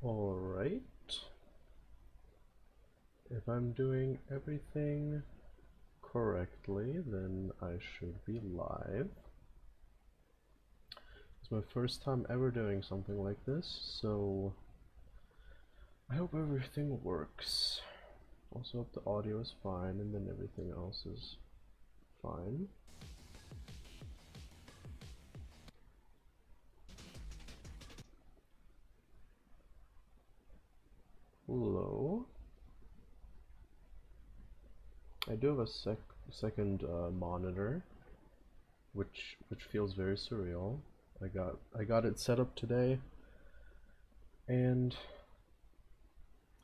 Alright. If I'm doing everything correctly, then I should be live. It's my first time ever doing something like this, so I hope everything works. Also hope the audio is fine and then everything else is fine. Hello. I do have a second monitor, which feels very surreal. I got it set up today, and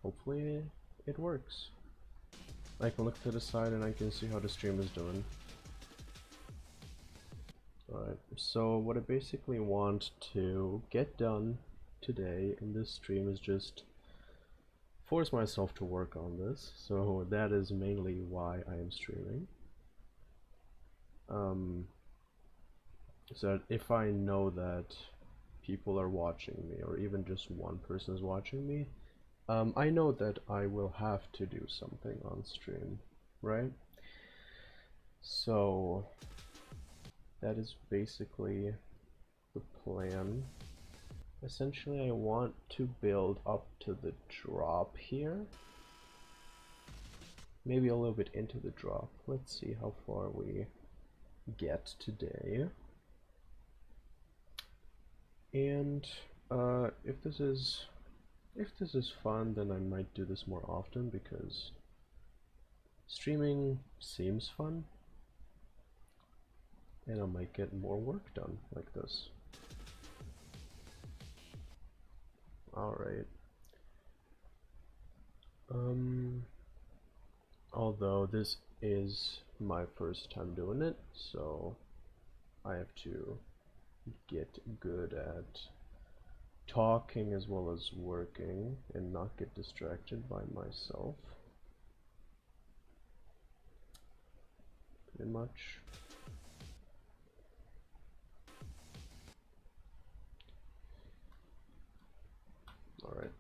hopefully it works. I can look to the side and I can see how the stream is doing. Alright, so what I basically want to get done today in this stream is just force myself to work on this, so that is mainly why I am streaming. So that if I know that people are watching me, or even just one person is watching me, I know that I will have to do something on stream, right? So that is basically the plan. Essentially, I want to build up to the drop here. Maybe a little bit into the drop. Let's see how far we get today. And if this is fun, then I might do this more often because streaming seems fun, and I might get more work done like this. Alright. Although this is my first time doing it, so I have to get good at talking as well as working and not get distracted by myself. Pretty much. Alright.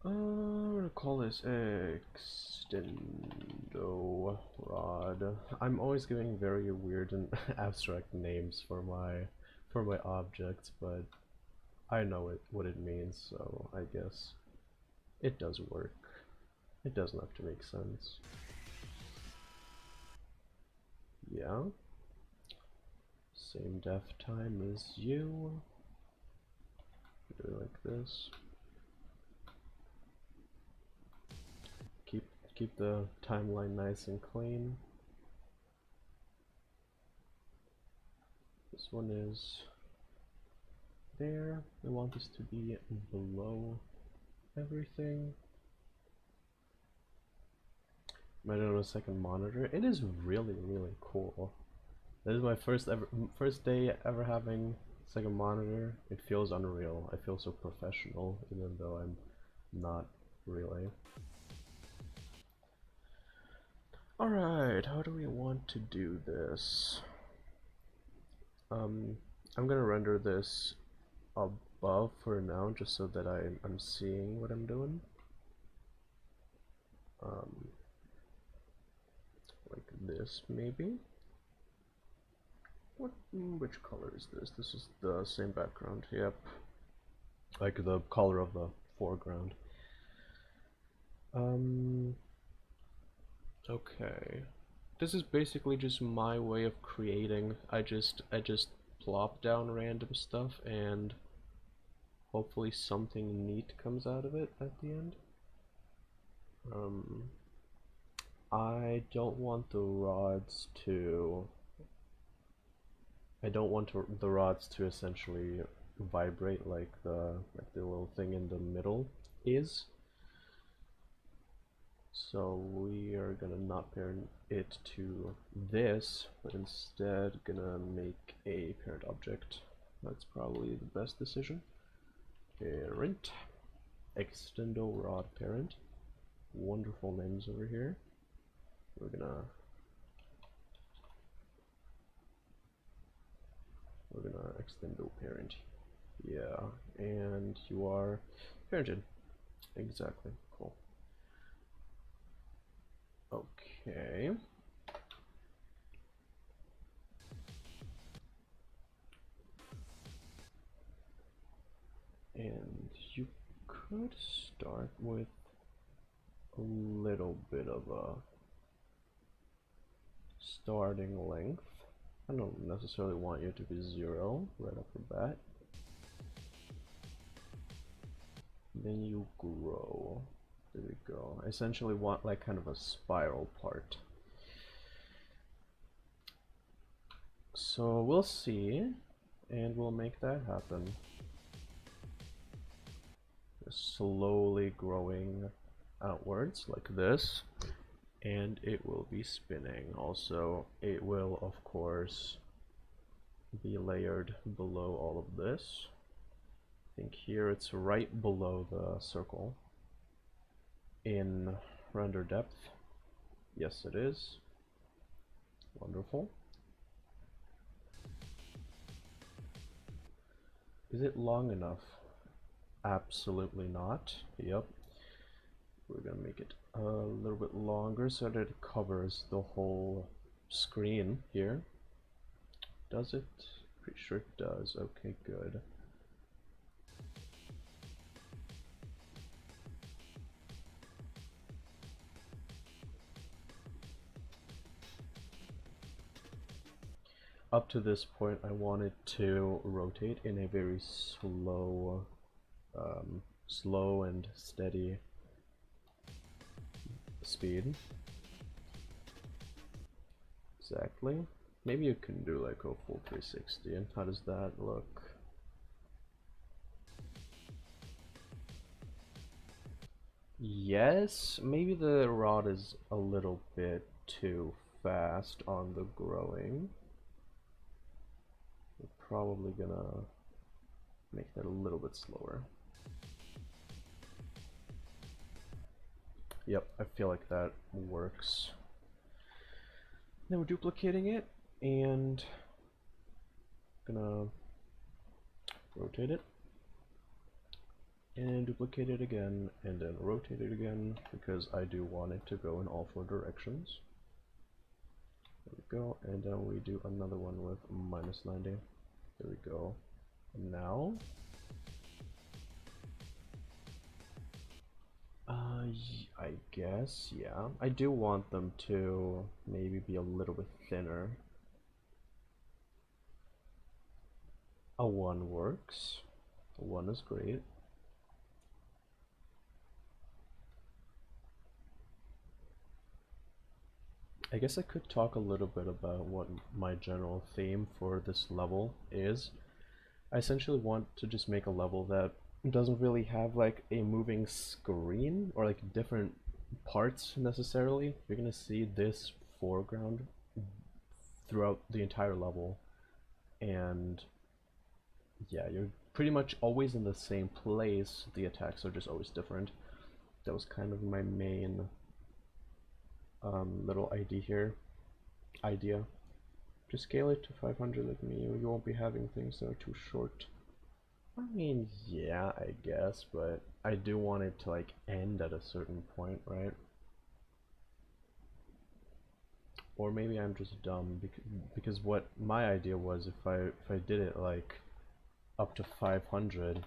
I'm gonna call this extendo rod. I'm always giving very weird and abstract names for my objects, but I know what it means, so I guess it does work. It doesn't have to make sense. Yeah. Same def time as you. Do it like this. Keep the timeline nice and clean. This one is there. I want this to be below everything. Might on a second monitor. It is really cool. This is my first day ever having second monitor. It feels unreal. I feel so professional, even though I'm not really. Alright, how do we want to do this? I'm gonna render this above for now, just so that I'm seeing what I'm doing. Like this, maybe? Which color is this? This is the same background, yep. Like the color of the foreground. Okay. This is basically just my way of creating. I just plop down random stuff and hopefully something neat comes out of it at the end. I don't want the rods to essentially vibrate like the little thing in the middle is. So we are gonna not parent it to this, but instead gonna make a parent object. That's probably the best decision. Parent, extendo rod parent. Wonderful names over here. We're gonna extendo parent. Yeah, and you are parented. Exactly. Cool. Okay. And you could start with a little bit of a starting length. I don't necessarily want you to be 0 right off the bat. Then you grow. There we go. I essentially want like kind of a spiral part. So we'll see, and we'll make that happen. Just slowly growing outwards like this, and it will be spinning. Also, it will of course be layered below all of this. I think here it's right below the circle in render depth. Yes, it is. Wonderful. Is it long enough? Absolutely not. Yep. We're gonna make it a little bit longer so that it covers the whole screen here. Does it? Pretty sure it does. Okay, good. Up to this point, I wanted to rotate in a very slow, slow and steady speed. Exactly. Maybe you can do like a full 360. And how does that look? Yes, maybe the rod is a little bit too fast on the growing. We're probably gonna make that a little bit slower. Yep, I feel like that works. Then we're duplicating it and gonna rotate it and duplicate it again and then rotate it again because I do want it to go in all 4 directions. There we go, and then we do another one with -90. There we go. And now I guess, yeah. I do want them to maybe be a little bit thinner. A 1 works. A 1 is great. I guess I could talk a little bit about what my general theme for this level is. I essentially want to just make a level that doesn't really have like a moving screen or like different parts necessarily. You're gonna see this foreground throughout the entire level, and yeah, you're pretty much always in the same place. The attacks are just always different. That was kind of my main little idea. Just scale it to 500 like me. You won't be having things that are too short. I mean, yeah, I guess, but I do want it to like end at a certain point, right? Or maybe I'm just dumb because what my idea was, if I did it like up to 500,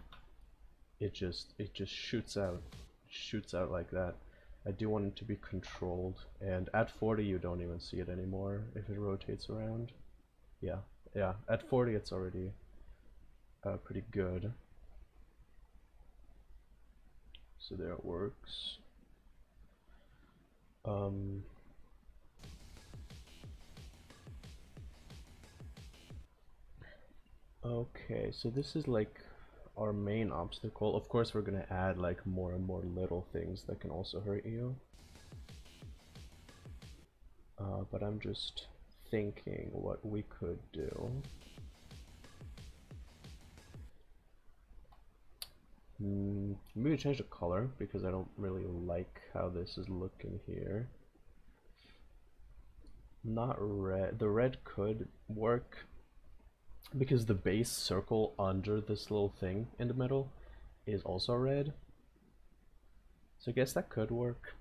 it just shoots out like that. I do want it to be controlled, and at 40 you don't even see it anymore if it rotates around. Yeah, at 40 it's already pretty good. So there it works. Okay, so this is like our main obstacle. Of course, we're gonna add like more and more little things that can also hurt you. But I'm just thinking what we could do. Maybe change the color because I don't really like how this is looking here. Not red. The red could work. because the base circle under this little thing in the middle is also red. So I guess that could work.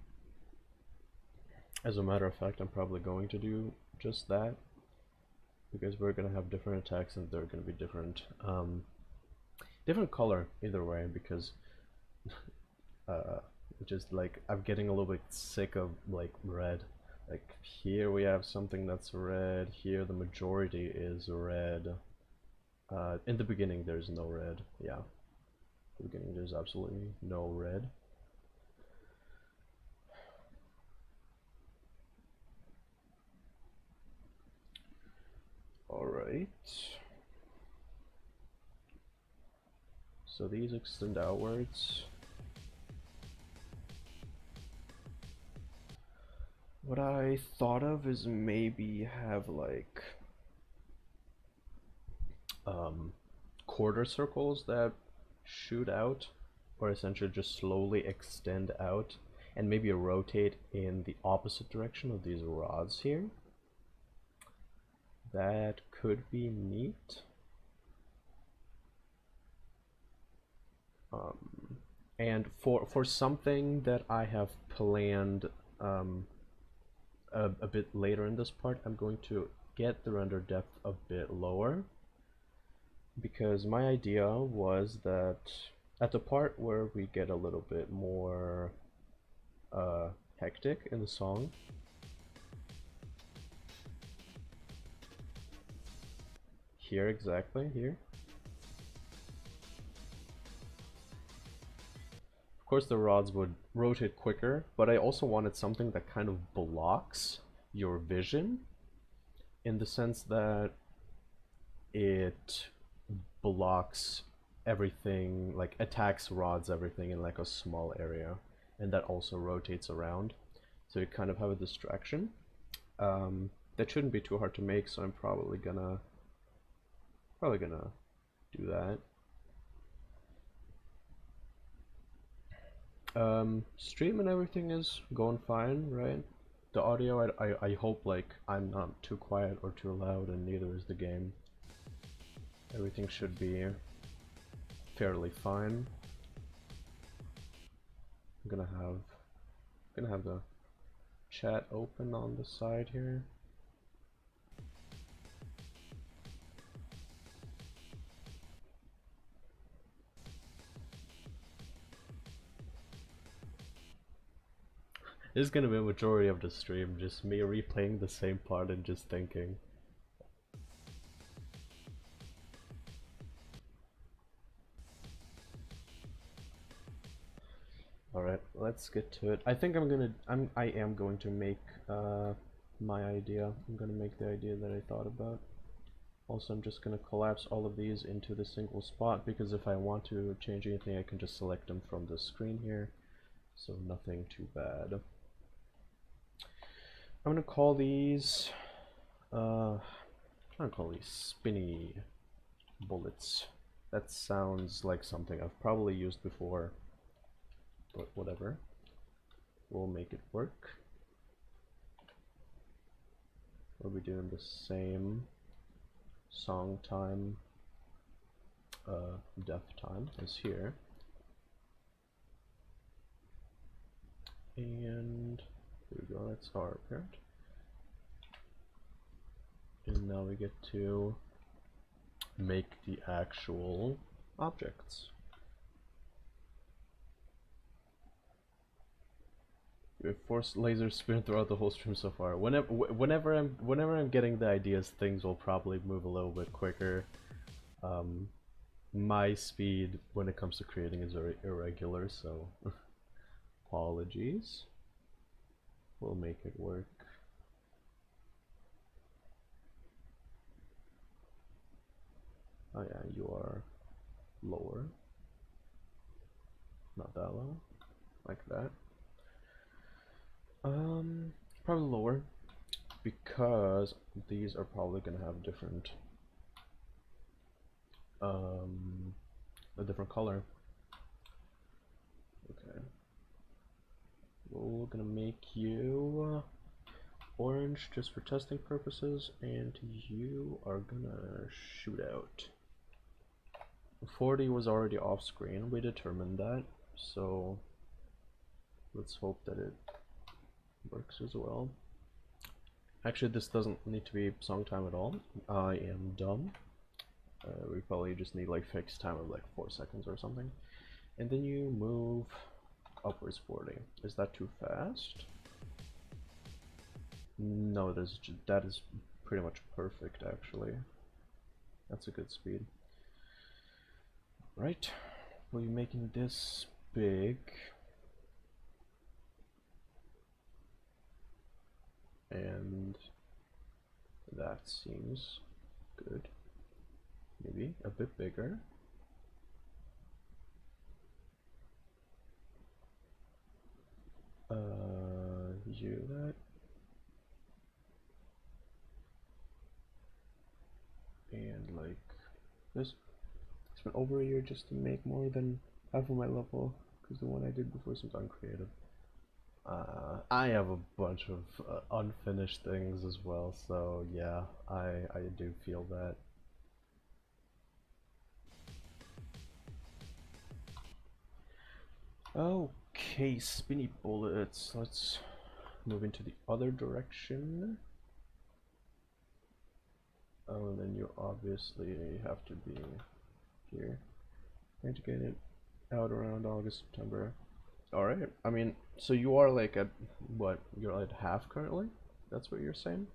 As a matter of fact, I'm probably going to do just that, because we're gonna have different attacks and they're gonna be different color either way, because just like I'm getting a little bit sick of like red. Like here we have something that's red, here the majority is red. In the beginning there's no red, yeah. In the beginning there's absolutely no red. Alright. So these extend outwards. What I thought of is maybe have like quarter circles that shoot out, or essentially just slowly extend out, and maybe rotate in the opposite direction of these rods here. That could be neat. And for something that I have planned a bit later in this part, I'm going to get the render depth a bit lower, because my idea was that at the part where we get a little bit more hectic in the song, here exactly, here, of course the rods would rotate quicker, but I also wanted something that kind of blocks your vision, in the sense that it blocks everything, like attacks rods everything in like a small area, and that also rotates around, so you kind of have a distraction. That shouldn't be too hard to make, so I'm probably gonna do that. Stream and everything is going fine, right? The audio, I hope like I'm not too quiet or too loud, and neither is the game. Everything should be fairly fine. I'm gonna have the chat open on the side here. This is gonna be a majority of the stream, just me replaying the same part and just thinking. Alright, let's get to it. I think I am going to make my idea. I'm gonna make the idea that I thought about. Also, I'm just gonna collapse all of these into the single spot, because if I want to change anything, I can just select them from the screen here. So nothing too bad. I'm gonna call these I'm gonna call these spinny bullets. That sounds like something I've probably used before, but whatever. We'll make it work. We'll be doing the same song time, def time as here. And here we go, that's our parent. And now we get to make the actual objects. We've forced laser spin throughout the whole stream so far. Whenever I'm getting the ideas, things will probably move a little bit quicker. My speed when it comes to creating is very irregular, so apologies. We'll make it work. Oh yeah, you are lower. Not that low. Like that. Probably lower, because these are probably gonna have different a different color. Okay. We're gonna make you orange just for testing purposes, and you are gonna shoot out. 40 was already off screen, we determined that, so let's hope that it works as well. Actually, this doesn't need to be song time at all. I am dumb. We probably just need like fixed time of like 4 seconds or something. And then you move upwards 40. Is that too fast? No, that is pretty much perfect actually. That's a good speed. Right, we'll be making this big. And that seems good. Maybe a bit bigger. You that. And like this. Spent over a year just to make more than half of my level, because the one I did before seemed uncreative. I have a bunch of unfinished things as well, so yeah, I do feel that. Okay, spinny bullets. Let's move into the other direction. Oh, and then you obviously have to be here. Trying to get it out around August, September. Alright, I mean, so you are like at, what, you're at half currently? That's what you're saying?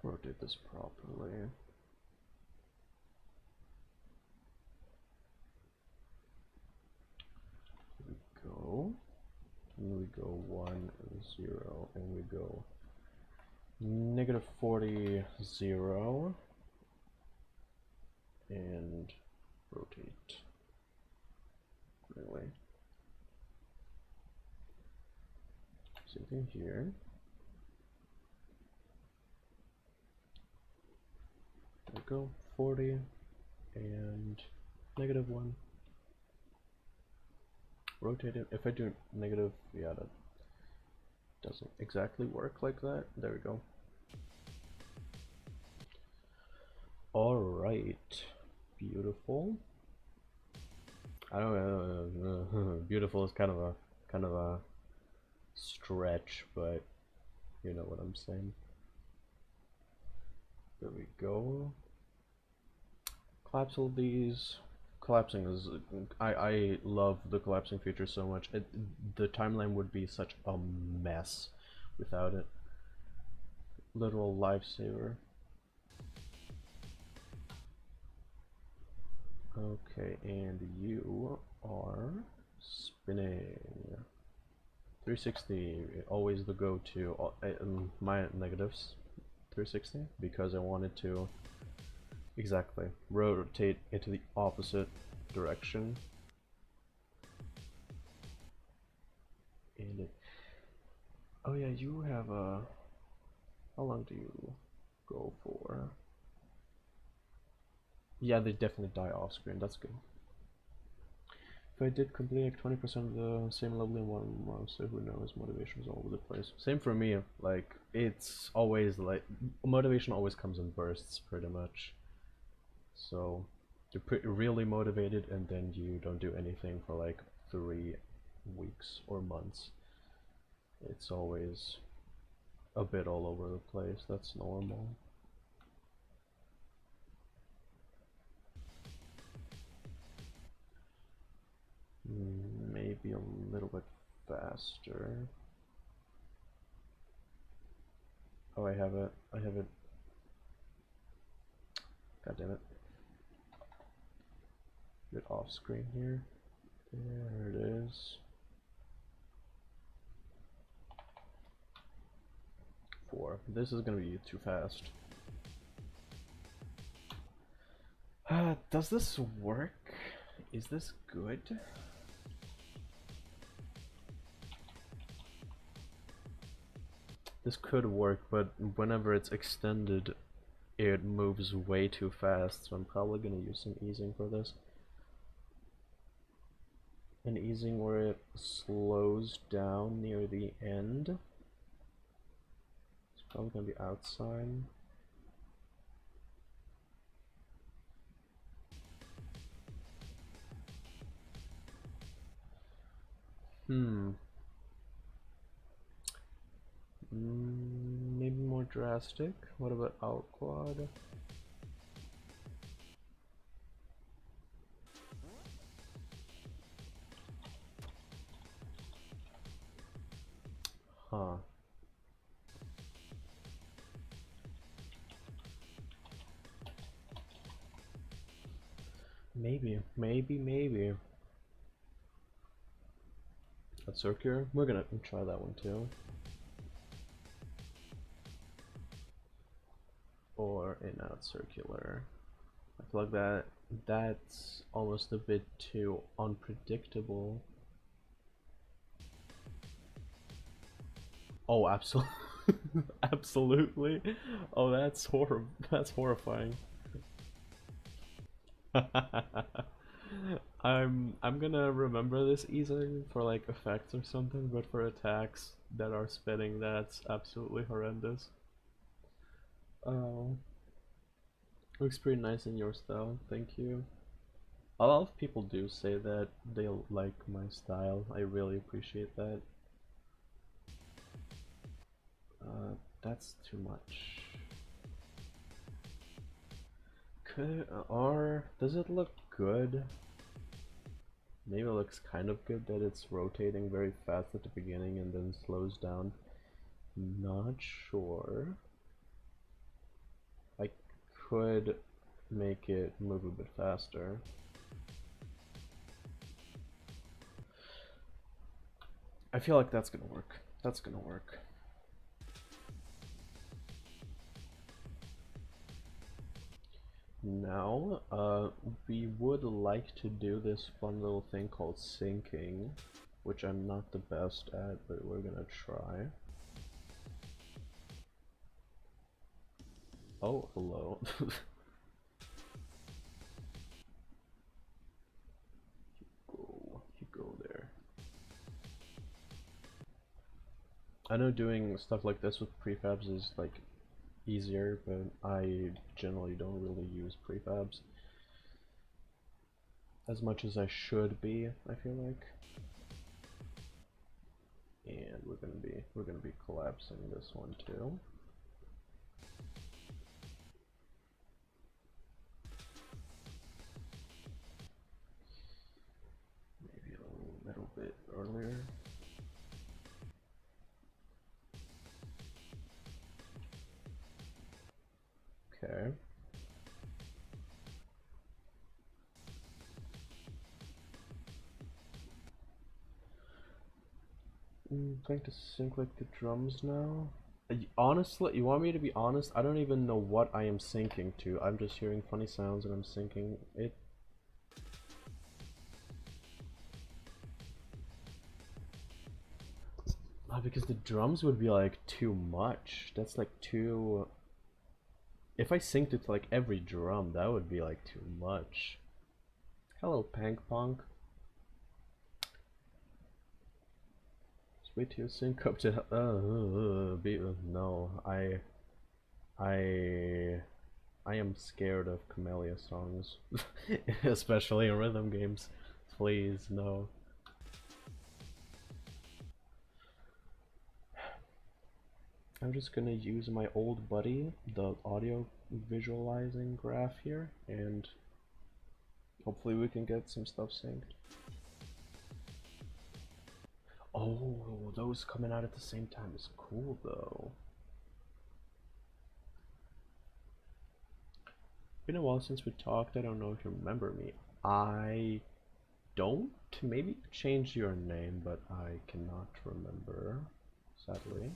Rotate this properly. Here we go. And we go 1, 0, and we go -40, 0. And rotate. Really. Same thing here. There we go, 40 and -1. Rotate it. If I do negative, yeah, that doesn't exactly work like that. There we go. Alright. Beautiful. I don't know, beautiful is kind of a stretch, but you know what I'm saying. There we go. Collapse all these. Collapsing is, I love the collapsing feature so much. The timeline would be such a mess without it. Literal lifesaver. Okay, and you are spinning. 360, always the go-to. My negatives, 360, because I wanted to exactly rotate into the opposite direction. And it, oh yeah, you have a, how long do you go for? Yeah, they definitely die off screen, that's good. If I did complete like 20% of the same level in 1 month, so who knows, motivation is all over the place. Same for me, like, it's always like, motivation always comes in bursts, pretty much. So, you're really motivated and then you don't do anything for like 3 weeks or months. It's always a bit all over the place, that's normal. Maybe a little bit faster. Oh, I have it. God damn it. Get off screen here. There it is. 4. This is gonna be too fast. Does this work? Is this good? This could work, but whenever it's extended, it moves way too fast, so I'm probably gonna use some easing for this. an easing where it slows down near the end. It's probably gonna be outside. Maybe more drastic. What about out quad? Huh. Maybe. A circular? We're gonna try that one too. Or in out circular. I feel like that's almost a bit too unpredictable. Oh, absolutely. Absolutely. Oh, that's horrifying. I'm gonna remember this easing for like effects or something, but for attacks that are spinning, that's absolutely horrendous. Oh, looks pretty nice in your style. Thank you. A lot of people do say that they like my style. I really appreciate that. That's too much. Or does it look good? Maybe it looks kind of good that it's rotating very fast at the beginning and then slows down. Not sure. I could make it move a bit faster. I feel like that's gonna work. That's gonna work. Now, we would like to do this fun little thing called syncing, which I'm not the best at, but we're gonna try. Oh, hello. You go there. I know doing stuff like this with prefabs is like easier, but I generally don't really use prefabs as much as I should be, I feel like. And we're gonna be collapsing this one too. Maybe a little bit earlier. Okay. Trying to sync like the drums now. Honestly, you want me to be honest? I don't even know what I am syncing to. I'm just hearing funny sounds and I'm syncing it. Because the drums would be like too much. That's like too. If I synced it to like every drum, that would be like too much. Hello, Pank Punk. Just wait till you sync up to. No, I am scared of Camellia songs, especially in rhythm games. Please, no. I'm just gonna use my old buddy, the audio visualizing graph here, and hopefully we can get some stuff synced. Oh, those coming out at the same time is cool though. Been a while since we talked. I don't know if you remember me. I don't. Maybe you changed your name, but I cannot remember, sadly.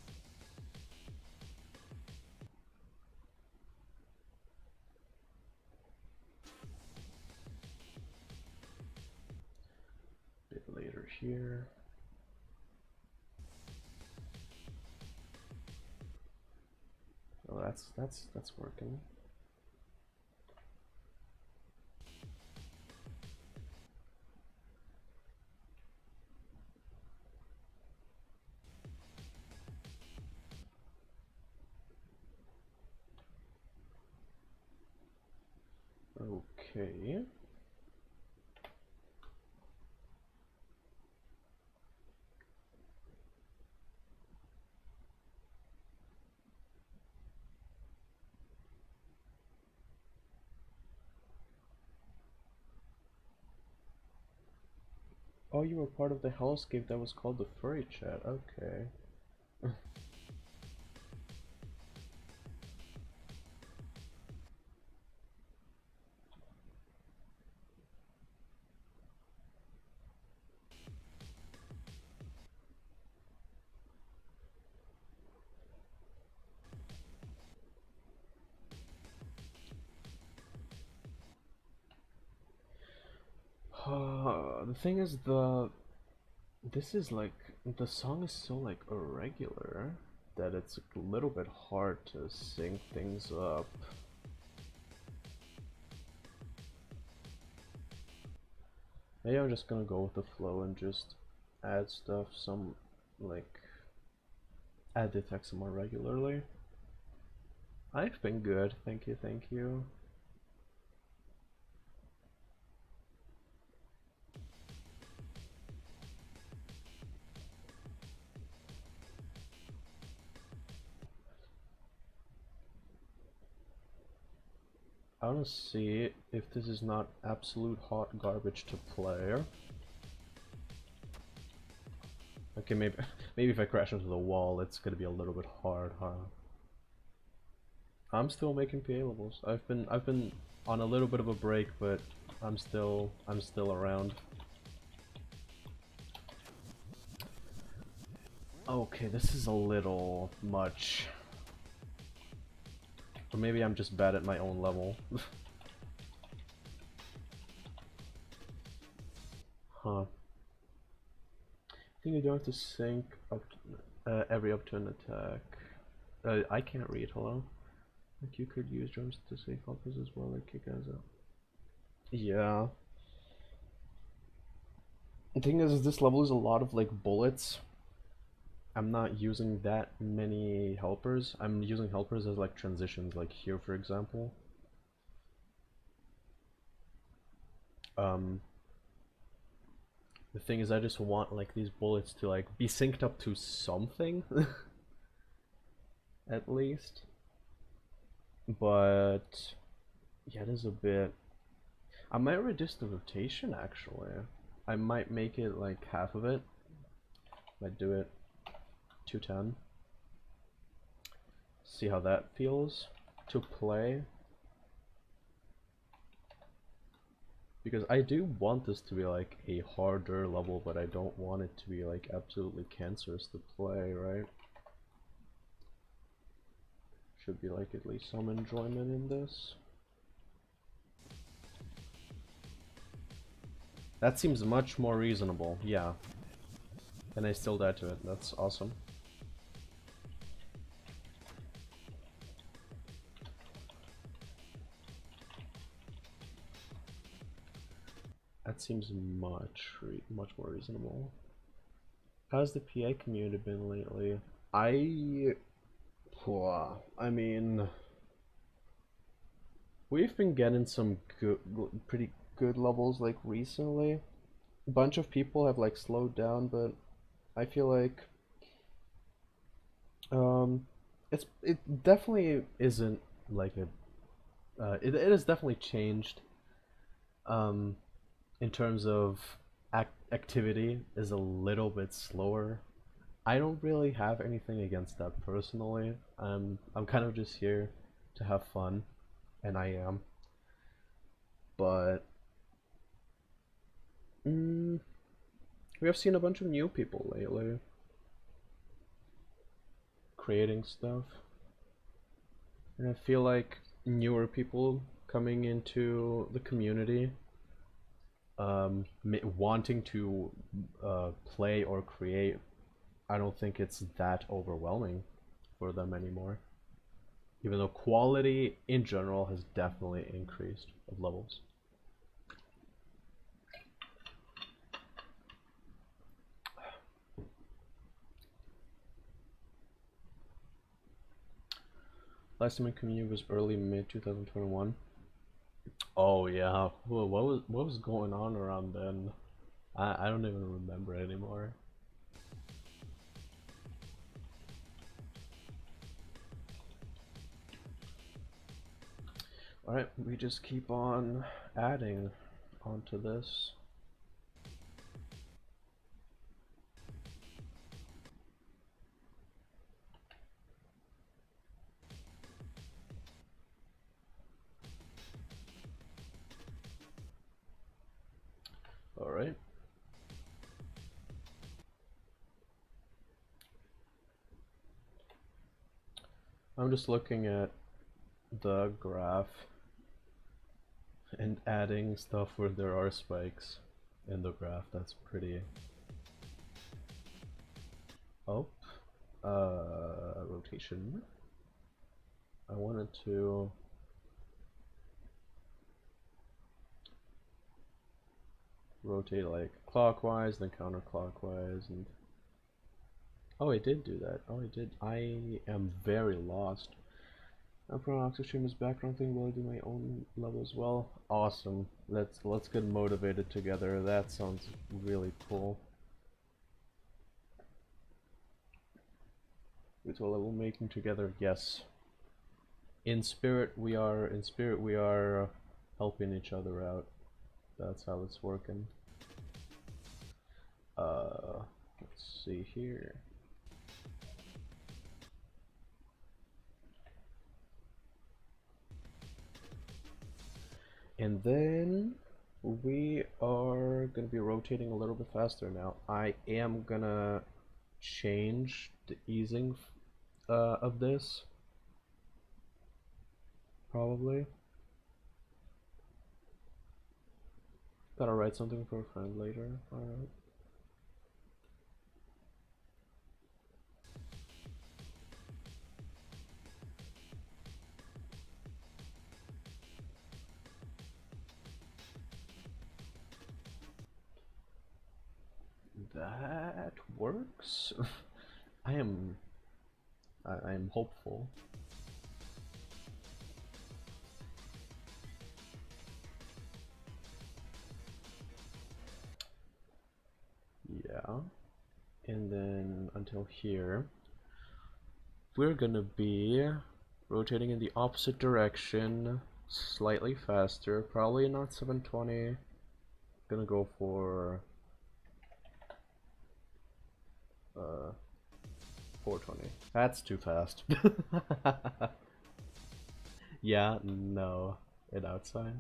Bit later here. Oh, that's working. Okay. Oh, you were part of the hellscape that was called the furry chat. Okay. The thing is, this is like, the song is so like irregular that it's a little bit hard to sync things up. Maybe I'm just gonna go with the flow and just add stuff, like, add the text more regularly. I've been good, thank you, thank you. I wanna see if this is not absolute hot garbage to play. Okay, maybe maybe if I crash into the wall, it's gonna be a little bit hard, huh? I'm still making PA levels. I've been on a little bit of a break, but I'm still around. Okay, this is a little much. Or maybe I'm just bad at my own level. Huh. I think you don't have to sync up to, every up to an attack. I can't read, hello? Like you could use drums to save helpers as well, like kick guys out. Yeah. The thing is, this level is a lot of like bullets. I'm not using that many helpers. I'm using helpers as like transitions, like here for example. The thing is, I just want like these bullets to like be synced up to something, at least. But yeah, it is a bit. I might reduce the rotation actually. I might make it like half of it. Might do it 210. See how that feels to play. Because I do want this to be like a harder level, but I don't want it to be like absolutely cancerous to play, right? Should be like at least some enjoyment in this. That seems much more reasonable, yeah. And I still died to it, that's awesome. That seems much more reasonable. How's the PA community been lately? I mean, we've been getting some pretty good levels like recently. A bunch of people have like slowed down, but I feel like um, it definitely isn't like a it has definitely changed in terms of activity is a little bit slower. I don't really have anything against that personally. I'm kind of just here to have fun, and I am. But we have seen a bunch of new people lately creating stuff, and I feel like newer people coming into the community, wanting to play or create. I don't think it's that overwhelming for them anymore. Even though quality in general has definitely increased of levels. Last time in community was early mid 2021. Oh yeah. What was going on around then? I don't even remember anymore. Alright, we just keep on adding onto this. Alright. I'm just looking at the graph and adding stuff where there are spikes in the graph. That's pretty. Oh, rotation. I wanted to rotate like clockwise, then counterclockwise, and oh, I did do that. Oh, I did. I am very lost. I'm from Oxygen is background thing. Will I do my own level as well? Awesome. Let's get motivated together. That sounds really cool. Ritual level making together. Yes. In spirit we are. In spirit we are helping each other out. That's how it's working. Let's see here. And then we are gonna be rotating a little bit faster now. I am gonna change the easing of this, probably. Gotta write something for a friend later. Alright. That works. I am I am hopeful. Yeah. And then until here, we're gonna be rotating in the opposite direction, slightly faster, probably not 720. Gonna go for 420. That's too fast. Yeah, no. And outside.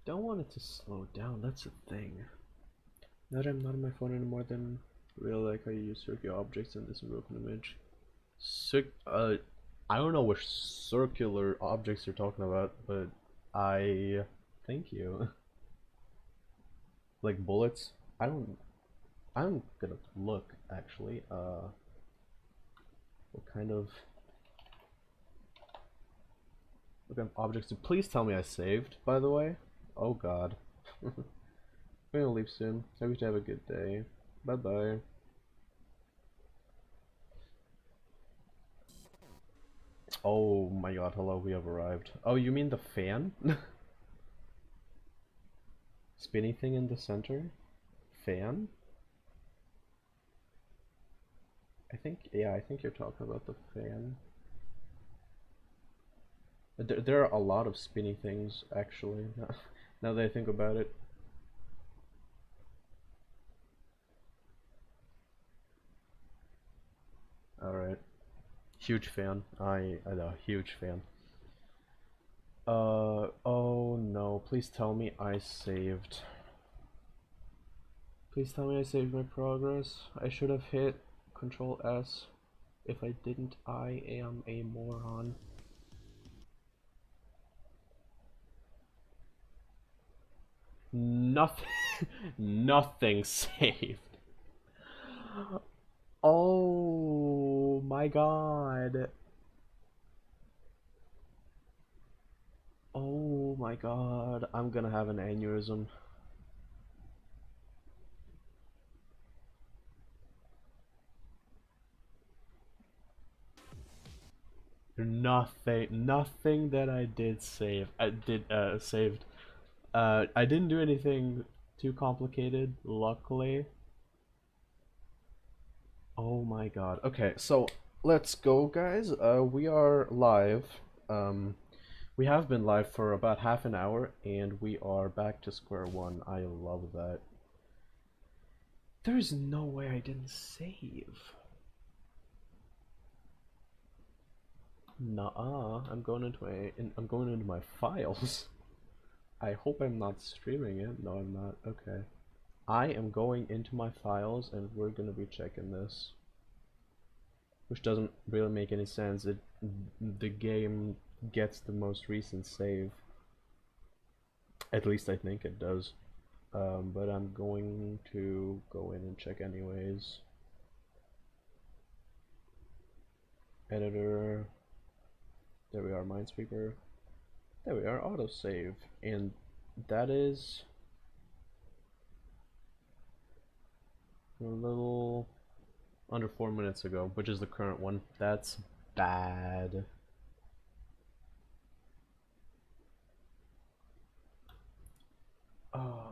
Don't want it to slow down, that's the thing. Now that I'm not on my phone anymore, then real like how you use circular objects in this broken image. I don't know which circular objects you're talking about, but I thank you. Like bullets. I'm gonna look actually. What kind of objects? Please tell me I saved. By the way. Oh God. I'm gonna leave soon. I wish you have a good day. Bye bye. Oh my God. Hello. We have arrived. Oh, you mean the fan? Spinny thing in the center? Fan? Yeah, I think you're talking about the fan. There are a lot of spinny things, actually, now that I think about it. Alright. Huge fan. I know, huge fan. Oh no, please tell me I saved. Please tell me I saved my progress. I should have hit Control S. If I didn't, I am a moron. Nothing, nothing saved. Oh my God. Oh my God. I'm gonna have an aneurysm. Nothing that I did save. I did saved. I didn't do anything too complicated, luckily. Oh my god. Okay, so let's go, guys. We are live. Um, we have been live for about half an hour, and we are back to square one. I love that. There is no way I didn't save. Nuh-uh. I'm going into my files. I hope I'm not streaming it. No, I'm not. Okay. I am going into my files, and we're gonna be checking this. Which doesn't really make any sense. The game gets the most recent save. At least I think it does. But I'm going to go in and check anyways. Editor. There we are, Minesweeper. There we are, autosave. And that is a little under 4 minutes ago, which is the current one. That's bad. Oh.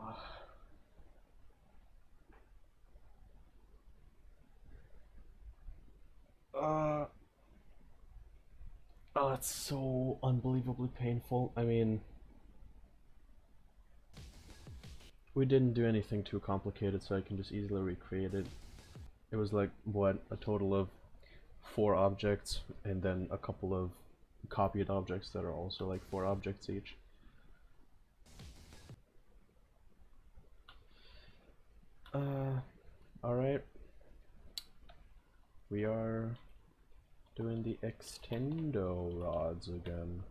Oh, it's so unbelievably painful. I mean, we didn't do anything too complicated, so I can just easily recreate it. It was like, what, a total of 4 objects, and then a couple of copied objects that are also like 4 objects each. Alright. We are doing the extendo rods again.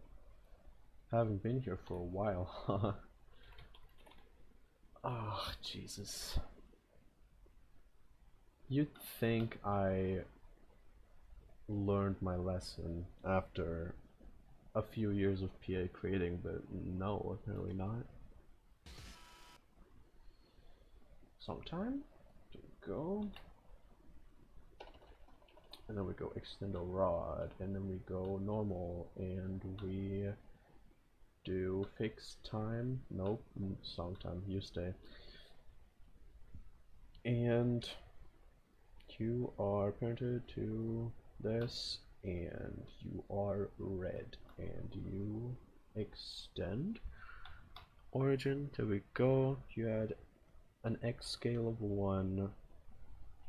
Haven't been here for a while, huh? Oh, Jesus. You'd think I learned my lesson after a few years of PA creating, but no, apparently not. Sometime. There we go. And then we go extendo rod, and then we go normal, and we do fixed time. Nope, song time, you stay. And you are parented to this, and you are red, and you extend. Origin, there we go. You had an X scale of 1,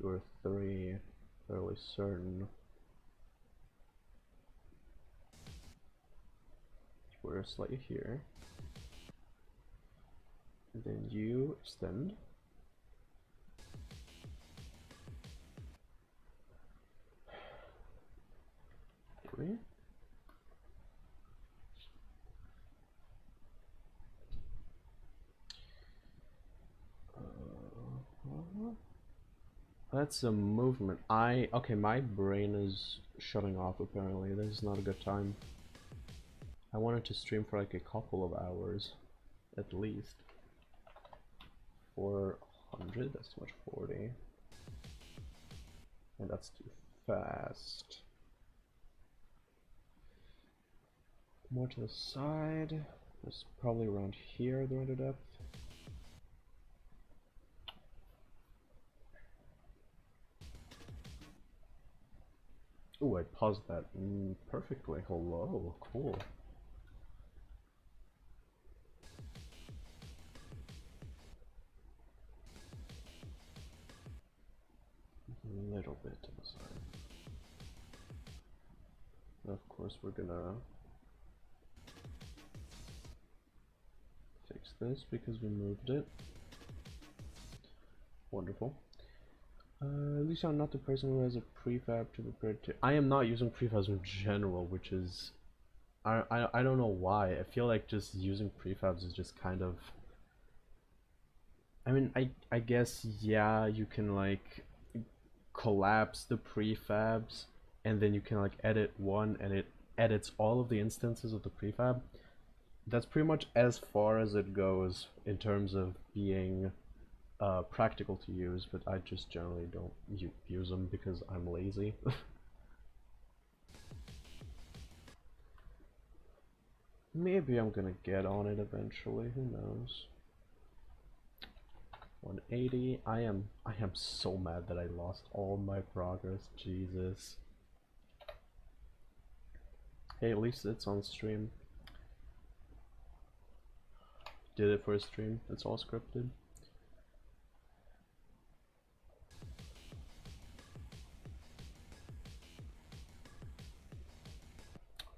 you're 3, fairly certain. We're slightly here. And then you extend. 3. That's a movement. Okay, my brain is shutting off apparently. This is not a good time. I wanted to stream for like a couple of hours, at least. 400, that's too much, 40. And that's too fast. More to the side. That's probably around here, the render depth. Ooh, I paused that perfectly. Hello, cool. A little bit to the side. Of course, we're gonna fix this because we moved it. Wonderful. At least I'm not the person who has a prefab to prepare to. I am not using prefabs in general, which is, I don't know why. I feel like just using prefabs is just kind of. I mean, I guess yeah, you can like collapse the prefabs, and then you can like edit one, and it edits all of the instances of the prefab. That's pretty much as far as it goes in terms of being practical to use, but I just generally don't use them because I'm lazy. Maybe I'm gonna get on it eventually, who knows. 180. I am so mad that I lost all my progress, Jesus. Hey, at least it's on stream. Did it for a stream, it's all scripted.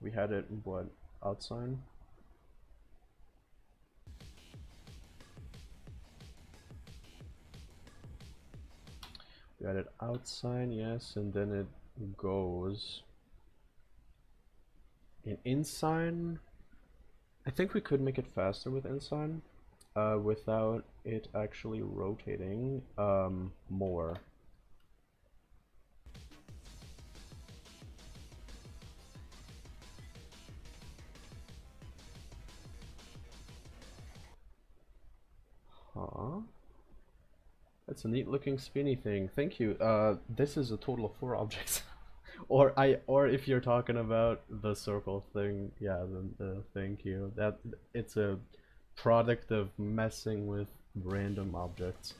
We had it, what, outside? We had it outside, yes, and then it goes in inside. I think we could make it faster with inside, without it actually rotating more. Huh? That's a neat looking spinny thing. Thank you. This is a total of 4 objects. or if you're talking about the circle thing, yeah, then thank you. That it's a product of messing with random objects.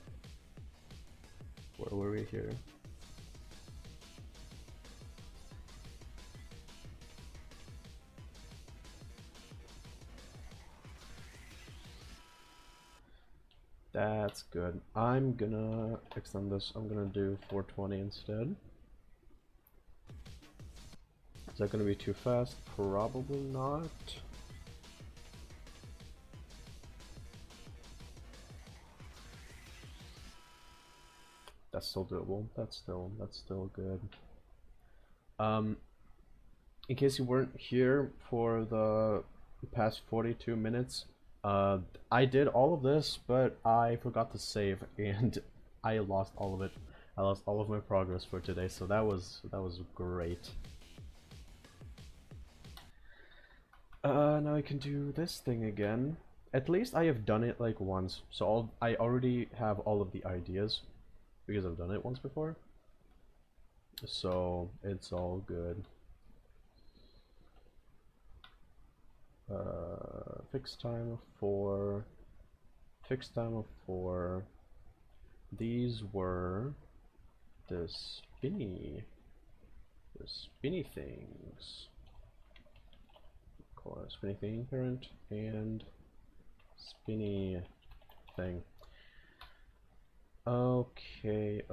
Where were we here? That's good. I'm gonna extend this. I'm gonna do 420 instead. Is that gonna be too fast? Probably not. That's still doable. That's still good. In case you weren't here for the past 42 minutes, I did all of this, but I forgot to save, and I lost all of it. I lost all of my progress for today, so that was great. Now I can do this thing again. At least I have done it like once, so I already have all of the ideas because I've done it once before. So it's all good. Fixed time of 4. Fixed time of 4. These were the spinny things. Call it spinny thing parent and spinny thing. Okay,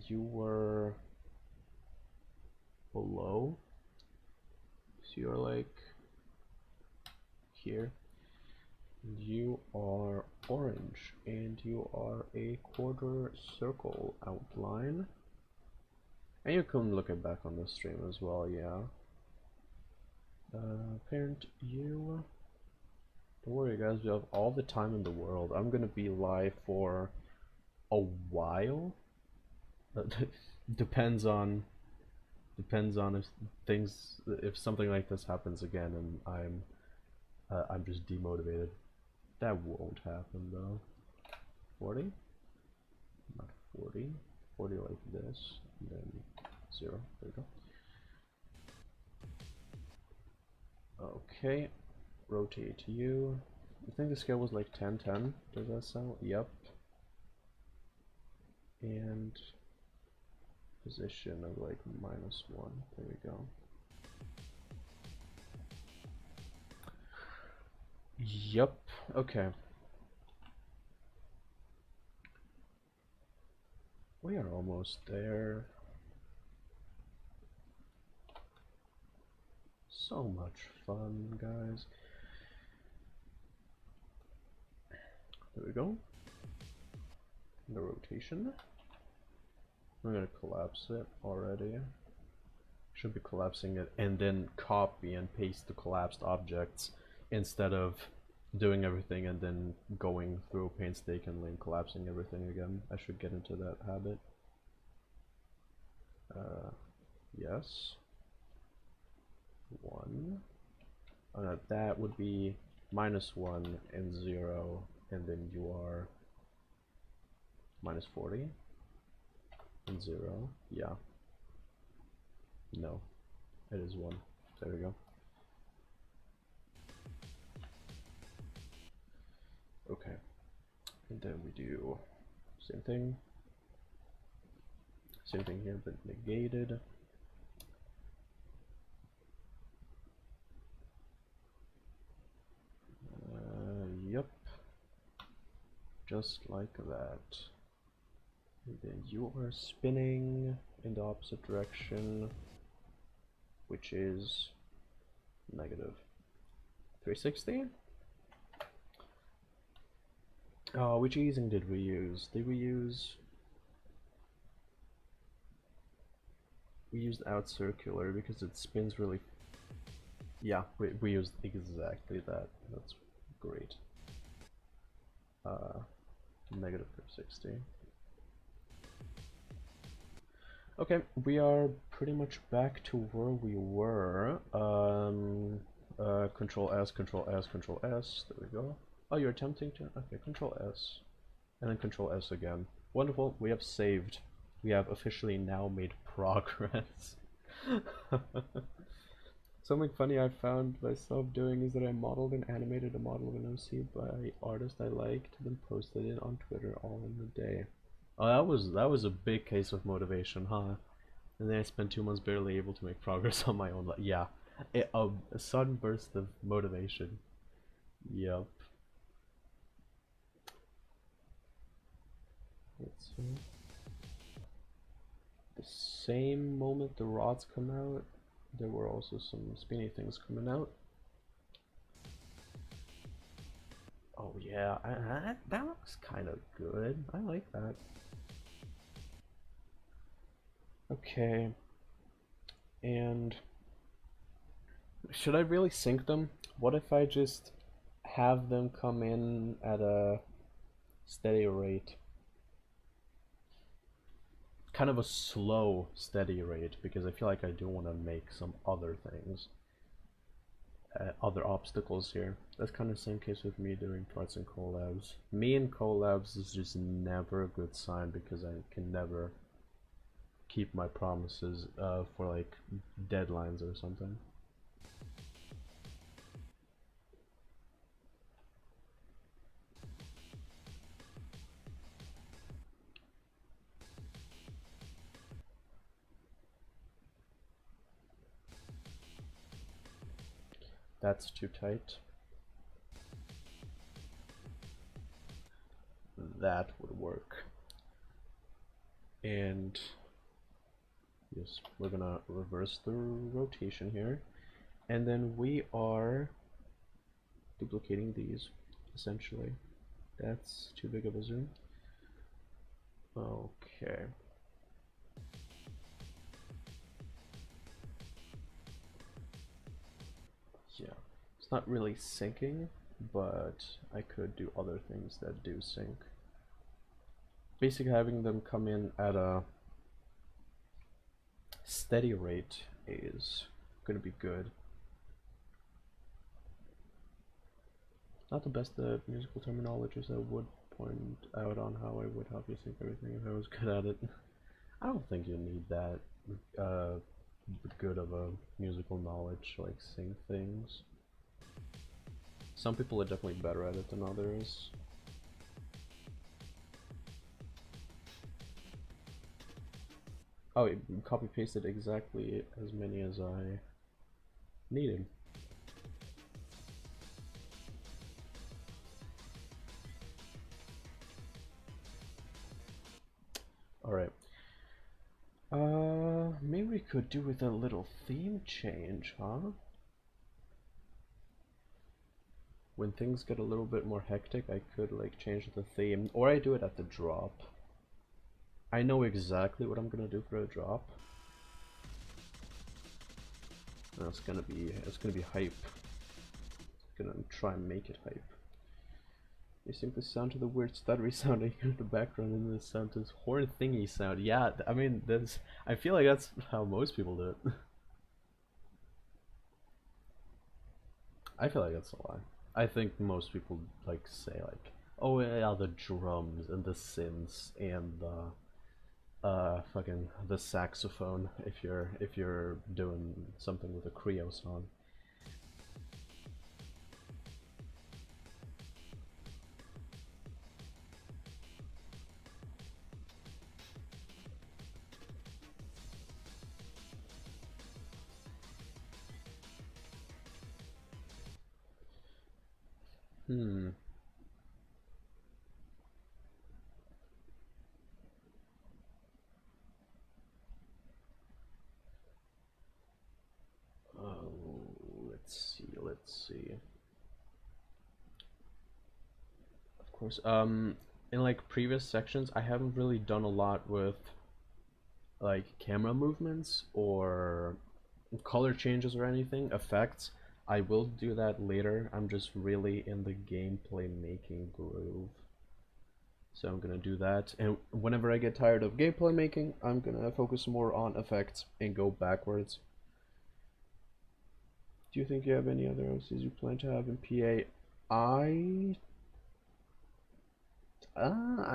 you were below, so you're like here. You are orange, and you are a quarter circle outline. And you can look it back on the stream as well, yeah. Parent, you... Don't worry guys, we have all the time in the world. I'm gonna be live for a while. depends on if something like this happens again and I'm just demotivated. That won't happen though. 40? Not 40. 40 like this, and then 0. There we go. Okay, rotate you. I think the scale was like 10-10. Does that sound? Yep. And position of like -1. There we go. Yep. Okay. We are almost there. So much fun, guys. There we go. The rotation. I'm gonna collapse it already. Should be collapsing it and then copy and paste the collapsed objects instead of doing everything and then going through painstakingly and collapsing everything again. I should get into that habit. Yes. 1. Oh no, that would be -1 and 0, and then you are -40 and 0. Yeah. No, it is 1. There we go. Okay, and then we do same thing here, but negated. Yep, just like that. And then you are spinning in the opposite direction, which is negative 360. Which easing did we use? We used out circular because it spins really. Yeah, we used exactly that. That's great. Negative 360. Okay, we are pretty much back to where we were. Control S, Control S, Control S. There we go. Oh, you're attempting to? Okay, Control S. And then Control S again. Wonderful, we have saved. We have officially now made progress. Something funny I found myself doing is that I modeled and animated a model of an OC by artist I liked, then posted it on Twitter all in a day. Oh, that was a big case of motivation, huh? And then I spent 2 months barely able to make progress on my own. Yeah, a sudden burst of motivation. Yep. Let's see. The same moment the rods come out, there were also some spinny things coming out. Oh yeah, that looks kind of good. I like that. Okay. And should I really sync them? What if I just have them come in at a steady rate? Kind of a slow, steady rate, because I feel like I do want to make some other things. Other obstacles here. That's kind of the same case with me doing parts and collabs. Me and collabs is just never a good sign because I can never keep my promises for like deadlines or something. That's too tight. That would work. And yes, we're gonna reverse the rotation here. And then we are duplicating these, essentially. That's too big of a zoom. Okay. Yeah, it's not really syncing, but I could do other things that do sync. Basically having them come in at a steady rate is going to be good. Not the best musical terminologies. I would point out on how I would help you sync everything if I was good at it. I don't think you need that good of a musical knowledge to like sing things. Some people are definitely better at it than others. Oh, it copy pasted exactly as many as I needed. Alright. Maybe we could do with a little theme change, huh? When things get a little bit more hectic, I could like change the theme, or I do it at the drop. I know exactly what I'm gonna do for a drop. And it's gonna be hype. Gonna try and make it hype. You sync the sound to the weird stuttery sound I hear in the background, and the sound to this horn thingy sound. Yeah, I mean that's. I feel like that's how most people do it. I feel like that's a lie. I think most people like say like, oh yeah, the drums and the synths and the fucking the saxophone if you're doing something with a Creo song. Hmm. Let's see. Of course, in like previous sections, I haven't really done a lot with like camera movements or color changes or anything, effects. I will do that later. I'm just really in the gameplay making groove. So I'm gonna do that, and whenever I get tired of gameplay making, I'm gonna focus more on effects and go backwards. Do you think you have any other OCs you plan to have in PA? I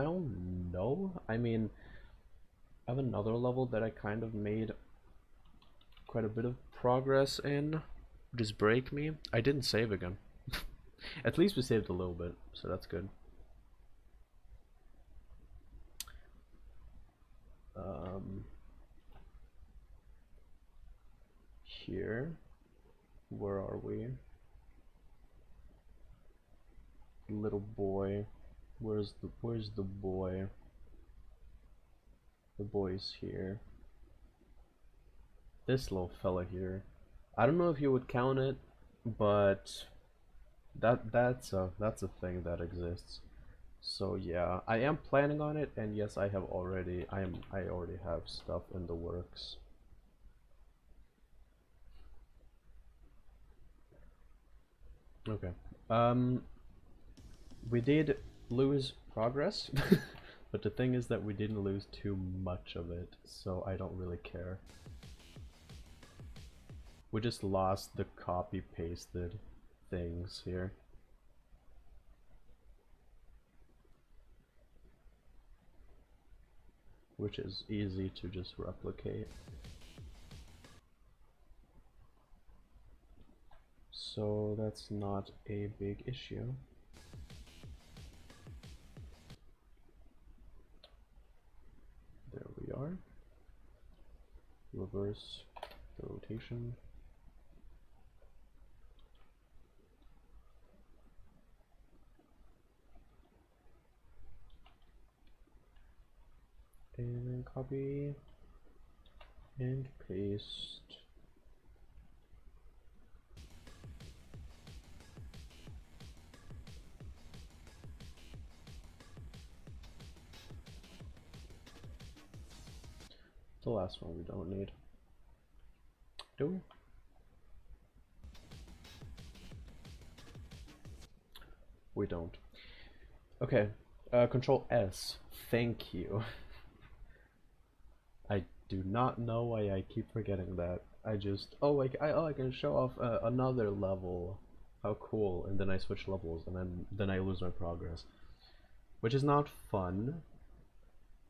don't know. I mean, I have another level that I kind of made quite a bit of progress in. Just break me. I didn't save again. At least we saved a little bit, so that's good. Here, where are we? Little boy. Where's the boy? The boy's here. This little fella here. I don't know if you would count it, but that's a thing that exists. So yeah, I am planning on it, and yes, I already have stuff in the works. Okay. We did lose progress, but the thing is that we didn't lose too much of it, so I don't really care. We just lost the copy-pasted things here. Which is easy to just replicate. So that's not a big issue. There we are. Reverse the rotation. And then copy and paste. The last one we don't need. Do we? We don't. Okay, Control S. Thank you. I do not know why I keep forgetting that. I just, oh, I can show off another level. How cool! And then I switch levels, and then I lose my progress, which is not fun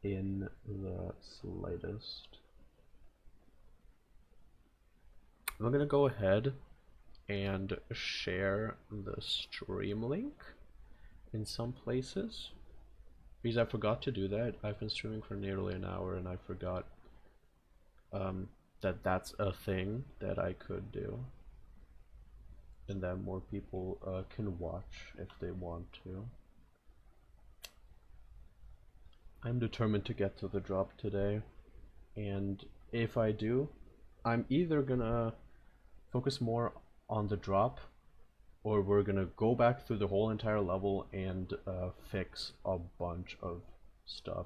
in the slightest. I'm gonna go ahead and share the stream link in some places because I forgot to do that. I've been streaming for nearly an hour and I forgot that that's a thing that I could do and that more people can watch if they want to. I'm determined to get to the drop today, and if I do, I'm either gonna focus more on the drop, or we're gonna go back through the whole entire level and fix a bunch of stuff.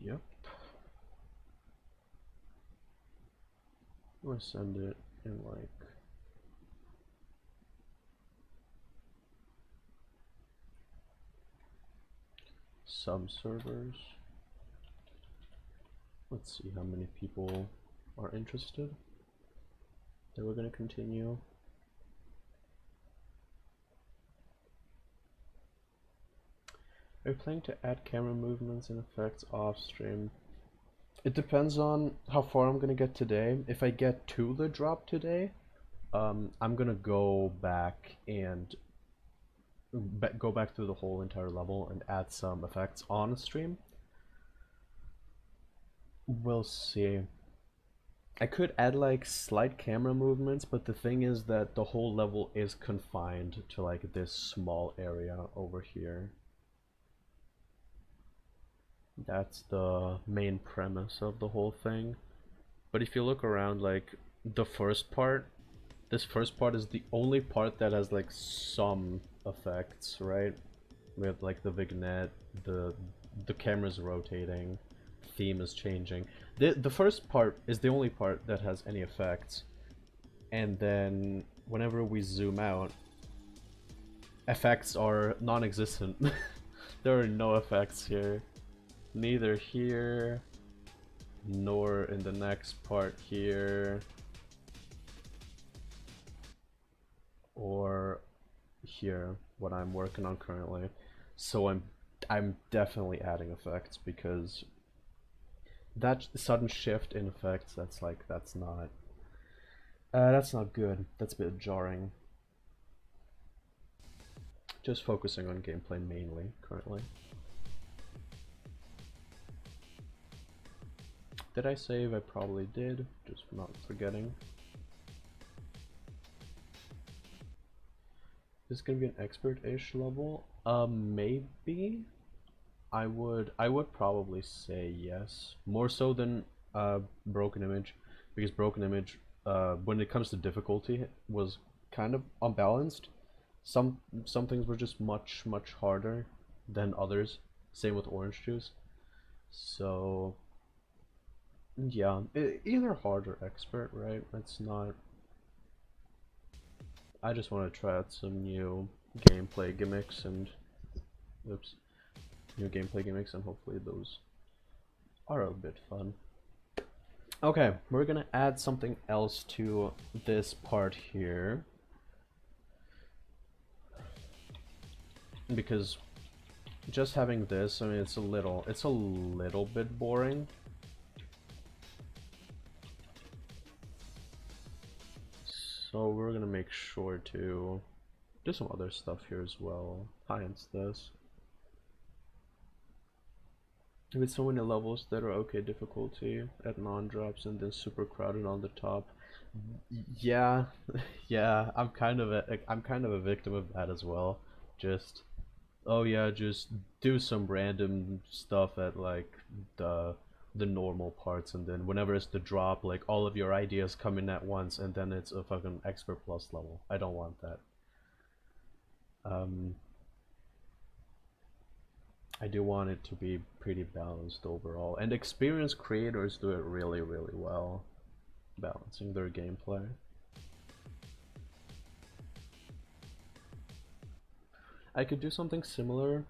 Yep. I'm gonna send it in like some servers. Let's see how many people are interested. Then we're gonna continue. Are you planning to add camera movements and effects off stream? It depends on how far I'm gonna get today. If I get to the drop today, I'm gonna go back and go back through the whole entire level and add some effects on stream. We'll see. I could add like slight camera movements, but the thing is that the whole level is confined to like this small area over here. That's the main premise of the whole thing. But if you look around, like the first part, this first part is the only part that has like some effects, right? We have like the vignette, the camera's rotating, theme is changing. The first part is the only part that has any effects. And then whenever we zoom out, effects are non-existent. There are no effects here. Neither here, nor in the next part here, or here, what I'm working on currently. So I'm definitely adding effects, because that sudden shift in effects, that's not good. That's a bit jarring. Just focusing on gameplay mainly currently. Did I save? I probably did, just not forgetting. Is this gonna be an expert-ish level? Maybe. I would probably say yes. More so than Broken Image, because Broken Image, when it comes to difficulty, was kind of unbalanced. Some things were just much harder than others. Same with Orange Juice. So yeah, either hard or expert, right? It's not. I just want to try out some new gameplay gimmicks and new gameplay gimmicks, and hopefully those are a bit fun. Okay, we're gonna add something else to this part here, because just having this, I mean, it's a little bit boring. So we're gonna make sure to do some other stuff here as well. Hence this. With so many levels that are okay difficulty at non-drops and then super crowded on the top. Yeah, yeah, I'm kind of a victim of that as well. Just, oh yeah, just do some random stuff at like the normal parts, and then whenever it's the drop, like all of your ideas come in at once, and then it's a fucking expert plus level. I don't want that. I do want it to be pretty balanced overall, and experienced creators do it really well, balancing their gameplay. I could do something similar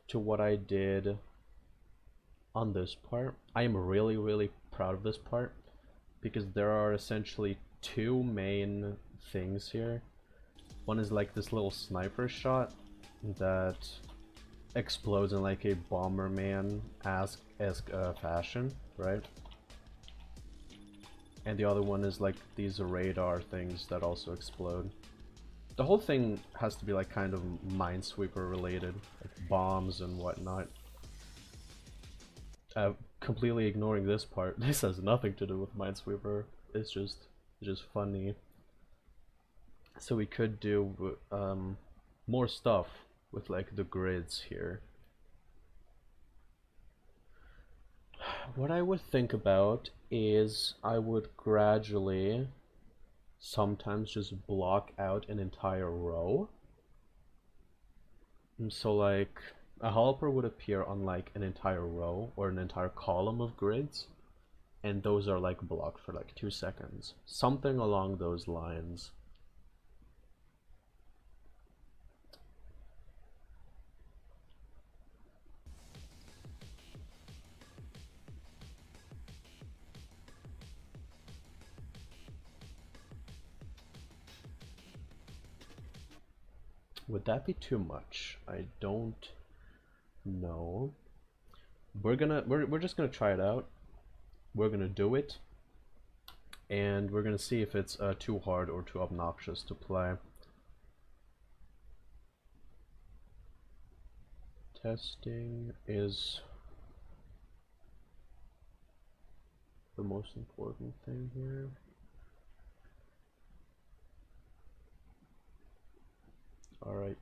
to what I did on this part. I am really proud of this part, because there are essentially two main things here. One is like this little sniper shot that explodes in like a Bomberman-esque fashion, right? And the other one is like these radar things that also explode. The whole thing has to be like kind of Minesweeper related, like bombs and whatnot. Completely ignoring this part. This has nothing to do with Minesweeper. It's just funny. So we could do more stuff with like the grids here. What I would think about is I would gradually sometimes just block out an entire row. And so like a helper would appear on like an entire row or an entire column of grids, and those are like blocked for like 2 seconds. Something along those lines. Would that be too much? I don't know. We're just gonna try it out. We're gonna do it, and we're gonna see if it's too hard or too obnoxious to play. Testing is the most important thing here. All right.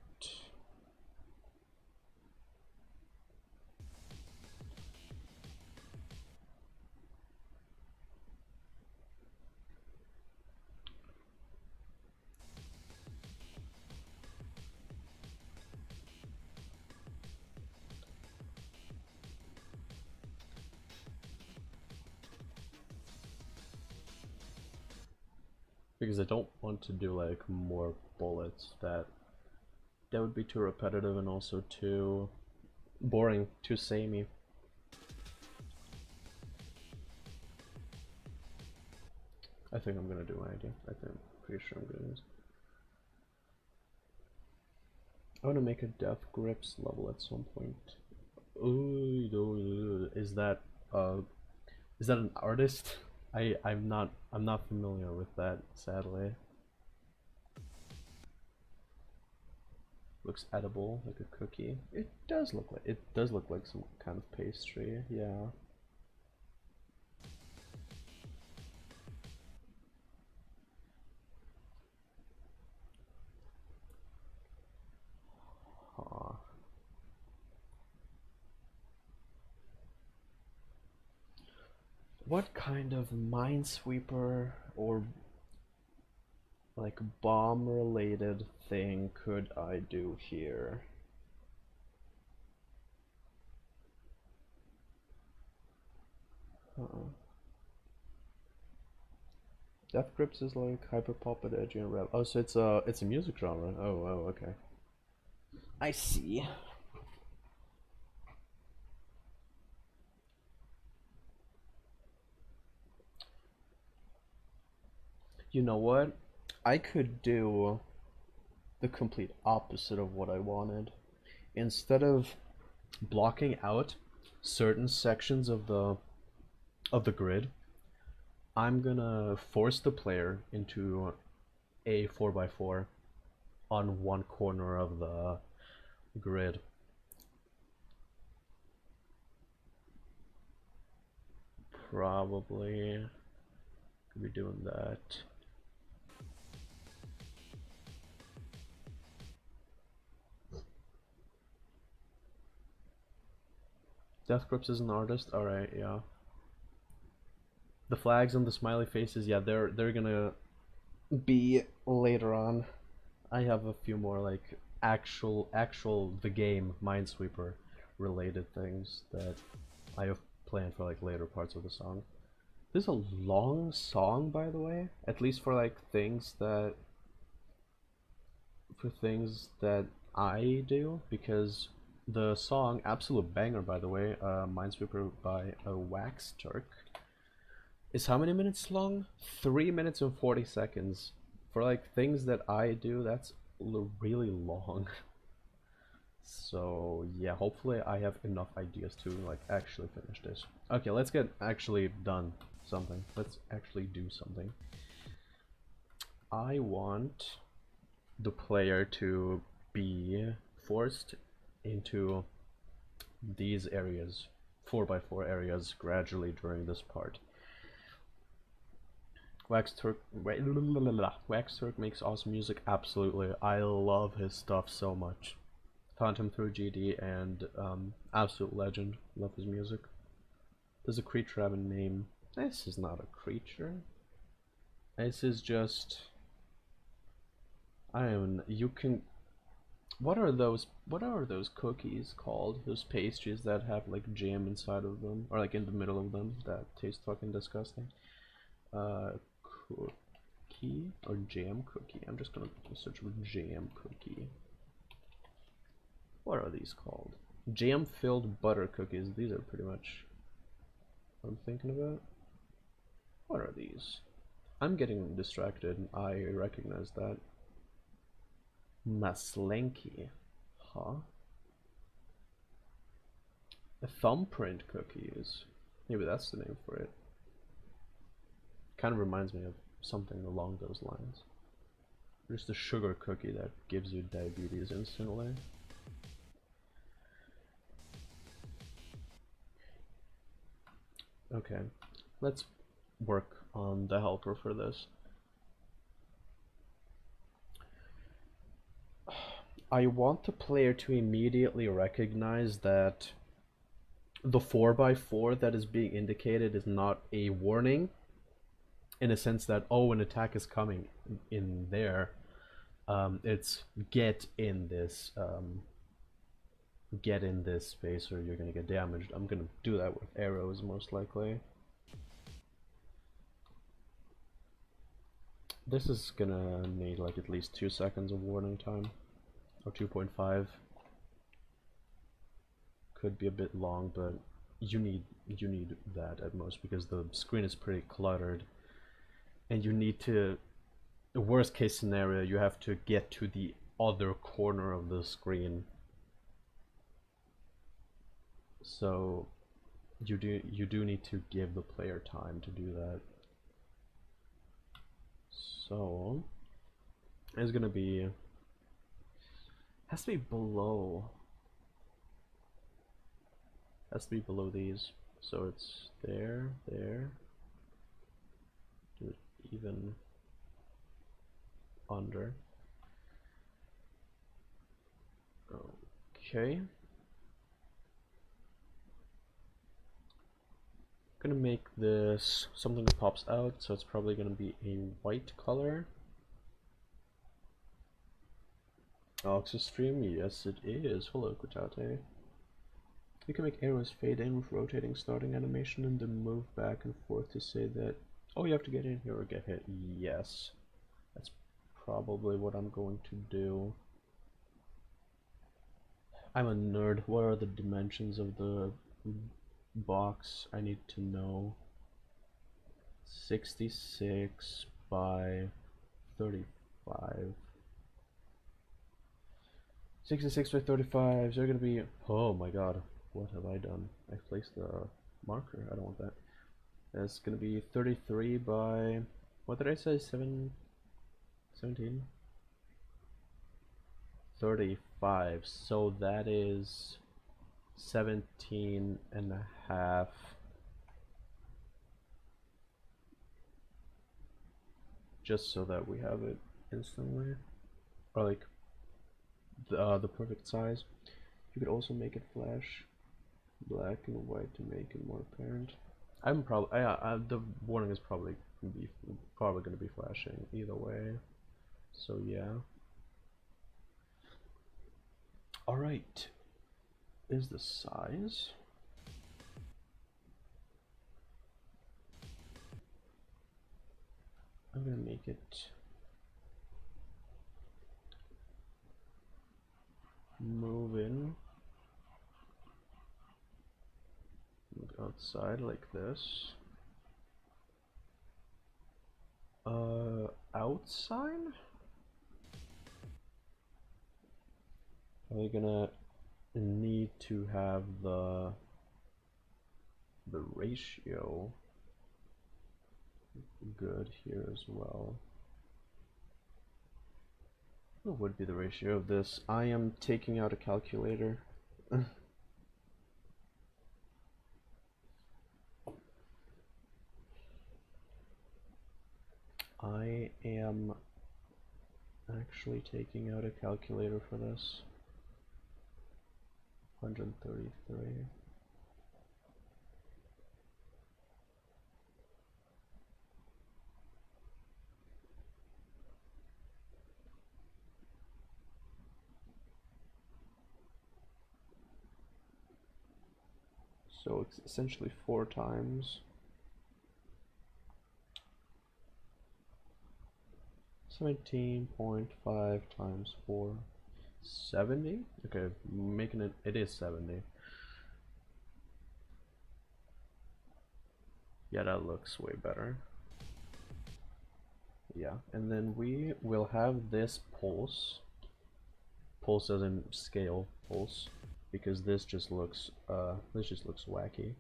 Because I don't want to do like more bullets. That would be too repetitive and also too boring, too samey. I think I'm gonna do my idea. Pretty sure I'm gonna use. I want to make a death grips level at some point. Ooh, is that an artist? I'm not familiar with that, sadly. Looks edible, like a cookie. It does look like some kind of pastry, yeah. Huh. What kind of Minesweeper or like bomb related thing could I do here? Death Grips is like hyper pop and edgy and rap. Oh, so it's a music genre. Oh, okay. I see. You know what? I could do the complete opposite of what I wanted. Instead of blocking out certain sections of the grid, I'm gonna force the player into a 4x4 on one corner of the grid. Probably could be doing that. Death Grips is an artist. All right, yeah. The flags and the smiley faces, yeah, they're gonna be later on. I have a few more like actual the game Minesweeper related things that I have planned for like later parts of the song. This is a long song, by the way, at least for like things that I do, because the song, absolute banger by the way, Minesweeper by a Wax Turk, is how many minutes long? 3 minutes and 40 seconds. For like things that I do, that's really long. So yeah, hopefully I have enough ideas to like actually finish this. Okay, let's get actually done something. Let's actually do something. I want the player to be forced into these areas, 4x4 areas, gradually during this part. Wax Turk makes awesome music, absolutely. I love his stuff so much. Found him through GD and absolute legend. Love his music. Does a creature have a name? This is not a creature. This is just, you can, what are those cookies called? Those pastries that have like jam inside of them, or like in the middle of them, that taste fucking disgusting. Cookie or jam cookie? I'm just gonna search for jam cookie. What are these called? Jam filled butter cookies. These are pretty much what I'm thinking about. What are these? I'm getting distracted. I recognize that. Maslenki. Huh? A thumbprint cookies. Maybe that's the name for it. Kind of reminds me of something along those lines. Just a sugar cookie that gives you diabetes instantly. Okay, let's work on the helper for this. I want the player to immediately recognize that the 4x4 that is being indicated is not a warning, in a sense that, oh, an attack is coming in there. It's get in this space or you're gonna get damaged. I'm gonna do that with arrows most likely. This is gonna need like at least 2 seconds of warning time, or 2.5. Could be a bit long, but you need that at most because the screen is pretty cluttered, and you need to. The worst case scenario, you have to get to the other corner of the screen. So you do need to give the player time to do that. So it's gonna be, has to be below these. So it's there, do it even under. Okay. Gonna make this something that pops out, so it's probably gonna be a white color. Oxus stream, yes it is. Hello Kutate. You can make arrows fade in with rotating starting animation and then move back and forth to say that, oh, you have to get in here or get hit. Yes, that's probably what I'm going to do. I'm a nerd. What are the dimensions of the box? I need to know. 66 by 35. 66 by 35. So they're gonna be. Oh my god. What have I done? I placed the marker. I don't want that. That's gonna be 33 by. What did I say? 17? 35. So that is 17 and a half. Just so that we have it instantly. Or like the perfect size. You could also make it flash black and white to make it more apparent. I'm probably the warning is probably going to be flashing either way. So yeah. All right. Is the size? I'm gonna make it move in outside like this. Outside? Are we gonna need to have the ratio good here as well? What would be the ratio of this? I am taking out a calculator. I am actually taking out a calculator for this. 133. So it's essentially 4 times. 17.5 times 4. 70? Okay, making it, it is 70. Yeah, that looks way better. Yeah, and then we will have this pulse. Pulse as in scale pulse, because this just looks wacky.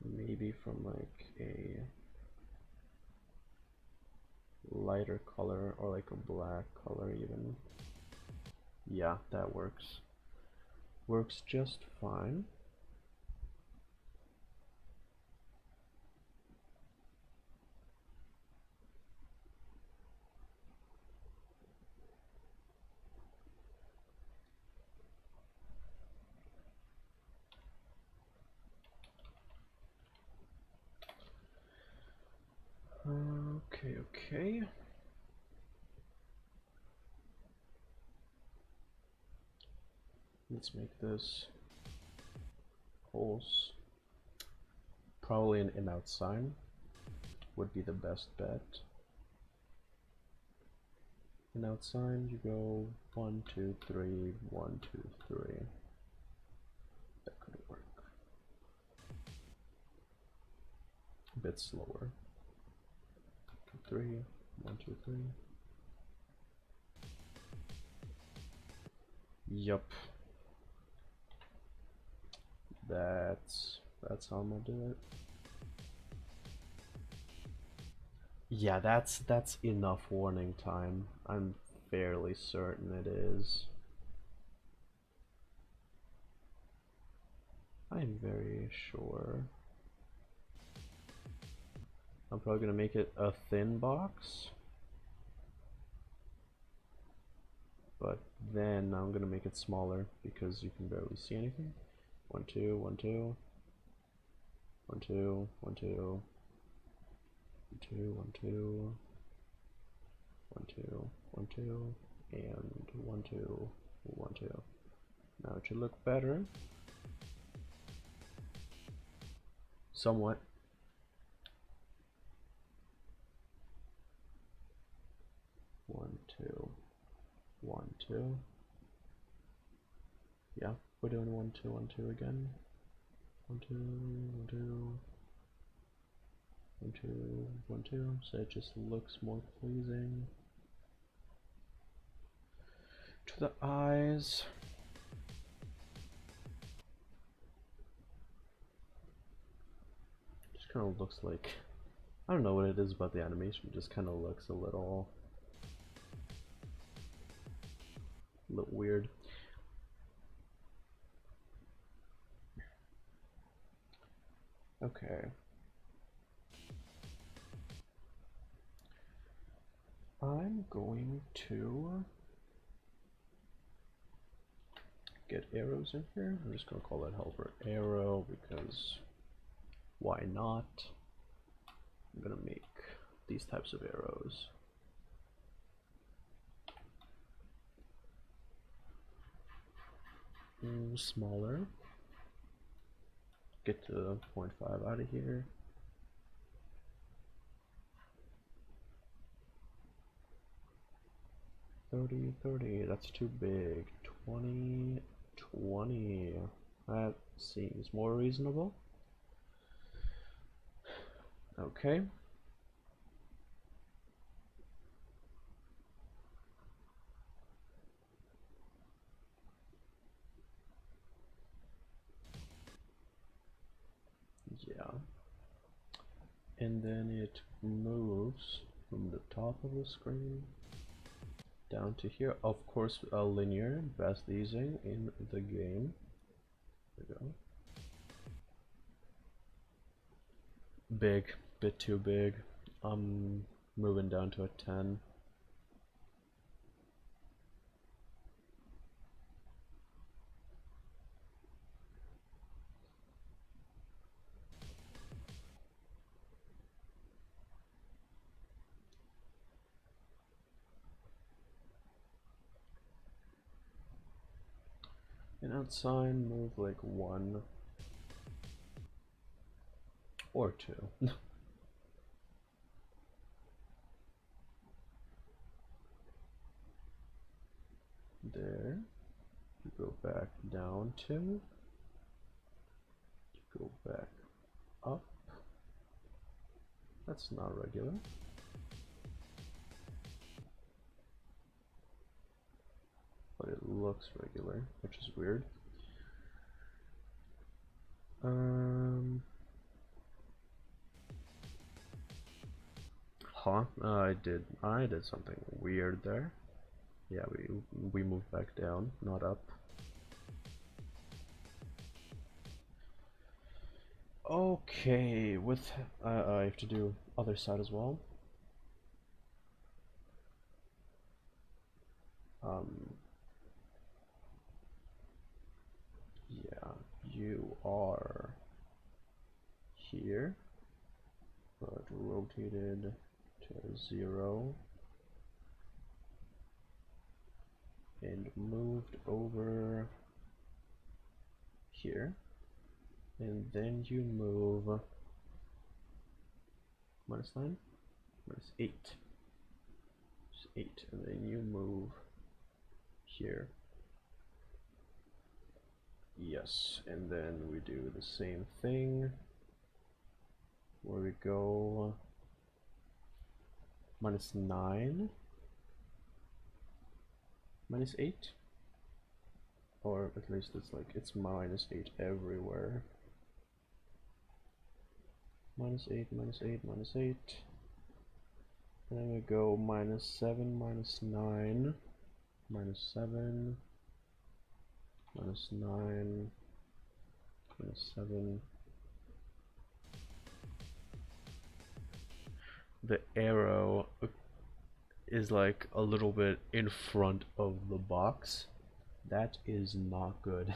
Maybe from like a lighter color or like a black color even. Yeah, that works. Works just fine. Okay. Let's make this pulse. Probably an in-out sign would be the best bet. In-out sign, you go 1, 2, 3, 1, 2, 3. That could work. A bit slower. 2, 3, 1, 2, 3. Yup. That's how I'm gonna do it. Yeah, that's enough warning time. I'm fairly certain it is. I'm very sure. I'm probably gonna make it a thin box, but then I'm gonna make it smaller because you can barely see anything. 1, 2, 1, 2, 1, 2, 1, 2, 1, 2, 1, 2, 1, 2, 1, 2, and 1, 2, 1, 2. Now it should look better. Somewhat. One, two, 1, 2. Yeah, we're doing 1, 2, 1, 2 again. 1, 2, 1, 2, 1, 2, 1, 2. So it just looks more pleasing to the eyes. Just kind of looks like, I don't know what it is about the animation. It just kind of looks a little weird. Okay. I'm going to get arrows in here. I'm just going to call that helper arrow because why not? I'm going to make these types of arrows. Smaller. Get to 0.5 out of here. 30, 30, that's too big. 20, 20. That seems more reasonable. Okay. Yeah. And then it moves from the top of the screen down to here. Of course, linear, best easing in the game. There we go. Big, bit too big. I'm moving down to a 10. And outside, move like 1 or 2. There. You go back down 2. You go back up. That's not regular. But it looks regular, which is weird. I did something weird there. Yeah, we moved back down, not up. Okay, with I have to do other side as well. Yeah, you are here, but rotated to 0 and moved over here, and then you move -9, -8, just 8, and then you move here. Yes, and then we do the same thing where we go -9, -8, or at least it's like it's -8 everywhere. -8, -8, -8, and then we go -7, -9, -7, -9, -7. The arrow is like a little bit in front of the box. That is not good.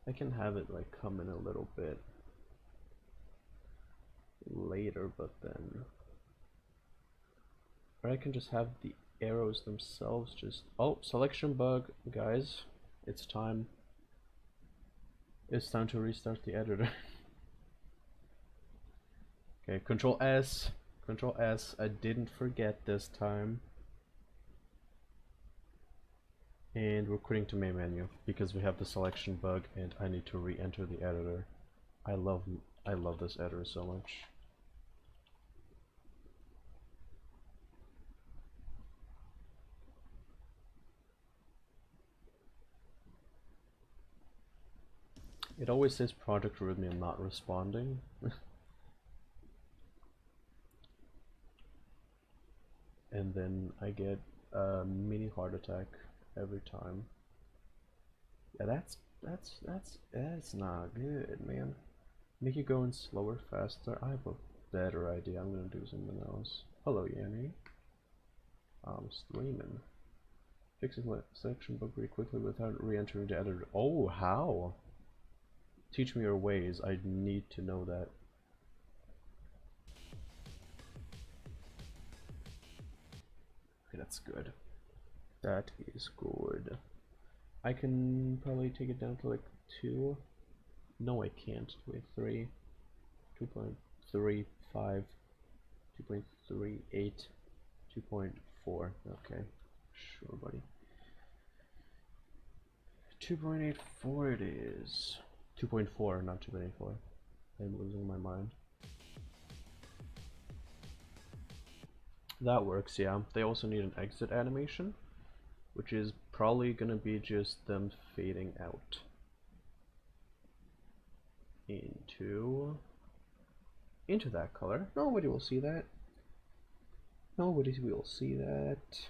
I can have it like come in a little bit later, but then, or I can just have the arrows themselves just, oh, selection bug, guys, it's time. It's time to restart the editor. Okay, Control S, Control S, I didn't forget this time. And we're quitting to main menu because we have the selection bug and I need to re-enter the editor. I love this editor so much. It always says Project Arrhythmia not responding. And then I get a mini heart attack every time. Yeah, that's not good, man. Make it go in slower, faster. I have a better idea. I'm gonna do something else. Hello, Yanni. I'm streaming. Fixing my selection bug pretty quickly without re-entering the editor. Oh, how? Teach me your ways. I need to know that. Okay, that's good. That is good. I can probably take it down to like 2. No, I can't. Wait, 3, 2.35, 2.38, 2.4. Okay, sure, buddy. 2.84 it is. 2.4, not 2.84. I'm losing my mind. That works, yeah. They also need an exit animation, which is probably gonna be just them fading out into that color. Nobody will see that. Nobody will see that.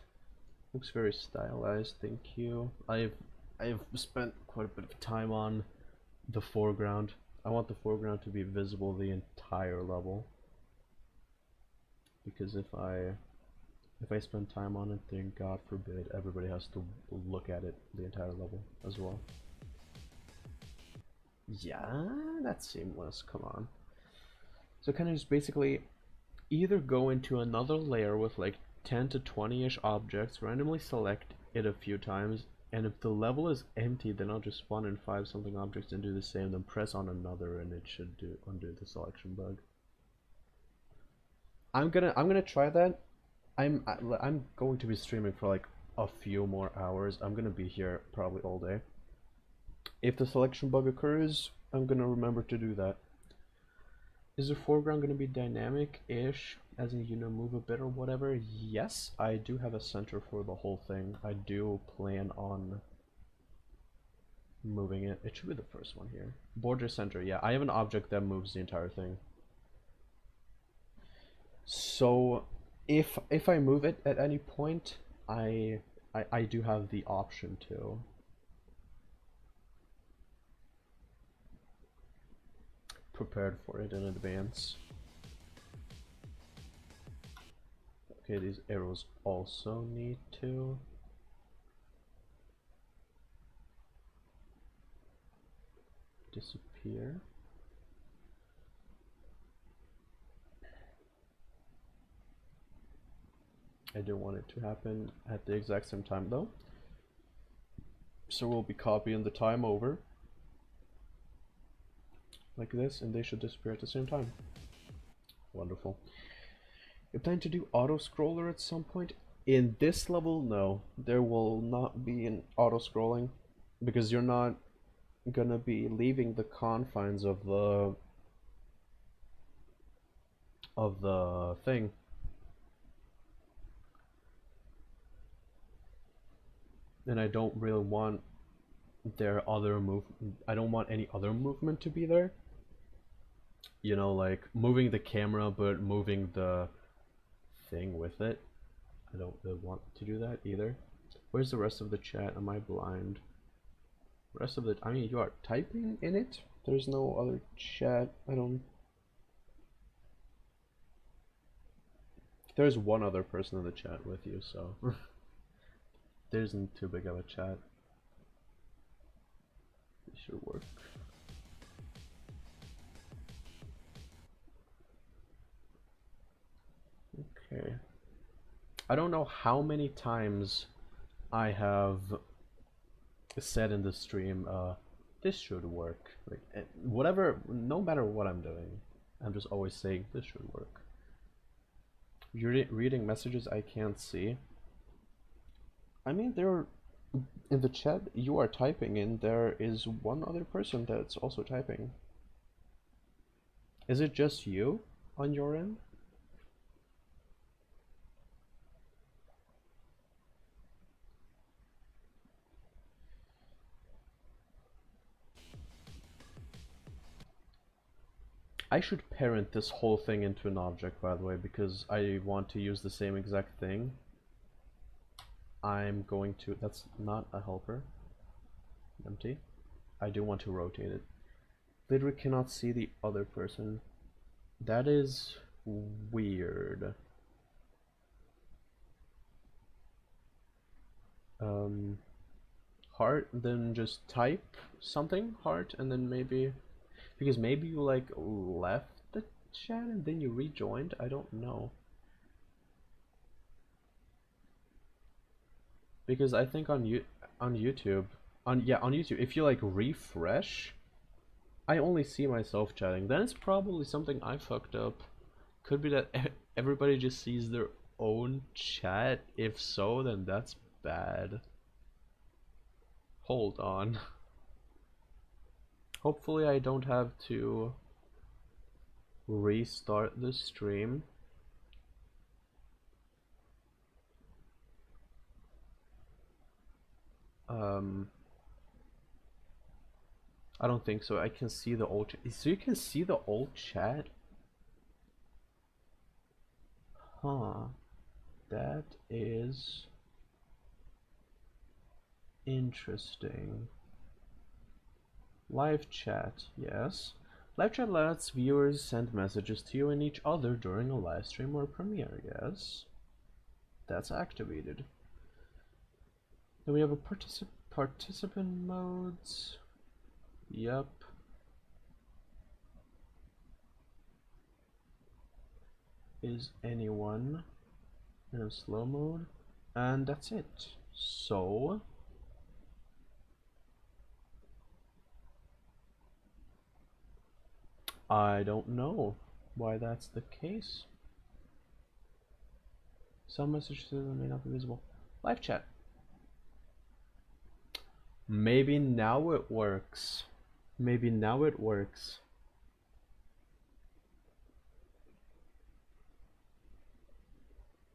Looks very stylized, thank you. I've spent quite a bit of time on the foreground. I want the foreground to be visible the entire level, because if I spend time on it, then God forbid everybody has to look at it the entire level as well. Yeah, that's seamless, come on. So kind of just basically either go into another layer with like 10 to 20-ish objects, randomly select it a few times, and if the level is empty, then I'll just spawn in 5 something objects and do the same, then press on another and it should undo the selection bug. I'm gonna try that. I'm going to be streaming for like a few more hours. I'm gonna be here probably all day. If the selection bug occurs, I'm gonna remember to do that. Is the foreground gonna be dynamic-ish, as in, you know, move a bit or whatever? Yes, I do have a center for the whole thing. I do plan on moving it. It should be the first one here. Border center, yeah. I have an object that moves the entire thing. So if I move it at any point, I I do have the option to. Prepared for it in advance. Okay, these arrows also need to disappear. I don't want it to happen at the exact same time though. So we'll be copying the time over like this, and they should disappear at the same time. Wonderful. You plan to do auto scroller at some point? In this level, no. There will not be an auto scrolling because you're not gonna be leaving the confines of the thing. And I don't really want I don't want any other movement to be there. You know, like moving the camera but moving the thing with it. I don't really want to do that either. Where's the rest of the chat? Am I blind? Rest of the, I mean, you are typing in it? There's no other chat. I don't. There's one other person in the chat with you, so there isn't too big of a chat. It should work. Okay. I don't know how many times I have said in the stream, this should work. Like, whatever, no matter what I'm doing, I'm just always saying this should work. You're reading messages I can't see. I mean, there, in the chat you are typing in, there is one other person that's also typing. Is it just you on your end? I should parent this whole thing into an object, by the way, because I want to use the same exact thing. I'm going to, that's not a helper. Empty. I do want to rotate it. Literally cannot see the other person. That is weird. Heart, then just type something, heart, and then maybe, because maybe you like left the chat and then you rejoined, I don't know. Because I think on YouTube, if you like refresh, I only see myself chatting. Then it's probably something I fucked up. Could be that everybody just sees their own chat. If so, then that's bad. Hold on. Hopefully I don't have to restart the stream. I don't think so. I can see the old chat. So you can see the old chat? Huh. That is interesting. Live chat, yes. Live chat lets viewers send messages to you and each other during a live stream or premiere, yes. That's activated. Then we have a participant modes. Yep. Is anyone in a slow mode? And that's it. So I don't know why that's the case. Some messages may not be visible. Live chat. Maybe now it works. Maybe now it works.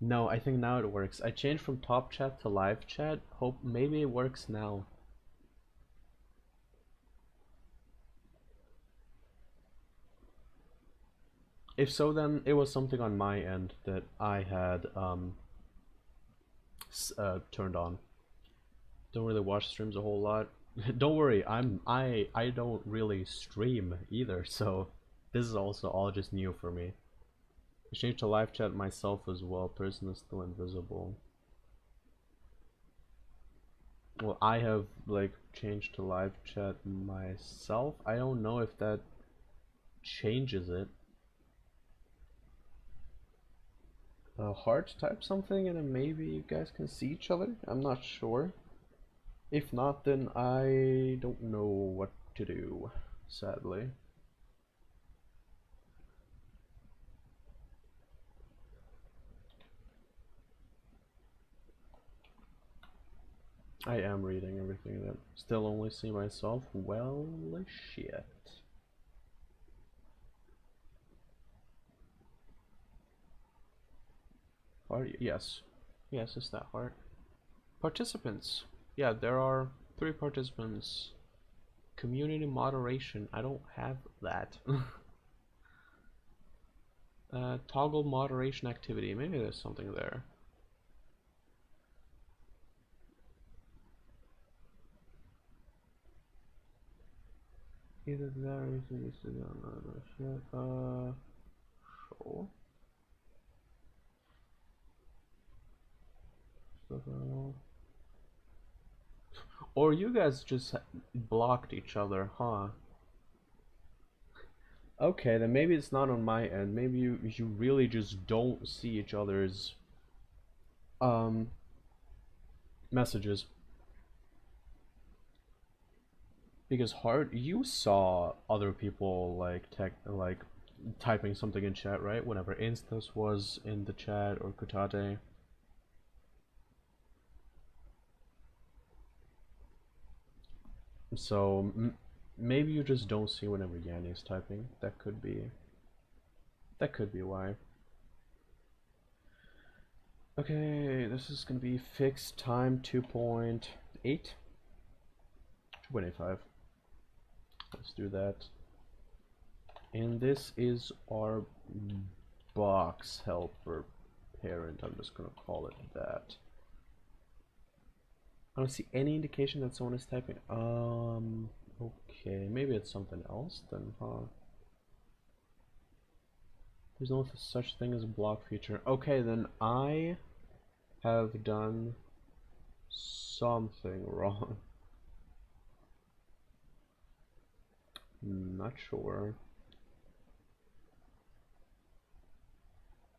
No, I think now it works. I changed from top chat to live chat. Hope maybe it works now. If so, then it was something on my end that I had turned on. Don't really watch streams a whole lot. Don't worry, I don't really stream either, so this is also all just new for me. I changed to live chat myself as well. Person is still invisible. Well, I have like changed to live chat myself. I don't know if that changes it. Heart type something and then maybe you guys can see each other? I'm not sure. If not, then I don't know what to do, sadly. I am reading everything that still only see myself. Well, shit. Heart, yes. Yes, it's that heart. Participants. Yeah, there are 3 participants. Community moderation. I don't have that. Toggle moderation activity. Maybe there's something there. Either that or anything needs to be on shit. Sure. Or you guys just blocked each other, huh? Okay, then maybe it's not on my end. Maybe you really just don't see each other's messages. Because Hart, you saw other people like typing something in chat, right? Whenever Instas was in the chat or Kutate. So maybe you just don't see whenever Yanni is typing. That could be why. Okay, this is gonna be fixed time 2.8. 2.85. Let's do that. And this is our box helper parent. I'm just gonna call it that. I don't see any indication that someone is typing. Okay, maybe it's something else then, huh? There's no such thing as a block feature. Okay, then I have done something wrong. Not sure.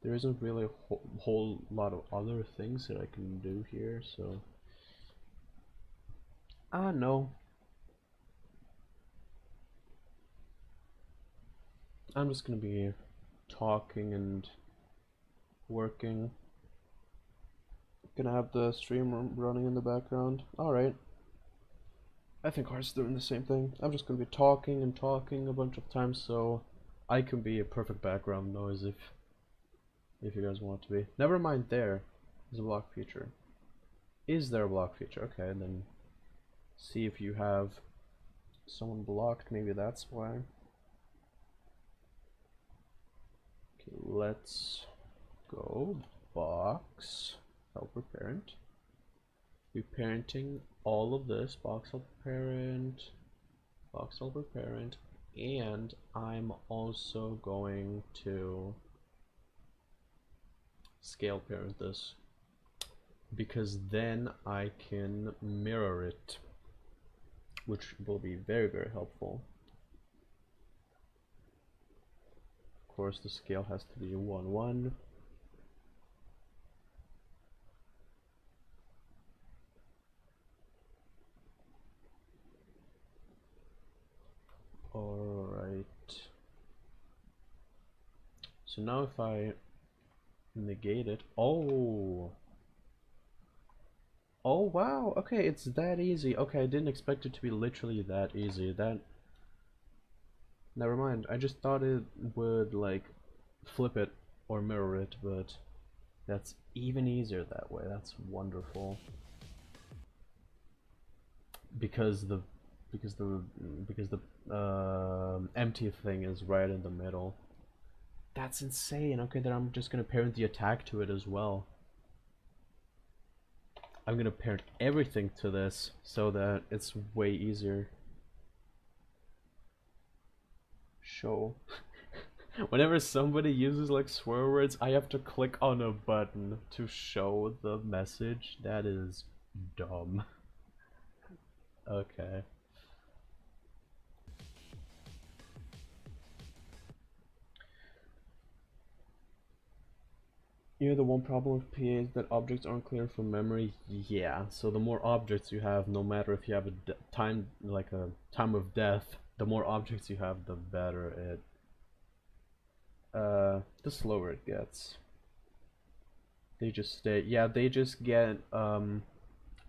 There isn't really a whole lot of other things that I can do here, so... no. I'm just gonna be talking and working. Gonna have the stream running in the background. Alright. I think Hart's doing the same thing. I'm just gonna be talking and talking a bunch of times so I can be a perfect background noise if you guys want to be. Never mind, there is a block feature. Is there a block feature? Okay, then see if you have someone blocked. Maybe that's why. Okay, let's go box helper parent. Be parenting all of this box helper parent, and I'm also going to scale parent this because then I can mirror it, which will be very, very helpful. Of course, the scale has to be 1, 1. Alright. So now if I negate it, oh wow, okay, it's that easy. Okay, I didn't expect it to be literally that easy. Never mind, I just thought it would like flip it or mirror it, but that's even easier that way. That's wonderful. Because the empty thing is right in the middle. That's insane. Okay, then I'm just gonna parent the attack to it as well. I'm gonna parent everything to this so that it's way easier. Show. Whenever somebody uses like swear words, I have to click on a button to show the message. That is dumb. Okay. The one problem with PA is that objects aren't clear from memory. Yeah, so the more objects you have, no matter if you have a time, like a time of death, the more objects you have, the better it. The slower it gets. They just stay. Yeah, they just get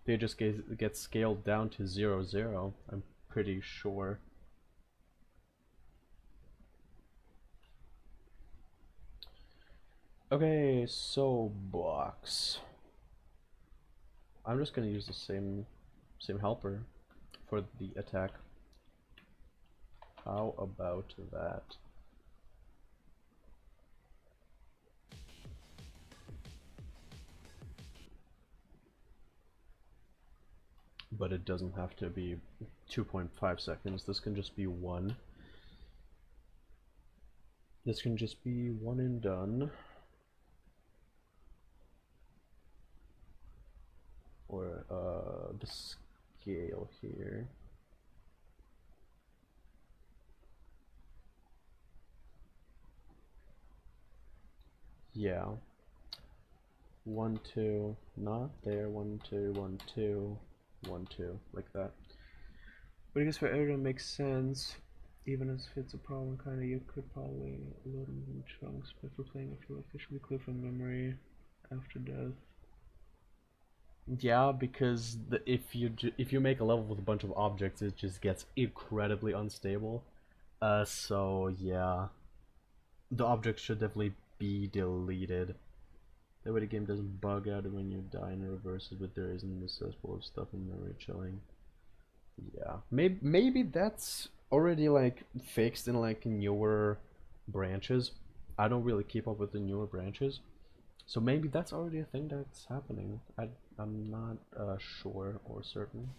get scaled down to 0, 0. I'm pretty sure. Okay, so box. I'm just gonna use the same helper for the attack. How about that? But it doesn't have to be 2.5 seconds. This can just be 1. This can just be 1 and done. Or the scale here. Yeah. 1, 2, not there. 1, 2, 1, 2, 1, 2, like that. But I guess for everyone it makes sense. Even if it's a problem, kinda, you could probably load them in chunks. But for playing, I feel like they should be clear from memory after death. Yeah, because if you make a level with a bunch of objects, it just gets incredibly unstable. So yeah, the objects should definitely be deleted. That way the game doesn't bug out when you die and reverses, but there isn't a cesspool of stuff in memory chilling. Yeah, maybe that's already like fixed in like newer branches. I don't really keep up with the newer branches, so maybe that's already a thing that's happening. I'm not sure or certain.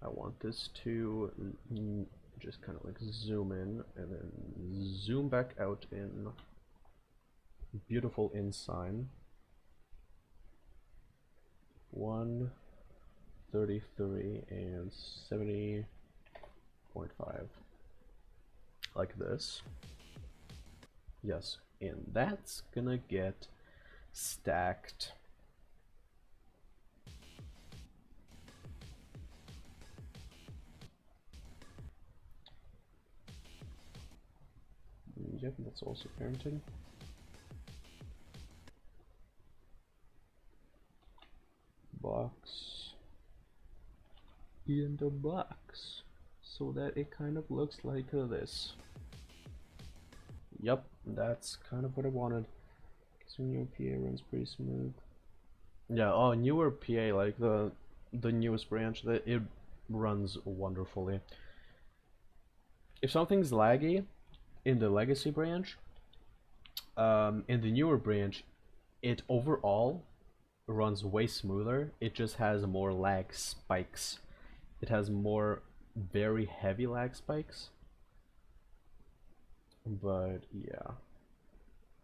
I want this to just kind of like zoom in and then zoom back out in beautiful in sign. 133 and 70.5, like this. Yes, and that's gonna get stacked. Yep, that's also parented. Box in the box so that it kind of looks like this. Yep, that's kind of what I wanted. So new PA runs pretty smooth. Yeah, oh, newer PA, like the newest branch, that it runs wonderfully. If something's laggy in the legacy branch, in the newer branch, it overall runs way smoother. It just has more lag spikes. It has more very heavy lag spikes. But yeah.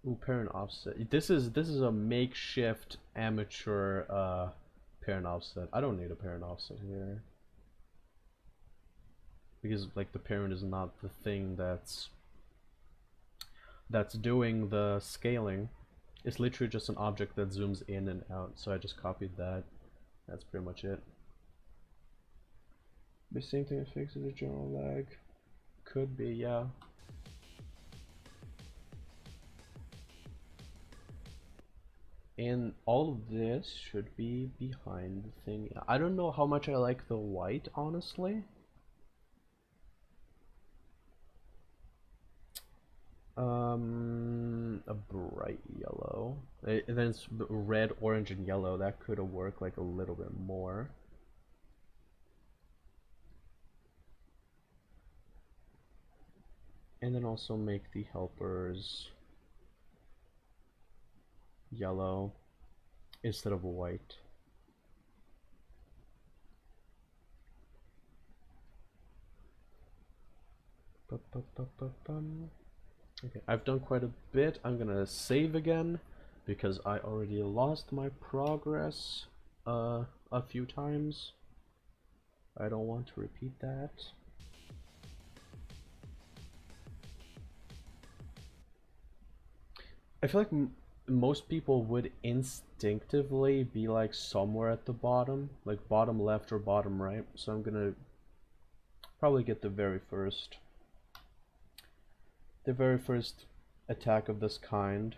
Ooh, parent offset. This is a makeshift amateur parent offset. I don't need a parent offset here. Because like the parent is not the thing that's doing the scaling. It's literally just an object that zooms in and out, so I just copied that. That's pretty much it. The same thing that fixes the general lag. Could be, yeah. And all of this should be behind the thing. I don't know how much I like the white, honestly. A bright yellow. And then it's red, orange, and yellow. That could have worked like a little bit more. And then also make the helpers yellow instead of white. Okay, I've done quite a bit. I'm gonna save again because I already lost my progress a few times. I don't want to repeat that. I feel like most people would instinctively be like somewhere at the bottom, like bottom left or bottom right. So I'm gonna probably get the very first attack of this kind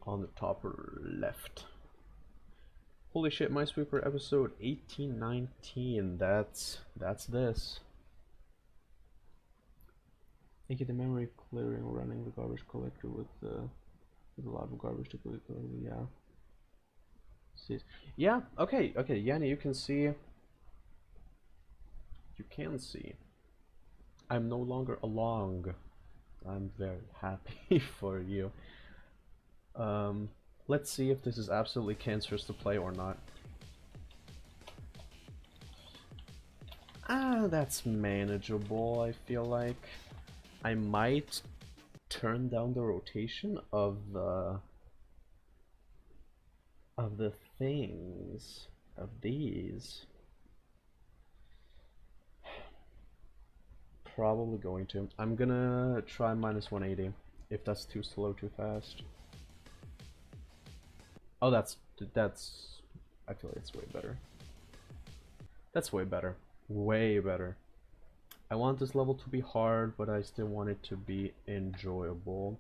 on the top left. Holy shit, Minesweeper episode 1819. That's this. Thank you, the memory clearing, running the garbage collector with a lot of garbage to clear. Yeah. See. Yeah. Okay. Okay. Yanni, you can see. You can see. I'm no longer along. I'm very happy for you. Let's see if this is absolutely cancerous to play or not. Ah, that's manageable, I feel like. I might turn down the rotation of the things, of these. Probably going to. I'm gonna try minus 180 if that's too slow, too fast. Oh, that's I feel like it's way better. That's way better. Way better. I want this level to be hard, but I still want it to be enjoyable.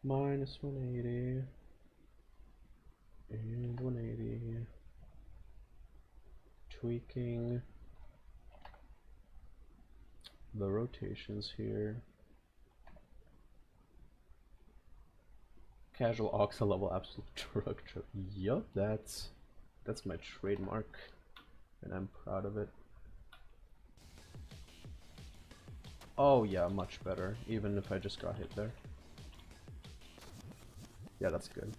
Minus 180 and 180. Tweaking the rotations here. Casual oxa level absolute truck. Yup, that's my trademark, and I'm proud of it. Oh yeah, much better, even if I just got hit there. Yeah, that's good.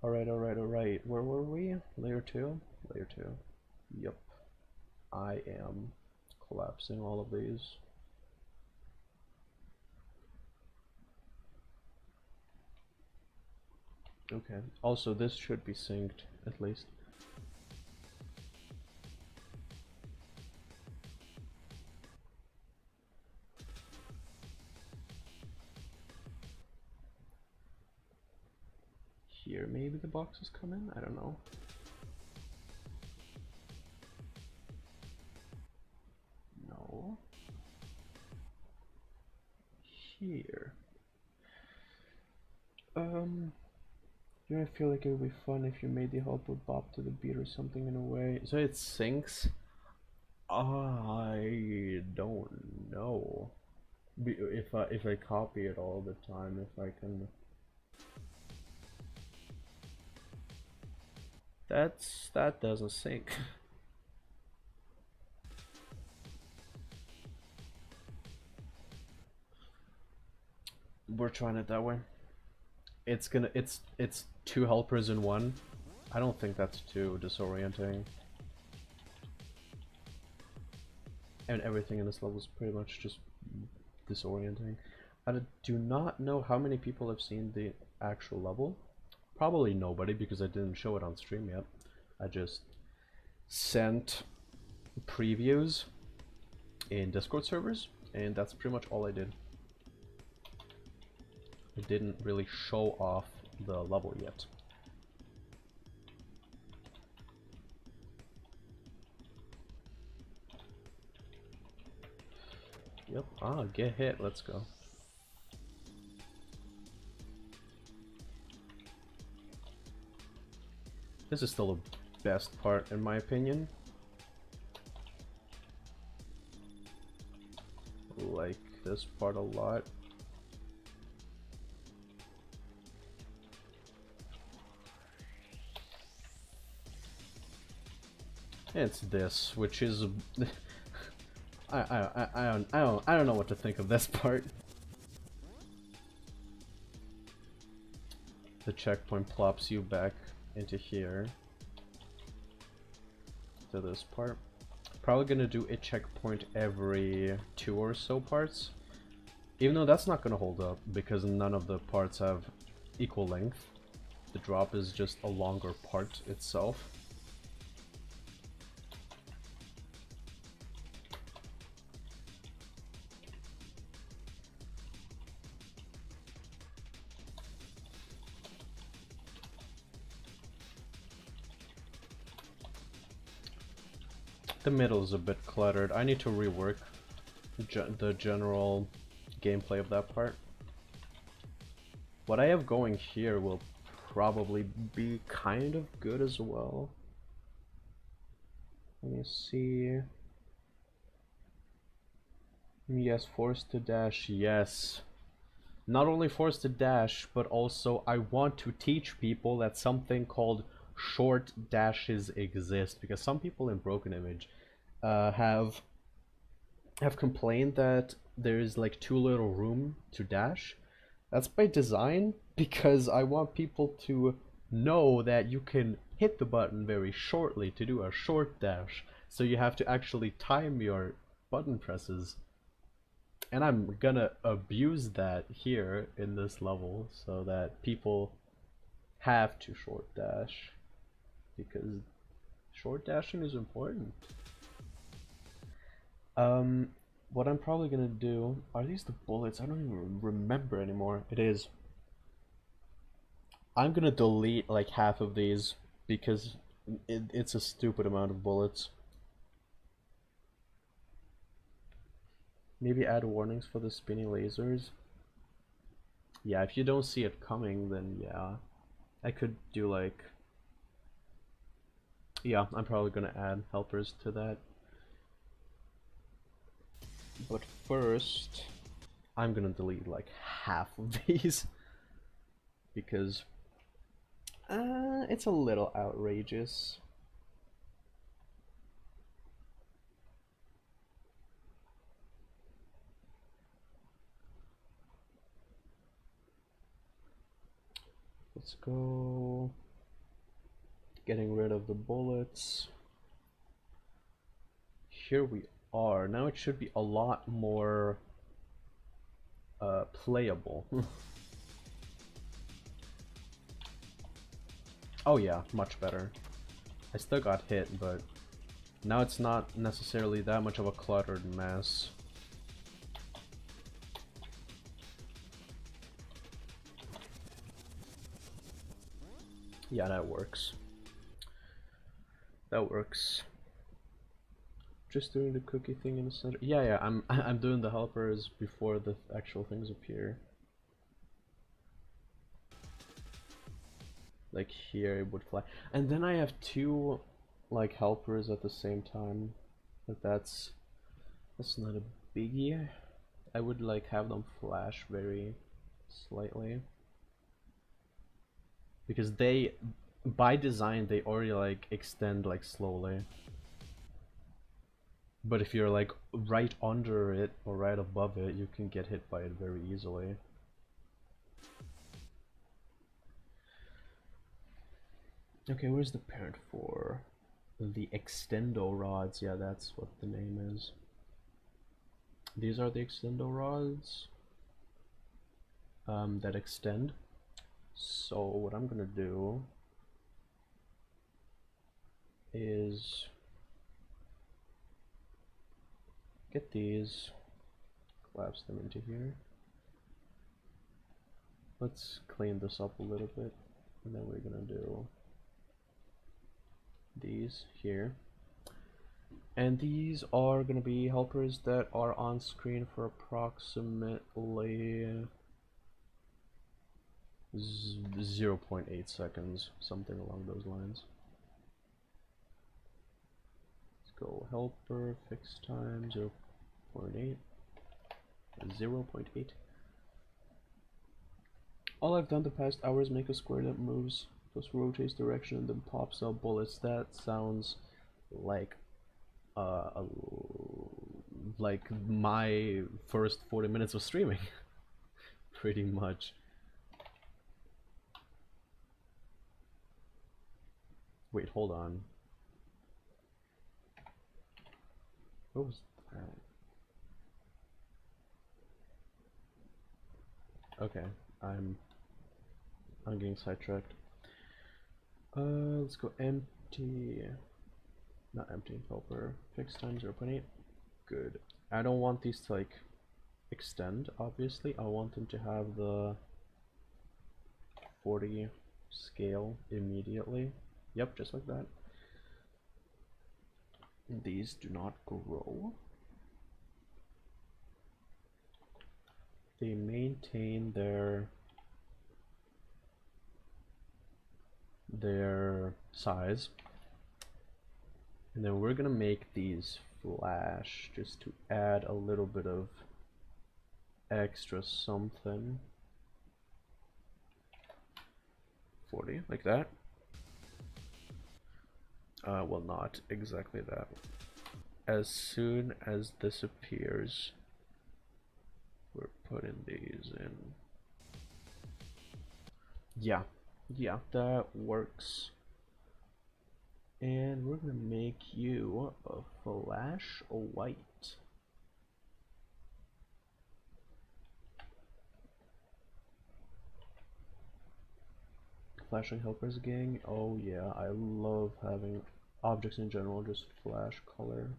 Alright, alright, alright. Where were we? Layer 2? Layer 2. Yup. I am collapsing all of these. Okay. Also, this should be synced, at least. Here, maybe the boxes come in? I don't know. No. Here. Yeah, I feel like it would be fun if you made the helper bop to the beat or something in a way. So it syncs? I don't know. If I copy it all the time, if I can. That doesn't sync. We're trying it that way. It's two helpers in one. I don't think that's too disorienting. And everything in this level is pretty much just disorienting. I do not know how many people have seen the actual level. Probably nobody, because I didn't show it on stream yet. I just sent previews in Discord servers, and that's pretty much all I did. I didn't really show off the level yet. Yep, get hit, let's go. This is still the best part in my opinion. Like this part a lot. It's this, which is I don't know what to think of this part. The checkpoint plops you back into here to this part. Probably gonna do a checkpoint every 2 or so parts. Even though that's not gonna hold up because none of the parts have equal length. The drop is just a longer part itself. The middle is a bit cluttered. I need to rework the general gameplay of that part. What I have going here will probably be kind of good as well. Let me see. Yes, forced to dash, yes. Not only forced to dash, but also I want to teach people that something called short dashes exist, because some people in Broken Image have complained that there's like too little room to dash. That's by design, because I want people to know that you can hit the button very shortly to do a short dash, so you have to actually time your button presses. And I'm gonna abuse that here in this level so that people have to short dash, because short dashing is important. What I'm probably gonna do, are these the bullets? I don't even remember anymore. It is. I'm gonna delete like half of these because it's a stupid amount of bullets. Maybe add warnings for the spinning lasers. Yeah, if you don't see it coming, then yeah. I could do like... Yeah, I'm probably gonna add helpers to that. But first, I'm gonna delete like half of these because it's a little outrageous. Let's go. Getting rid of the bullets. Here we are. Now it should be a lot more playable. Oh yeah, much better. I still got hit, but now it's not necessarily that much of a cluttered mess. Yeah, that works. That works. Just doing the cookie thing in the center. Yeah, I'm doing the helpers before the actual things appear. Like here it would fly, and then I have two like helpers at the same time. But that's not a biggie. I would like have them flash very slightly, because they, by design, they already like extend like slowly. But if you're like right under it or right above it, you can get hit by it very easily. Okay, where's the parent for? The extendo rods, yeah, that's what the name is. These are the extendo rods that extend. So what I'm gonna do is get these, collapse them into here. Let's clean this up a little bit, and then we're gonna do these here. And these are gonna be helpers that are on screen for approximately 0.8 seconds, something along those lines. Let's go helper, fixed time, 0.8. 0.8. All I've done the past hour is make a square that moves, plus rotates direction and then pops out bullets. That sounds like like my first 40 minutes of streaming, pretty much. Wait, hold on. What was that? Okay, I'm getting sidetracked. Let's go empty. Not empty, helper. Fixed time 0.8. Good. I don't want these to like extend, obviously. I want them to have the 40 scale immediately. Yep, just like that. These do not grow. They maintain their size. And then we're gonna make these flash just to add a little bit of extra something. 40, like that. Well, not exactly that. As soon as this appears, we're putting these in. Yeah, that works. And we're gonna make you a flash white. Flashing helpers gang. Oh yeah, I love having objects in general just flash color.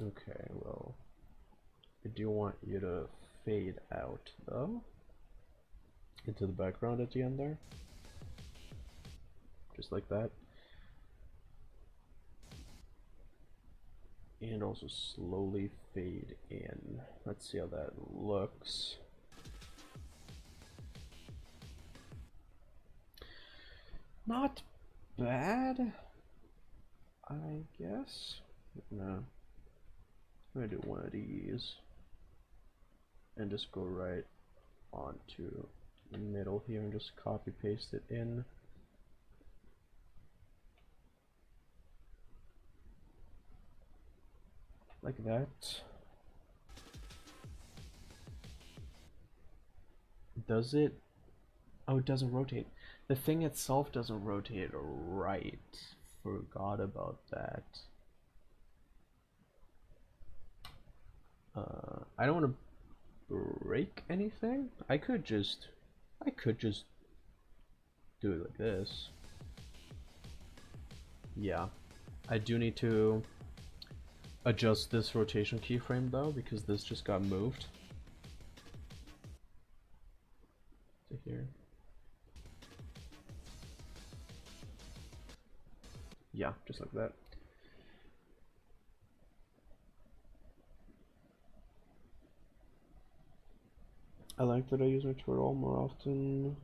Okay, well, I do want you to fade out though into the background at the end there, just like that. And also slowly fade in. Let's see how that looks. Not bad, I guess. No, I'm gonna do one of these and just go right onto the middle here and just copy paste it in. Like that. Does it? Oh, it doesn't rotate. The thing itself doesn't rotate right. Forgot about that. I don't want to break anything. I could just do it like this. Yeah, I do need to adjust this rotation keyframe though, because this just got moved to here. Yeah, just like that. I like that I use my turtle more often.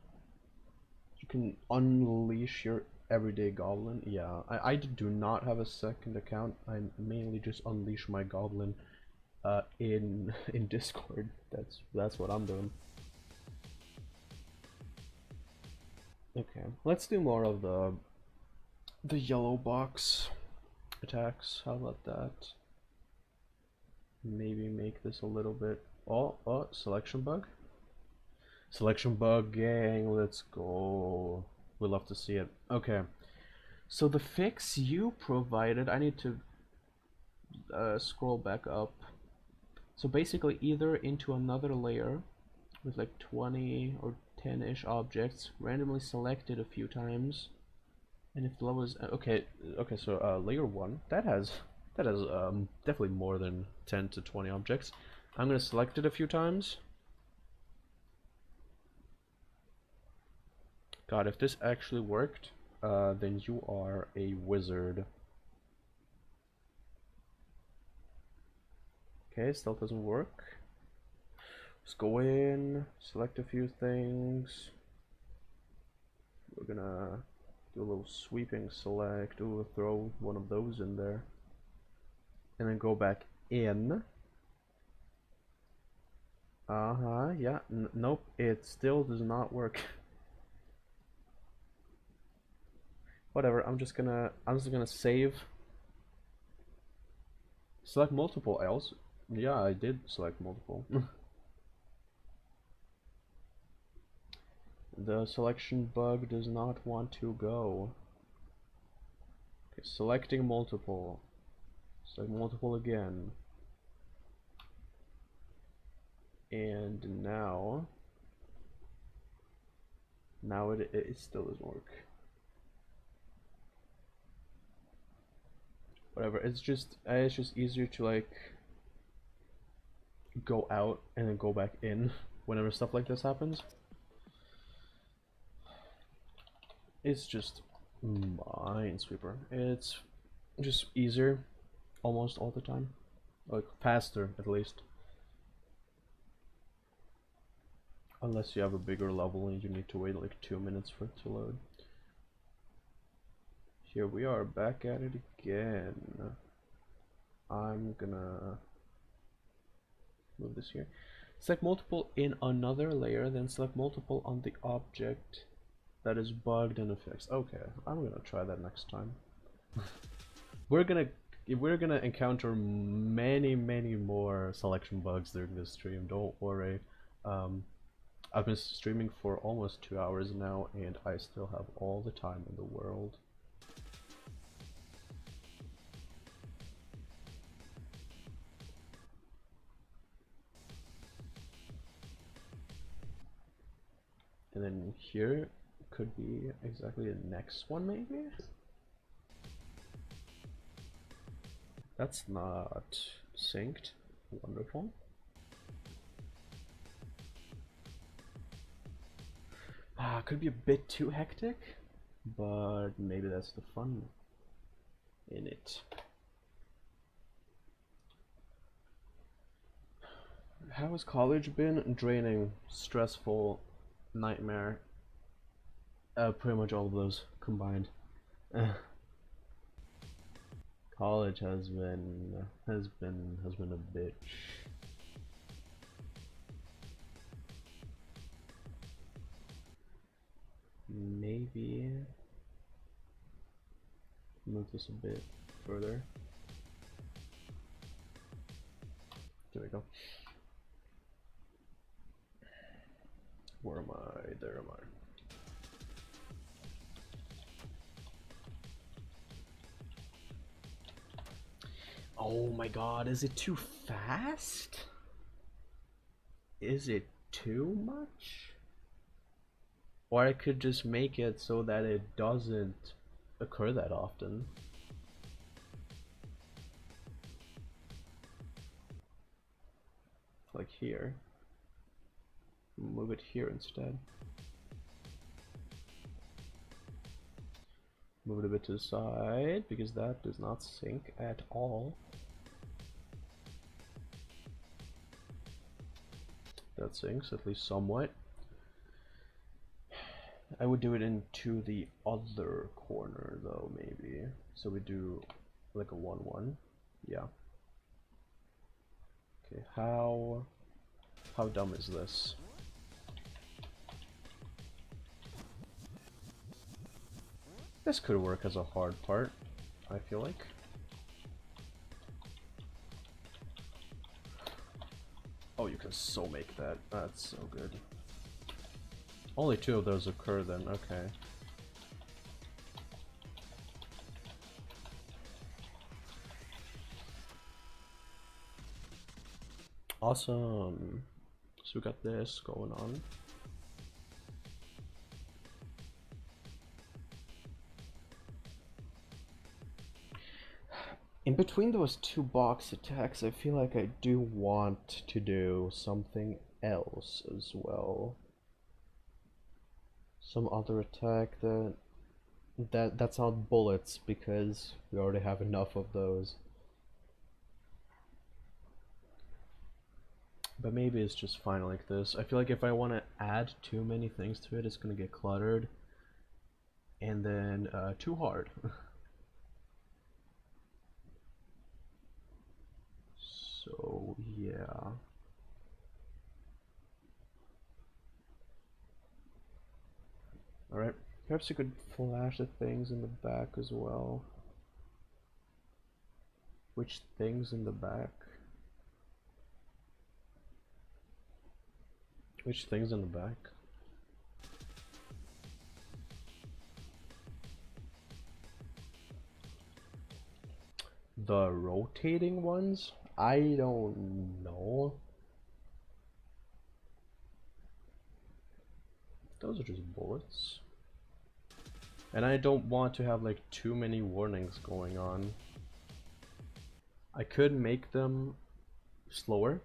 You can unleash your everyday goblin. Yeah, I do not have a second account. I mainly just unleash my goblin in Discord. That's what I'm doing. Okay, let's do more of the yellow box attacks. How about that? Maybe make this a little bit. Oh, selection bug. Selection bug gang, let's go. We'd love to see it. Okay, so the fix you provided, I need to scroll back up. So basically either into another layer with like 20 or 10-ish objects, randomly selected a few times, and if the level is okay, so layer 1, that has definitely more than 10 to 20 objects. I'm gonna select it a few times. God, if this actually worked, then you are a wizard. Okay, still doesn't work. Let's go in, select a few things. We're gonna do a little sweeping select. Ooh, throw one of those in there. And then go back in. Yeah. Nope. It still does not work. Whatever. I'm just gonna save. Select multiple. I also. Yeah, I did select multiple. The selection bug does not want to go. Okay, selecting multiple. Select multiple again. And now it still doesn't work. Whatever. It's just easier to like go out and then go back in whenever stuff like this happens. It's just Minesweeper. It's just easier almost all the time. Like faster at least. Unless you have a bigger level and you need to wait like 2 minutes for it to load. Here we are back at it again. I'm gonna move this here. Select multiple in another layer, then select multiple on the object that is bugged and fixed. Okay, I'm gonna try that next time. we're gonna encounter many more selection bugs during this stream. Don't worry. I've been streaming for almost 2 hours now, and I still have all the time in the world. And then here could be exactly the next one, maybe? That's not synced. Wonderful. Could be a bit too hectic, but maybe that's the fun in it. How has college been? Draining, stressful, nightmare. Pretty much all of those combined. College has been a bitch. Maybe move this a bit further. There we go. Where am I? There am I. Oh my god, is it too fast? Is it too much? Or I could just make it so that it doesn't occur that often. Like here. Move it here instead. Move it a bit to the side, because that does not sync at all. That syncs, at least somewhat. I would do it into the other corner though, maybe. So we do like a 1-1. Yeah. Okay, how dumb is this? This could work as a hard part, I feel like. Oh, you can so make that. That's so good. Only 2 of those occur then, okay. Awesome. So we got this going on. In between those 2 box attacks, I feel like I do want to do something else as well. Some other attack that's not bullets, because we already have enough of those. But maybe it's just fine like this. I feel like if I want to add too many things to it, it's gonna get cluttered and then too hard. So yeah. Alright, perhaps you could flash the things in the back as well. Which things in the back? Which things in the back? The rotating ones? I don't know. Those are just bullets. And I don't want to have like too many warnings going on. I could make them slower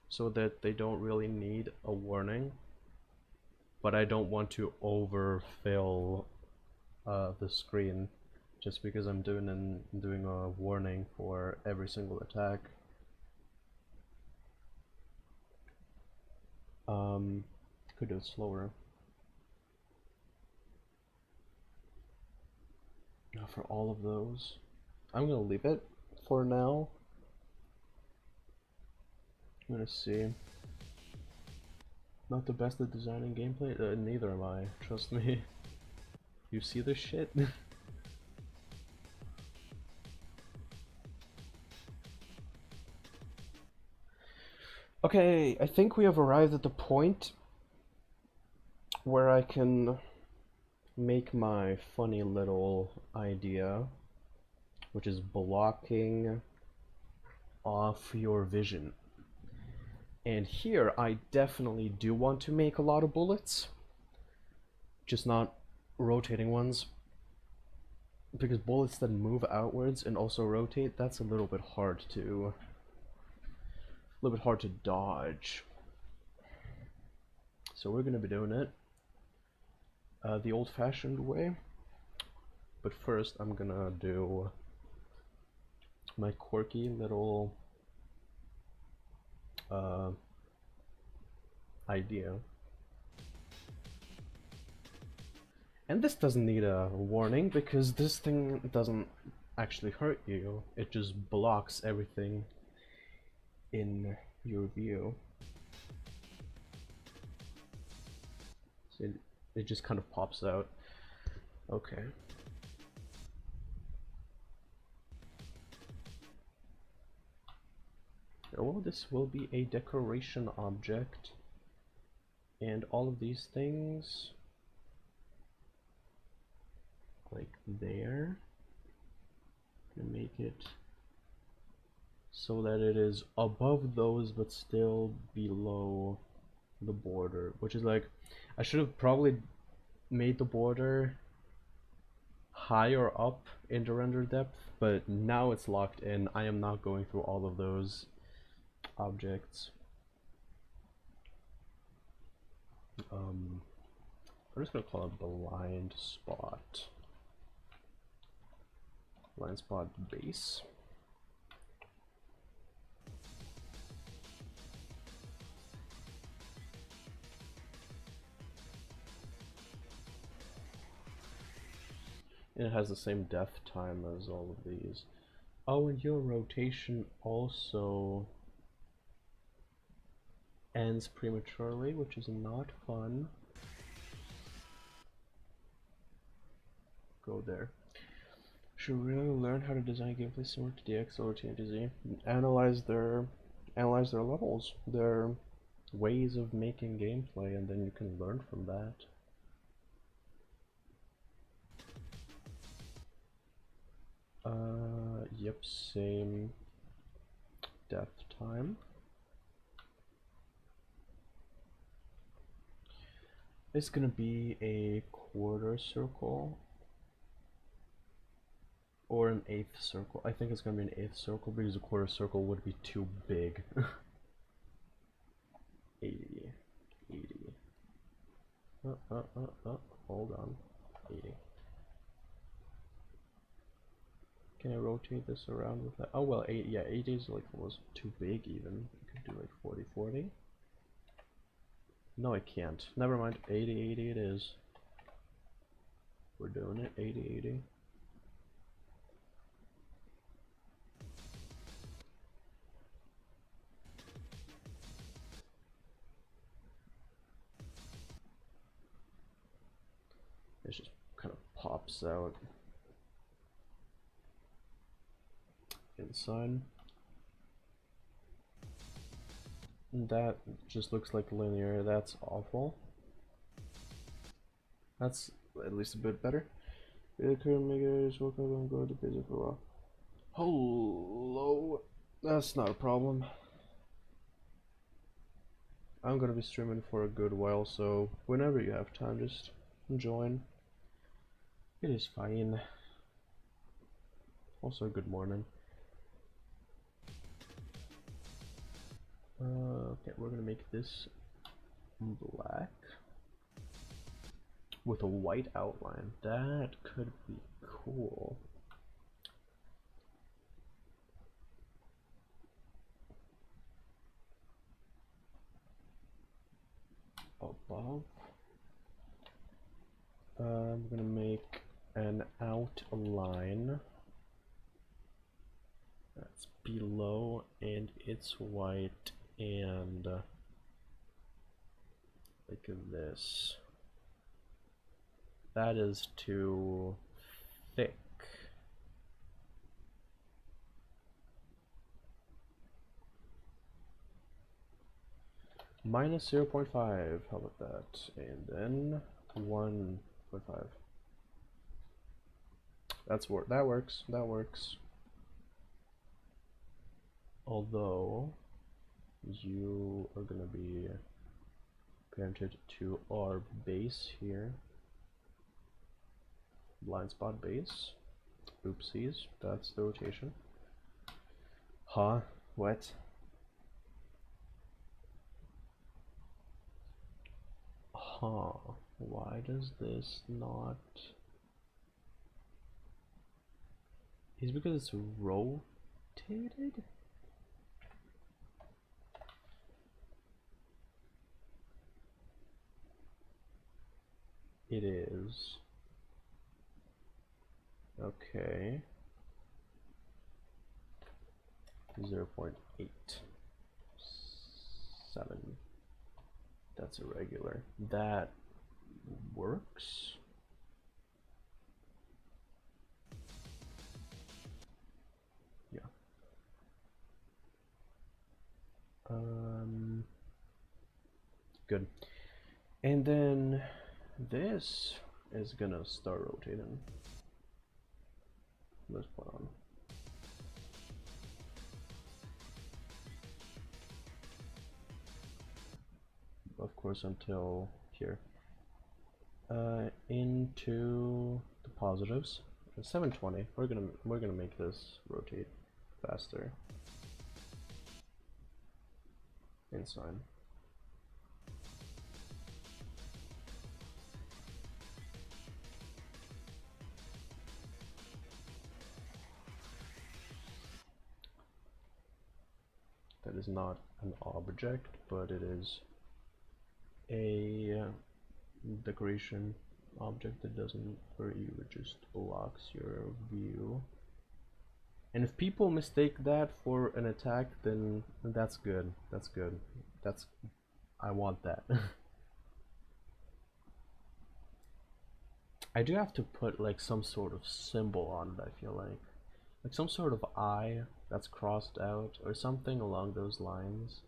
so that they don't really need a warning, but I don't want to overfill the screen just because I'm doing a warning for every single attack. Could do it slower. Now for all of those, I'm gonna leave it for now. I'm gonna see. Not the best at designing gameplay? Neither am I, trust me. You see this shit? Okay, I think we have arrived at the point where I can make my funny little idea, which is blocking off your vision. And here I definitely do want to make a lot of bullets, just not rotating ones, because bullets that move outwards and also rotate, that's a little bit hard to dodge. So we're gonna be doing it the old-fashioned way, but first I'm gonna do my quirky little idea. And this doesn't need a warning because this thing doesn't actually hurt you, it just blocks everything in your view. So it just kind of pops out. Okay. Oh, this will be a decoration object. And all of these things, like there, gonna make it so that it is above those but still below the border, which is like, I should have probably made the border higher up in the render depth, but now it's locked in. I am not going through all of those objects. I'm just gonna call it blind spot. Blind spot base. And it has the same death time as all of these. Oh, and your rotation also ends prematurely, which is not fun. Go there. Should really learn how to design gameplay similar to DX or TNTZ. Analyze their levels, their ways of making gameplay, and then you can learn from that. Yep, same death time. It's gonna be a quarter circle or an eighth circle. I think it's gonna be an eighth circle because a quarter circle would be too big. 80, 80. Hold on. 80. Can I rotate this around with that? Oh well, 80, yeah, 80 is like almost too big even. You could do like 40, 40. No, I can't. Never mind. 80, 80 it is. We're doing it. 80, 80. It just kind of pops out inside. That just looks like linear. That's awful. That's at least a bit better. The current makers woke up and go to busy for a while. Hello. That's not a problem. I'm gonna be streaming for a good while, so whenever you have time, just join. It is fine. Also, good morning. Okay, we're gonna make this black with a white outline. That could be cool. Above, I'm gonna make an outline that's below, and it's white, and like this. That is too thick. Minus 0.5, how about that? And then 1.5. That works. That works. Although you are gonna be parented to our base here. Blind spot base. Oopsies, that's the rotation. Huh? What? Huh? Why does this not? Is it because it's rotated? It is. Okay. 0.87. That's irregular. That works. Yeah. Good. And then this is gonna start rotating. Let's put on. Of course, until here. Into the positives. 720. We're gonna make this rotate faster. Inside. That is not an object, but it is a decoration object that doesn't hurt you, it just blocks your view. And if people mistake that for an attack, then that's good. That's good. I want that. I do have to put like some sort of symbol on it, I feel like some sort of eye that's crossed out or something along those lines.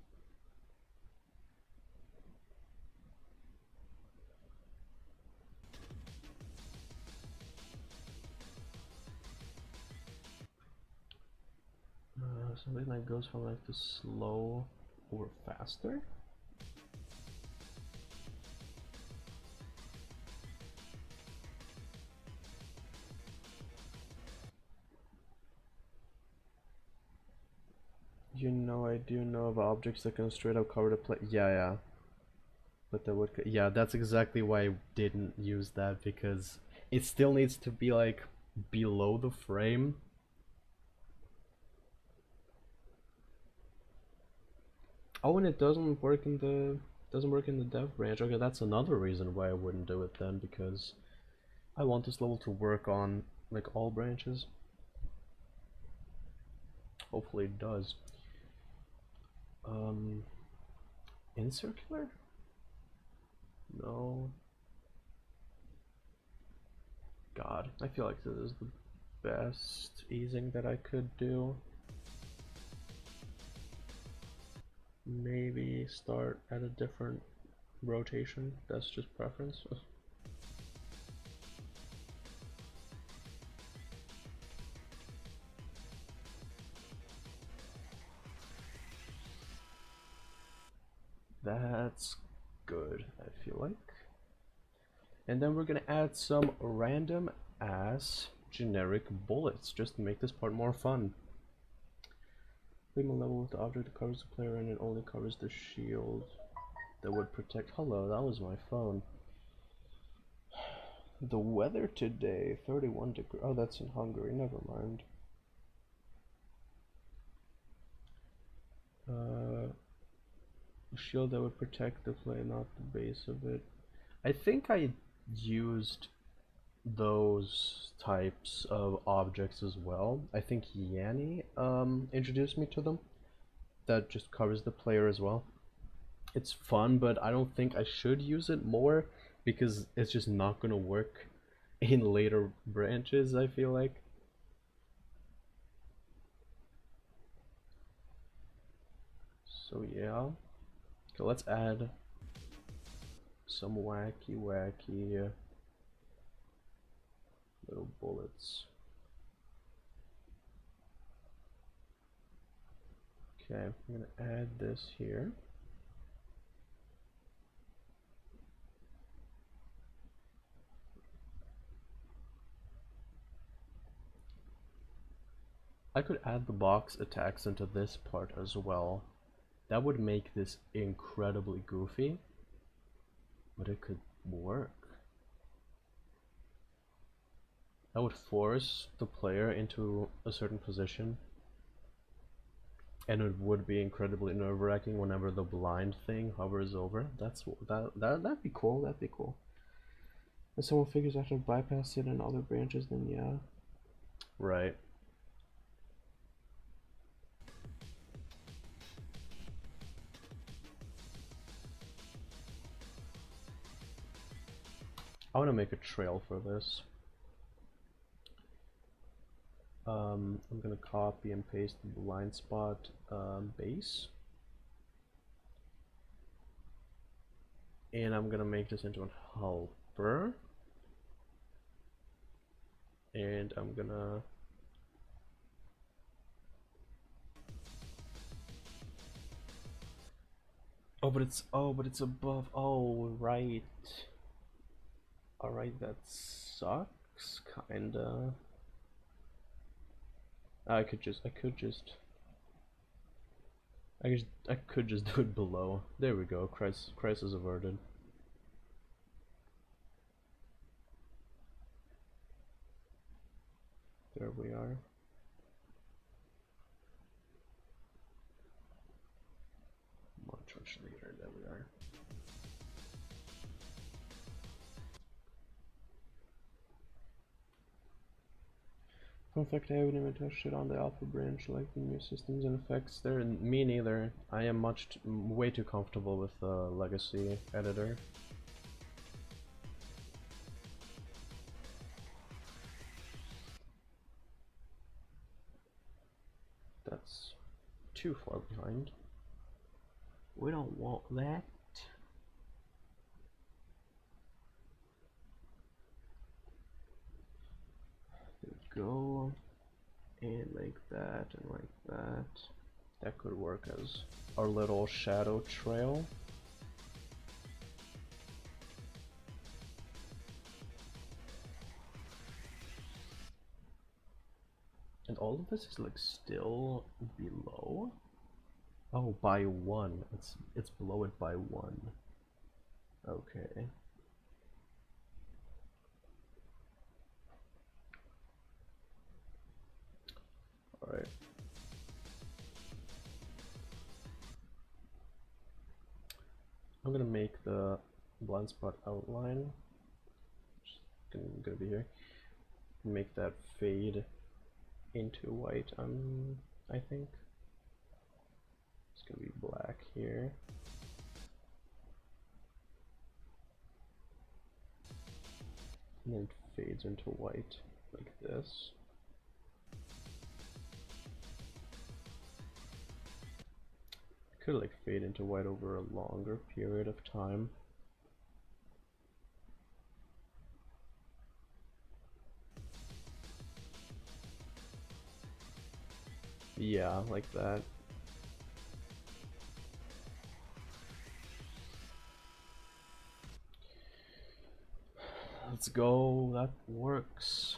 Something that goes from like the slow or faster. You know, I do know of objects that can straight up cover the plate. Yeah. But that would, yeah, that's exactly why I didn't use that, because it still needs to be like below the frame. Oh, and it doesn't work in the dev branch. Okay, that's another reason why I wouldn't do it then, because I want this level to work on like all branches. Hopefully it does. In circular? No. God, I feel like this is the best easing that I could do. Maybe start at a different rotation. That's just preference. That's good, I feel like. And then we're gonna add some random ass generic bullets just to make this part more fun. Leave a level with the object that covers the player and it only covers the shield that would protect. Hello, that was my phone. The weather today, 31 degrees. Oh, that's in Hungary, never mind. A shield that would protect the player, not the base of it. I think I used those types of objects as well. I think Yanni introduced me to them. That just covers the player as well. It's fun, but I don't think I should use it more because it's just not gonna work in later branches, I feel like. So yeah. Okay, let's add some wacky little bullets. Okay, I'm gonna add this here. I could add the box attacks into this part as well. That would make this incredibly goofy, but it could work. That would force the player into a certain position, and it would be incredibly nerve-wracking whenever the blind thing hovers over. That'd be cool. That'd be cool. If someone figures out how to bypass it in other branches, then yeah. Right. I want to make a trail for this. I'm gonna copy and paste the blind spot base, and I'm gonna make this into a helper, and I'm gonna but it's above. Oh, right. All right, that sucks, kinda. I could just do it below. There we go. Crisis averted. There we are. Much later. There we are. In fact, I haven't even touched it on the alpha branch, like the new systems and effects there. And me neither. I am way too comfortable with the legacy editor. That's too far behind. We don't want that. There we go. And like that and like that. That could work as our little shadow trail. And all of this is like still below. Oh, by one. It's below it by one. Okay. All right. I'm gonna make the blind spot outline. Just gonna be here. Make that fade into white. I think it's gonna be black here. And then fades into white like this. Could like fade into white over a longer period of time. Yeah, like that. Let's go, that works.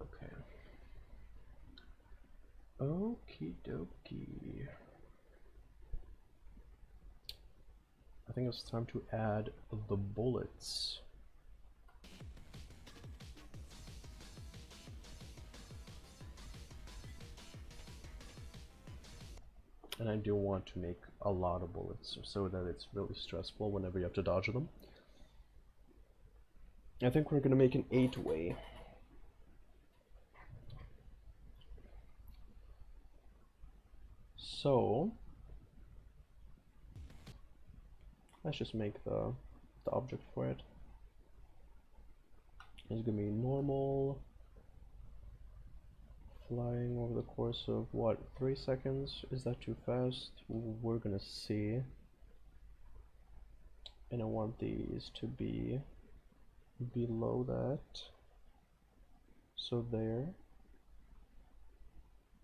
Okay. Okie dokie. I think it's time to add the bullets. And I do want to make a lot of bullets so that it's really stressful whenever you have to dodge them. I think we're gonna make an 8-way. So let's just make the object for it. It's gonna be normal, flying over the course of what, 3 seconds? Is that too fast? We're gonna see. And I want these to be below that. So there.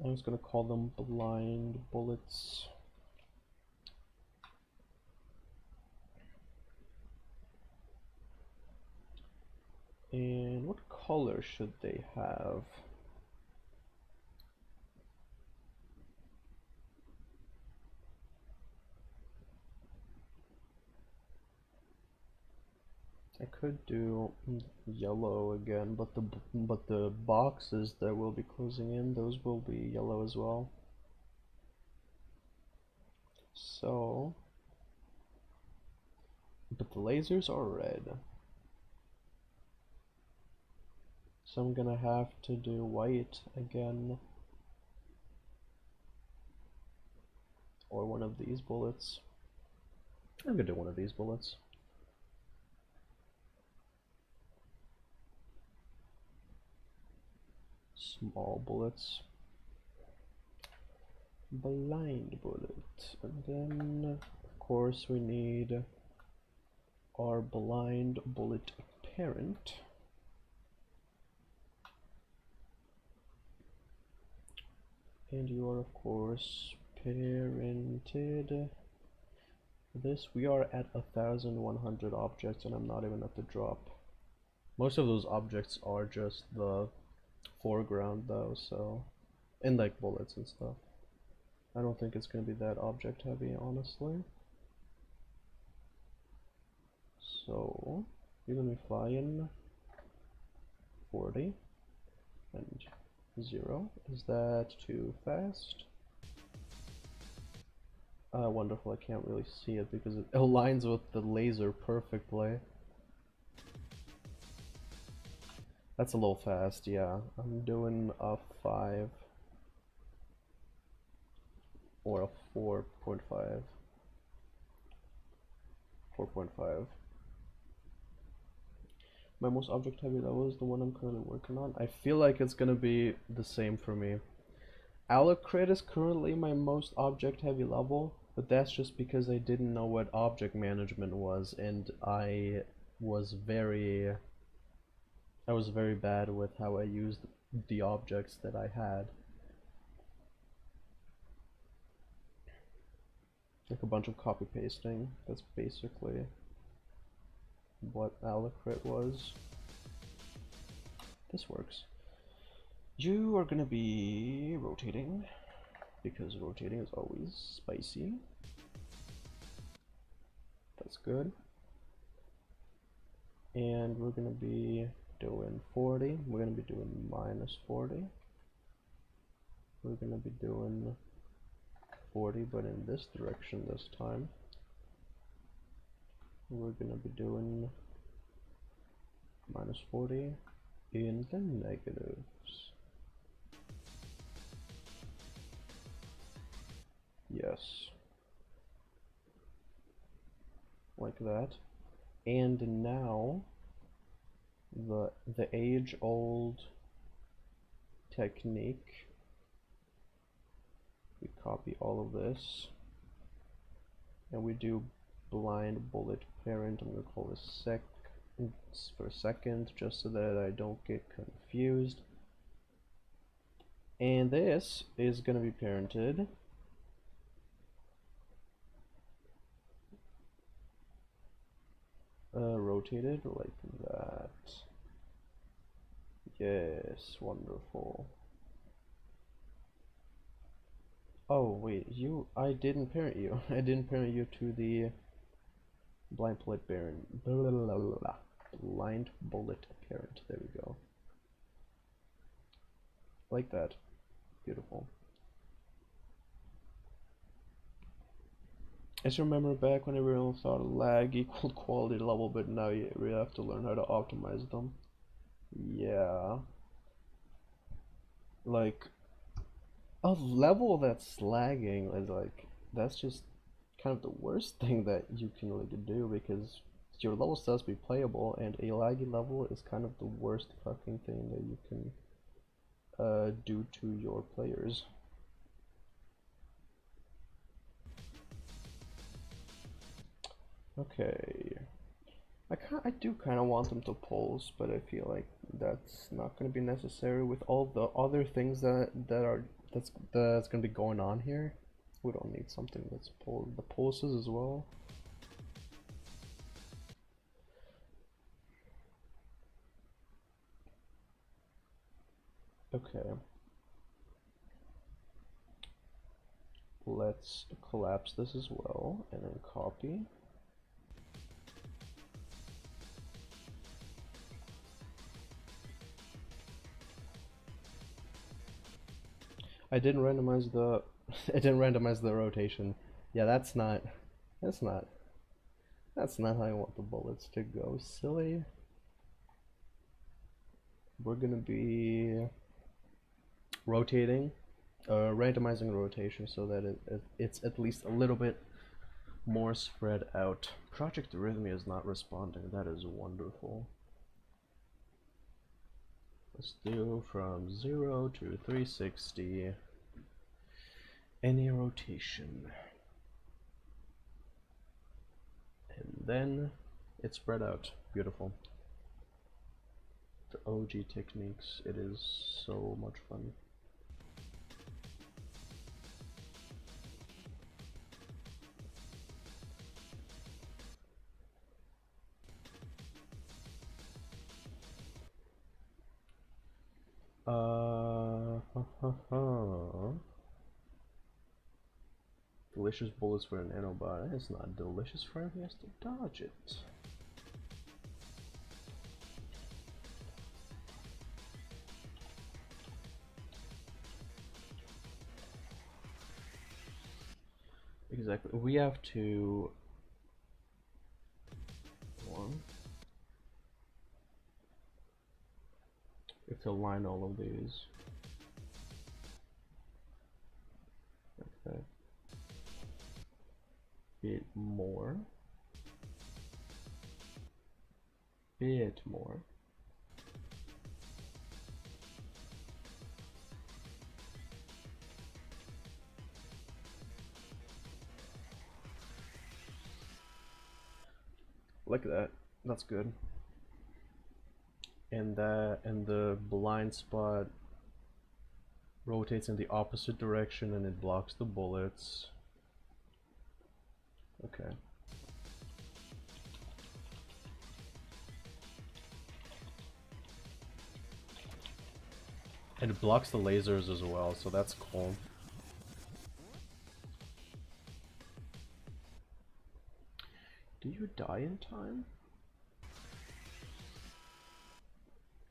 I'm just gonna call them blind bullets. And what color should they have? I could do yellow again, but the boxes that will be closing in, those will be yellow as well. So, but the lasers are red. So I'm gonna have to do white again. Or one of these bullets. I'm gonna do one of these bullets. Small bullets. Blind bullet. And then, of course, we need our blind bullet parent. And you are, of course, parented. This, we are at 1,100 objects, and I'm not even at the drop. Most of those objects are just the foreground though, so, and like bullets and stuff. I don't think it's gonna be that object heavy, honestly. So you're gonna be flying 40 and 0. Is that too fast? Wonderful, I can't really see it because it aligns with the laser perfectly. That's a little fast, yeah. I'm doing a 5 or a 4.5. 4.5. My most object heavy level is the one I'm currently working on. I feel like it's gonna be the same for me. Alacrit is currently my most object heavy level, but that's just because I didn't know what object management was, and I was very bad with how I used the objects that I had. Like a bunch of copy pasting. That's basically what Alacrit was. This works. You are gonna be rotating, because rotating is always spicy. That's good. And we're gonna be doing 40. We're gonna be doing minus 40. We're gonna be doing 40, but in this direction this time. We're gonna be doing minus 40 in the negatives. Yes. Like that. And now the age-old technique. We copy all of this and we do blind bullet parent. I'm gonna call this sec for second just so that I don't get confused. And this is gonna be parented rotated like that. Yes, wonderful. Oh wait, I didn't parent you. I didn't parent you to the blind bullet parent. Blind bullet parent. There we go. Like that. Beautiful. I just remember back when everyone thought lag equaled quality level, but now you really have to learn how to optimize them. Yeah. Like, a level that's lagging is like, that's just kind of the worst thing that you can really do, because your level still has to be playable, and a laggy level is kind of the worst fucking thing that you can do to your players. Okay. I do kind of want them to pulse, but I feel like that's not going to be necessary with all the other things that's going to be going on here. We don't need something that's the pulses as well. Okay. Let's collapse this as well and then copy. I didn't randomize the I didn't randomize the rotation. Yeah, that's not how I want the bullets to go, silly. We're gonna be rotating, randomizing rotation so that it's at least a little bit more spread out. Project Arrhythmia is not responding. That is wonderful. Let's do from 0 to 360. Any rotation. And then it's spread out. Beautiful. The OG techniques. It is so much fun. Delicious bullets for an nanobot. It's not delicious for him, he has to dodge it. Exactly. We have to we have to align all of these. Like that. Bit more. Bit more. Like that. That's good. And the blind spot rotates in the opposite direction and it blocks the bullets. Okay. And it blocks the lasers as well, so that's cool. Do you die in time?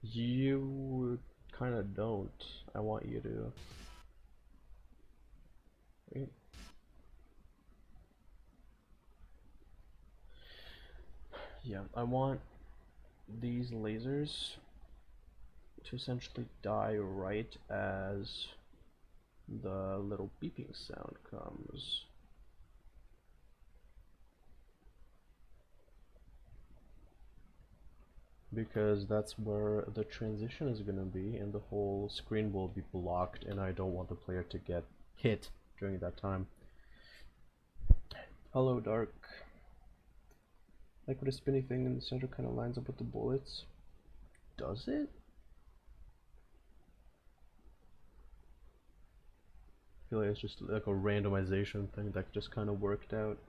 You kinda don't. I want you to. Wait. Yeah, I want these lasers to essentially die right as the little beeping sound comes. Because that's where the transition is going to be, and the whole screen will be blocked, and I don't want the player to get hit during that time. Hello, Dark. Like, what a spinny thing in the center kind of lines up with the bullets. Does it? I feel like it's just like a randomization thing that just kind of worked out.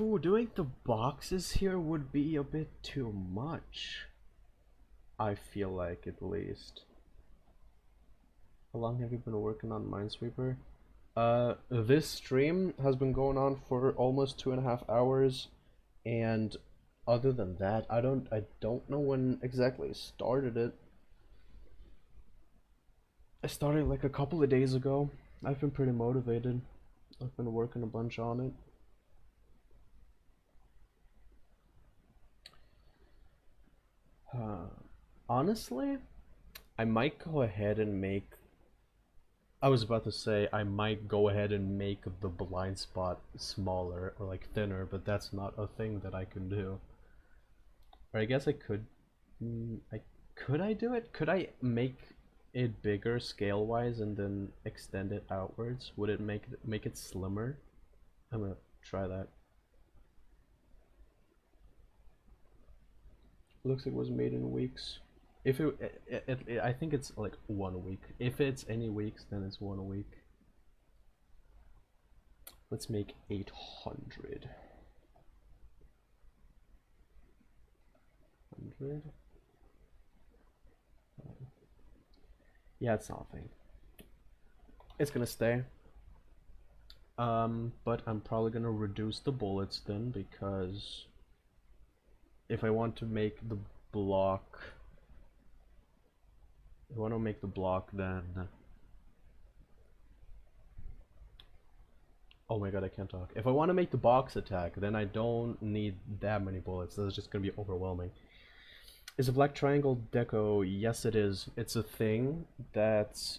Ooh, doing the boxes here would be a bit too much. I feel like, at least. How long have you been working on Minesweeper? This stream has been going on for almost 2.5 hours, and other than that, I don't know when exactly I started it. I started like a couple of days ago. I've been pretty motivated. I've been working a bunch on it. Honestly, I might go ahead and make. I was about to say I might go ahead and make the blind spot smaller or like thinner, but that's not a thing that I can do. Or I guess I could. Could I do it? Could I make it bigger scale wise and then extend it outwards? Would it make it slimmer? I'm gonna try that. Looks like it was made in weeks. If I think it's like 1 week. If it's any weeks, then it's 1 week. Let's make 800. 100. Yeah, it's nothing. It's gonna stay. But I'm probably gonna reduce the bullets then, because if I want to make the block, then oh my god, I can't talk. If I want to make the box attack, then I don't need that many bullets. That's just gonna be overwhelming. Is a black triangle deco? Yes, it is. It's a thing that's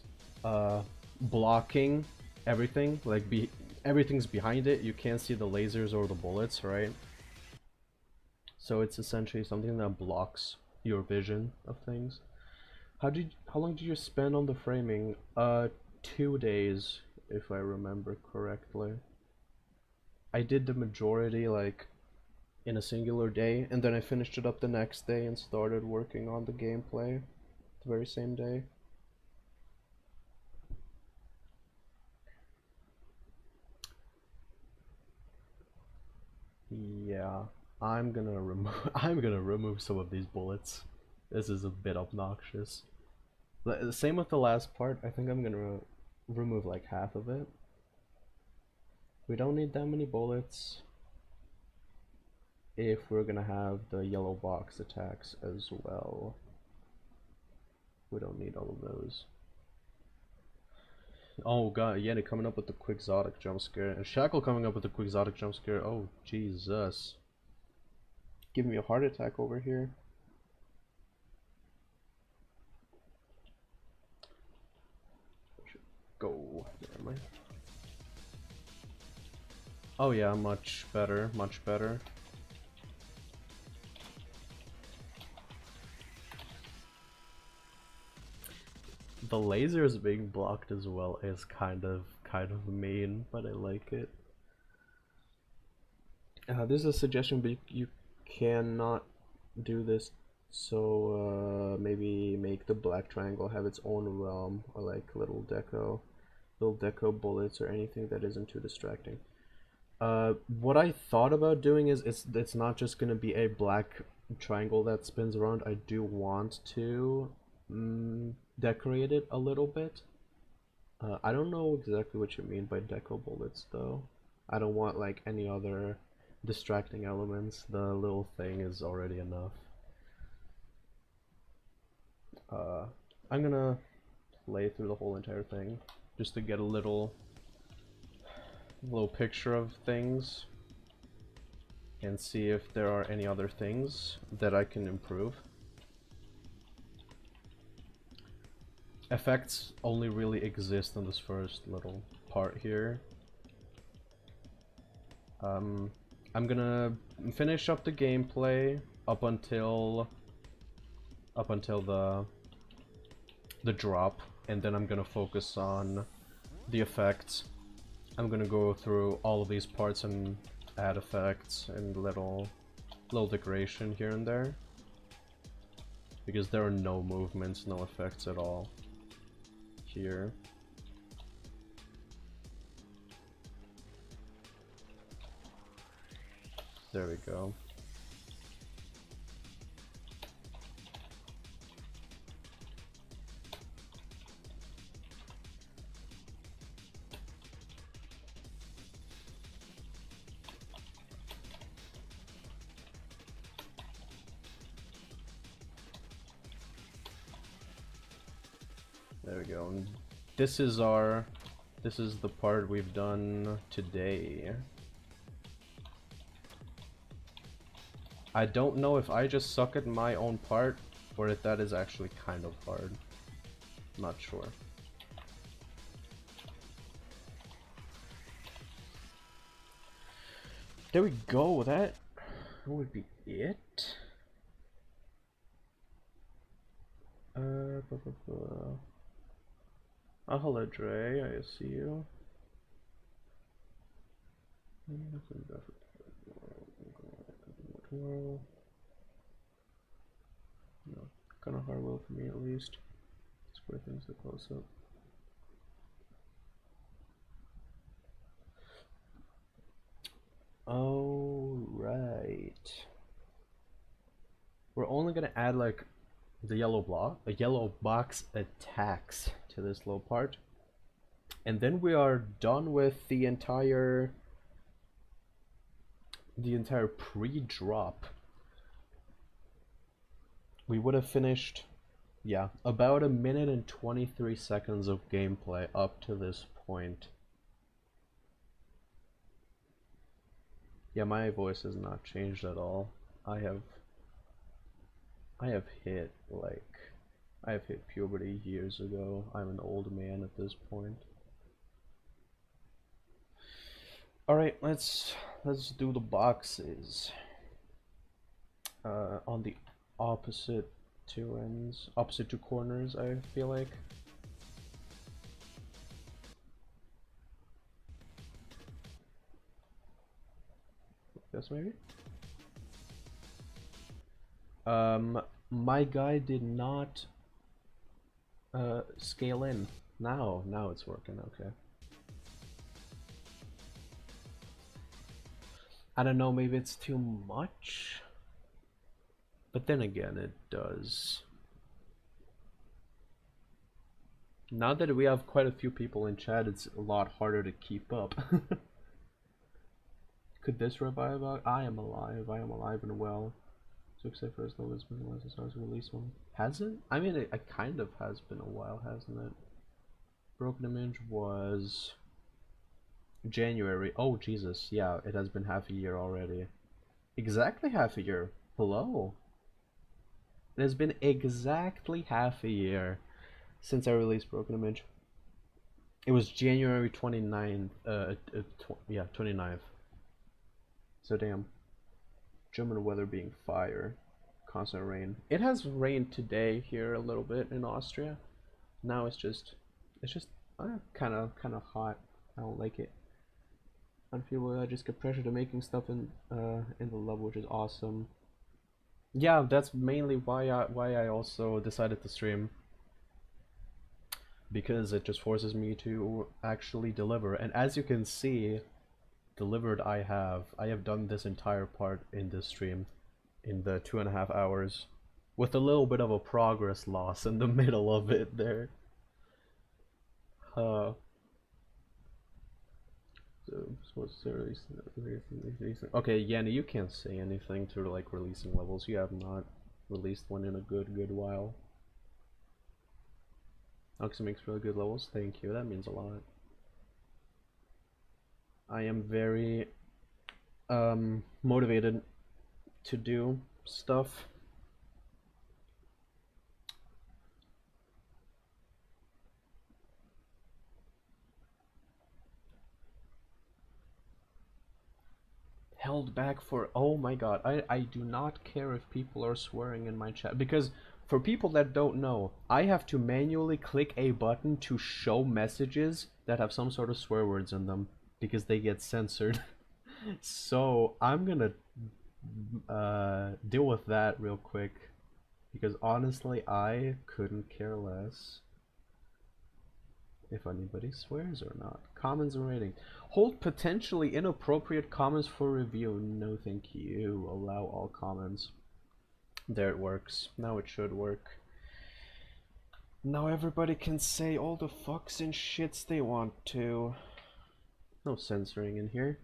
blocking everything. Like everything's behind it. You can't see the lasers or the bullets, right? So it's essentially something that blocks your vision of things. How long did you spend on the framing? 2 days, if I remember correctly. I did the majority like in a singular day, and then I finished it up the next day and started working on the gameplay the very same day. Yeah, I'm gonna remove some of these bullets. This is a bit obnoxious. The same with the last part. I think I'm gonna remove like half of it. We don't need that many bullets if we're gonna have the yellow box attacks as well. We don't need all of those. Oh god, Yeti coming up with the quixotic jump scare, and Shackle coming up with the quixotic jump scare. Oh Jesus. Give me a heart attack over here. Go. Where am I? Oh yeah, much better, much better. The lasers being blocked as well is kind of mean, but I like it. There's a suggestion, but you cannot do this. So maybe make the black triangle have its own realm, or like little deco bullets, or anything that isn't too distracting. What I thought about doing is it's not just gonna be a black triangle that spins around. I do want to decorate it a little bit. I don't know exactly what you mean by deco bullets though. I don't want like any other distracting elements. The little thing is already enough. I'm gonna play through the whole entire thing just to get a little picture of things and see if there are any other things that I can improve. Effects only really exist in this first little part here. I'm gonna finish up the gameplay up until the drop, and then I'm gonna focus on the effects. I'm gonna go through all of these parts and add effects and little decoration here and there, because there are no movements, no effects at all here. There we go. There we go. And this is the part we've done today. I don't know if I just suck at my own part or if that is actually kind of hard. Not sure. There we go. That would be it. Oh, hello, Dre. I see you. No, kind of hard will for me at least. Square things so close up. Oh, right. We're only gonna add like the yellow box attacks to this little part, and then we are done with the entire pre-drop. We would have finished, yeah, about 1minute and 23 seconds of gameplay up to this point. Yeah, my voice has not changed at all. I have hit puberty years ago. I'm an old man at this point. All right, let's do the boxes. On the opposite two corners, I feel like. This maybe? My guy did not scale in. Now it's working, okay. I don't know, maybe it's too much? But then again, it does. Now that we have quite a few people in chat, it's a lot harder to keep up. Could this revive? I am alive and well. So except for as though it's been the last stars release one. Has it? I mean, it kind of has been a while, hasn't it? Broken Image was January. Oh Jesus, yeah, it has been half a year already. Exactly half a year. Hello. It has been exactly half a year since I released Broken Image. It was January 29th. Yeah, 29th. So damn. German weather being fire. Constant rain. It has rained today here a little bit in Austria. Now it's just kind of hot. I don't like it. I feel I just get pressure to making stuff in the lab, which is awesome. Yeah, that's mainly why I also decided to stream, because it just forces me to actually deliver. And as you can see, delivered I have done this entire part in this stream in the 2.5 hours, with a little bit of a progress loss in the middle of it there. Okay, Yanni, you can't say anything to like releasing levels. You have not released one in a good while. Oxy makes really good levels. Thank you. That means a lot. I am very motivated to do stuff. Held back for, oh my god, I do not care if people are swearing in my chat, because for people that don't know, I have to manually click a button to show messages that have some sort of swear words in them because they get censored. So I'm gonna deal with that real quick, because honestly I couldn't care less if anybody swears or not. Comments and ratings. Hold potentially inappropriate comments for review. No thank you. Allow all comments. There it works. Now it should work. Now everybody can say all the fucks and shits they want to. No censoring in here.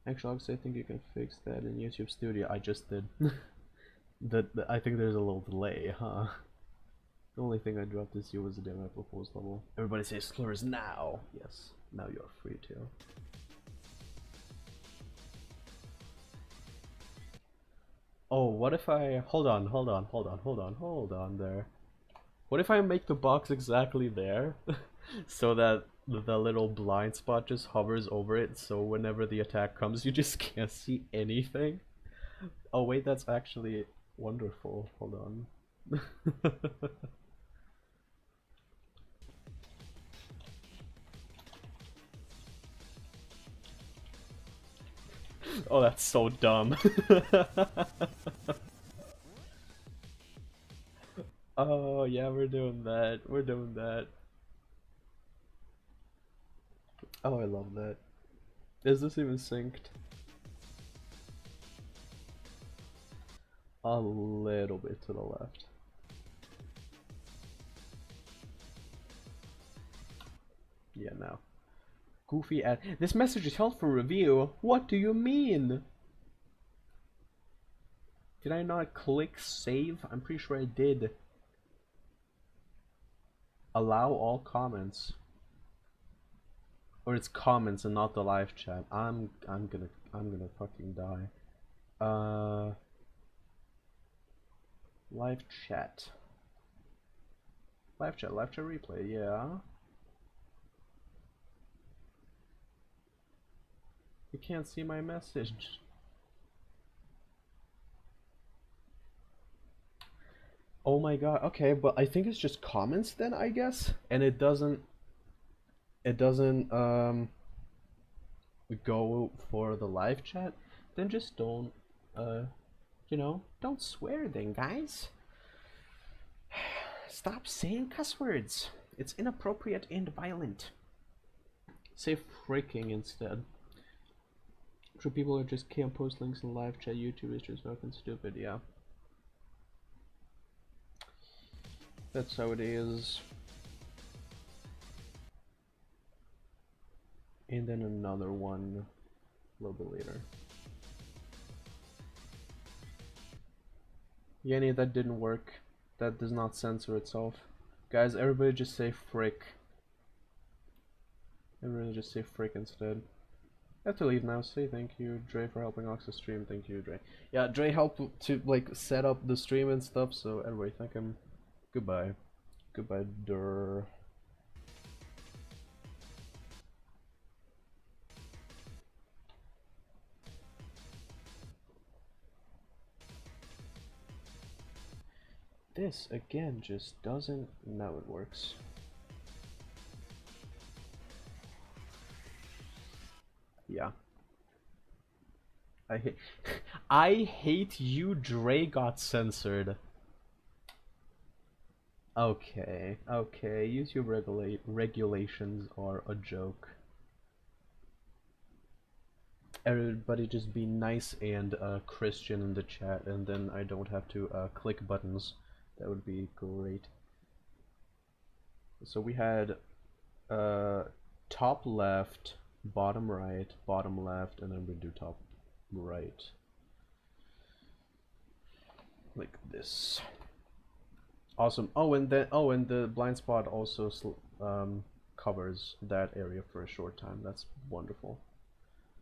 Actually, I think you can fix that in YouTube Studio. I just did. I think there's a little delay, huh? The only thing I dropped this year was the demo proposed level. Everybody says slurs now. Yes, now you're free to. Oh, what if I hold on there. What if I make the box exactly there so that the little blind spot just hovers over it, so whenever the attack comes you just can't see anything? Oh wait, that's actually wonderful. Hold on. Oh, that's so dumb. Oh yeah, we're doing that. We're doing that. Oh, I love that. Is this even synced? A little bit to the left. Yeah, now. Goofy ad. This message is held for review. What do you mean? Did I not click save? I'm pretty sure I did. Allow all comments. Or it's comments and not the live chat. I'm gonna fucking die. Live chat. Live chat replay, yeah. You can't see my message. Oh my god, okay, but I think it's just comments then, I guess? And it doesn't go for the live chat? Then just don't, you know, don't swear then, guys. Stop saying cuss words. It's inappropriate and violent. Say freaking instead. True, people are just can't post links in live chat. YouTube is just fucking stupid, yeah. That's how it is. And then another one a little bit later. Yanni, that didn't work. That does not censor itself. Guys, everybody just say frick. Everybody just say frick instead. I have to leave now. Say thank you, Dre, for helping Ox stream. Thank you, Dre. Yeah, Dre helped to like set up the stream and stuff, so everybody thank him. Goodbye. Goodbye, Durr. This again just doesn't. Now it works. Yeah. I hate. I hate you. Dre got censored. Okay, okay. YouTube regulations are a joke. Everybody just be nice and Christian in the chat, and then I don't have to click buttons. That would be great. So we had top left, bottom right, bottom left, and then we do top right. Like this. Awesome. Oh, and the blind spot also covers that area for a short time. That's wonderful.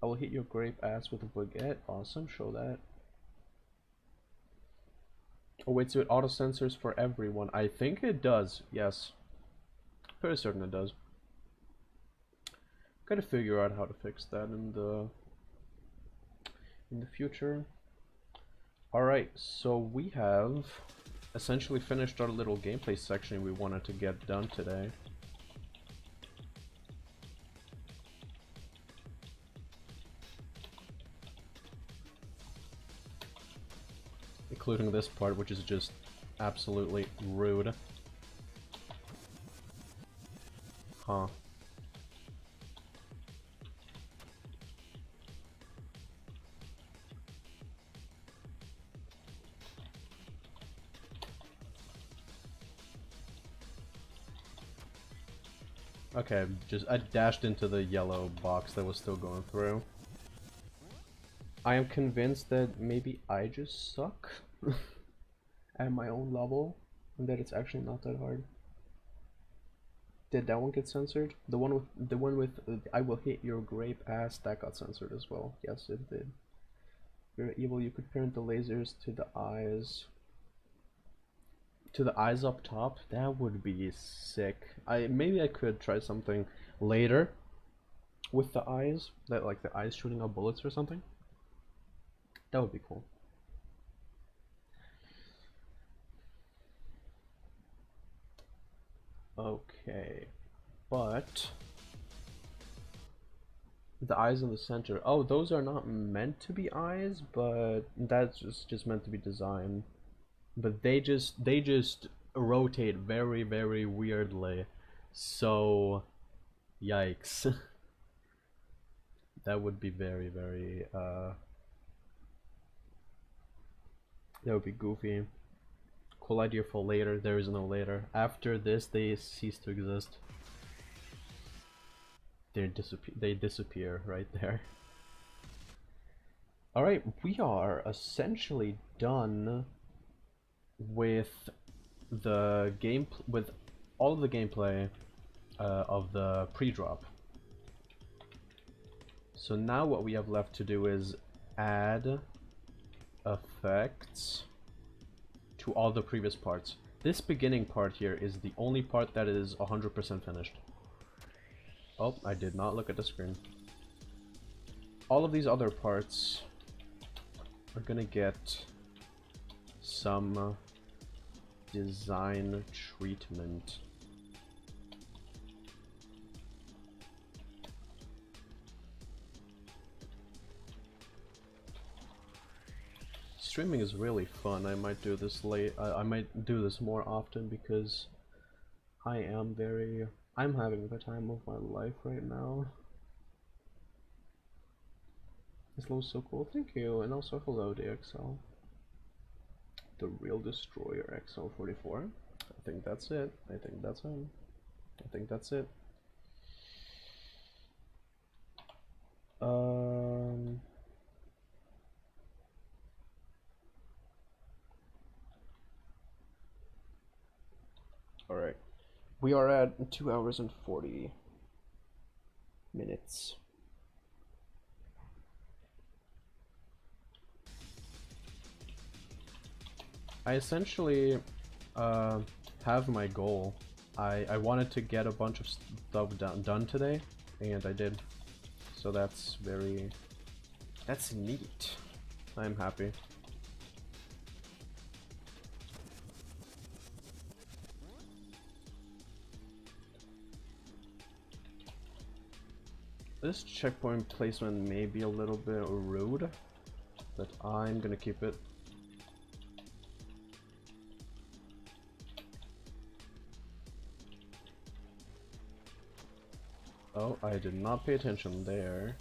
I will hit your grape ass with a baguette. Awesome. Show that. Oh wait, so it auto censors for everyone. I think it does. Yes. Pretty certain it does. Gotta figure out how to fix that in the future. Alright, so we have essentially finished our little gameplay section we wanted to get done today. Including this part, which is just absolutely rude. Huh. Okay, I dashed into the yellow box that was still going through. I am convinced that maybe I just suck at my own level, and that it's actually not that hard. Did that one get censored? The one with I will hit your grape ass, that got censored as well. Yes, it did. You're evil. You could parent the lasers to the eyes. To the eyes up top? That would be sick. Maybe I could try something later with the eyes, that like the eyes shooting out bullets or something. That would be cool. Okay, but the eyes in the center. Oh, those are not meant to be eyes, but that's just meant to be designed. But they just rotate very, very weirdly. So yikes. That would be very, very that would be goofy. Cool idea for later. There is no later. After this they cease to exist. They disappear right there. Alright, we are essentially done with the with all of the gameplay of the pre-drop. So now what we have left to do is add effects to all the previous parts. This beginning part here is the only part that is 100% finished. Oh, I did not look at the screen. All of these other parts are gonna get some design treatment. Streaming is really fun. I might do this I might do this more often because I'm having the time of my life right now. This looks so cool. Thank you, and also hello, DXL. The Real Destroyer XL44. I think that's it. I think that's him. I think that's it. Alright. We are at 2 hours and 40 minutes. I essentially have my goal. I wanted to get a bunch of stuff done today, and I did. So that's neat. I'm happy. This checkpoint placement may be a little bit rude, but I'm gonna keep it. Oh, I did not pay attention there.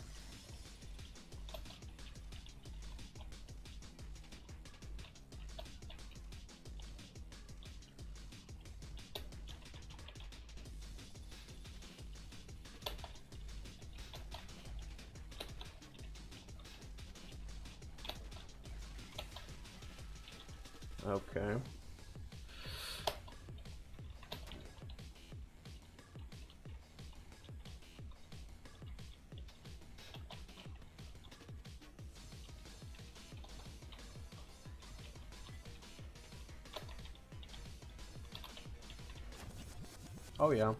Okay. Oh yeah.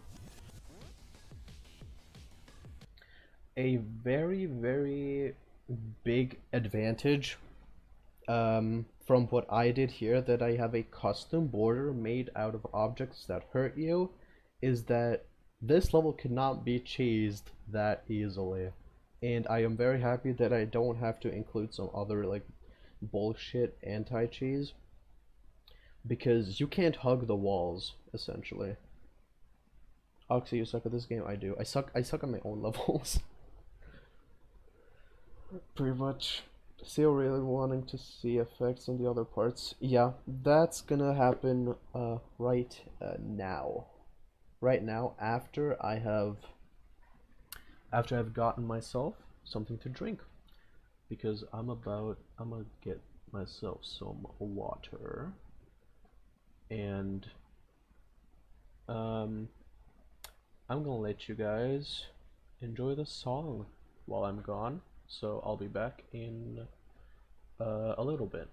A very, very big advantage from what I did here, that I have a custom border made out of objects that hurt you, is that this level cannot be cheesed that easily. And I am very happy that I don't have to include some other like bullshit anti-cheese, because you can't hug the walls essentially. Oxy, you suck at this game. I do. I suck at my own levels. Pretty much. Still really wanting to see effects on the other parts. Yeah, that's gonna happen right now. Right now, after I've gotten myself something to drink, because I'm gonna get myself some water, and um I'm gonna let you guys enjoy the song while I'm gone. So I'll be back in a little bit.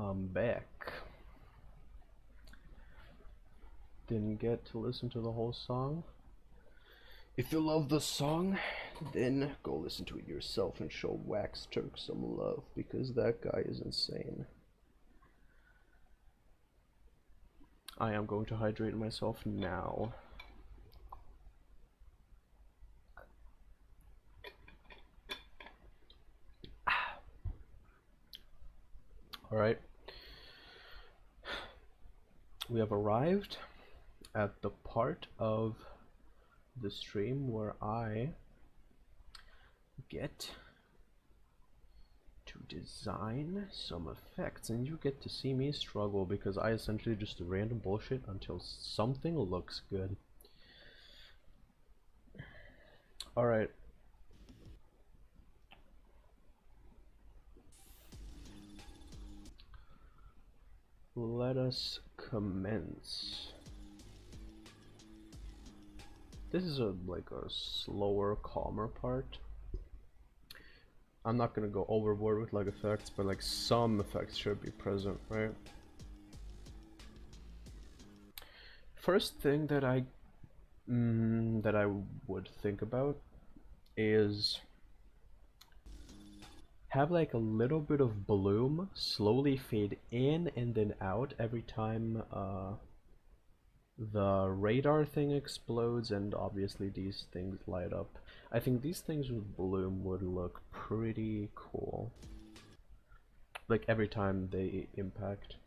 I'm back. Didn't get to listen to the whole song. If you love the song, then go listen to it yourself and show Wax Turk some love, because that guy is insane. I am going to hydrate myself now. Alright. We have arrived at the part of the stream where I get to design some effects, and you get to see me struggle because I essentially just do random bullshit until something looks good. Alright. Let us commence. This is like a slower, calmer part. I'm not gonna go overboard with like effects, but like some effects should be present, right? First thing that I would think about is have like a little bit of bloom slowly fade in and then out every time the radar thing explodes, and obviously these things light up. I think these things with bloom would look pretty cool. Like every time they impact.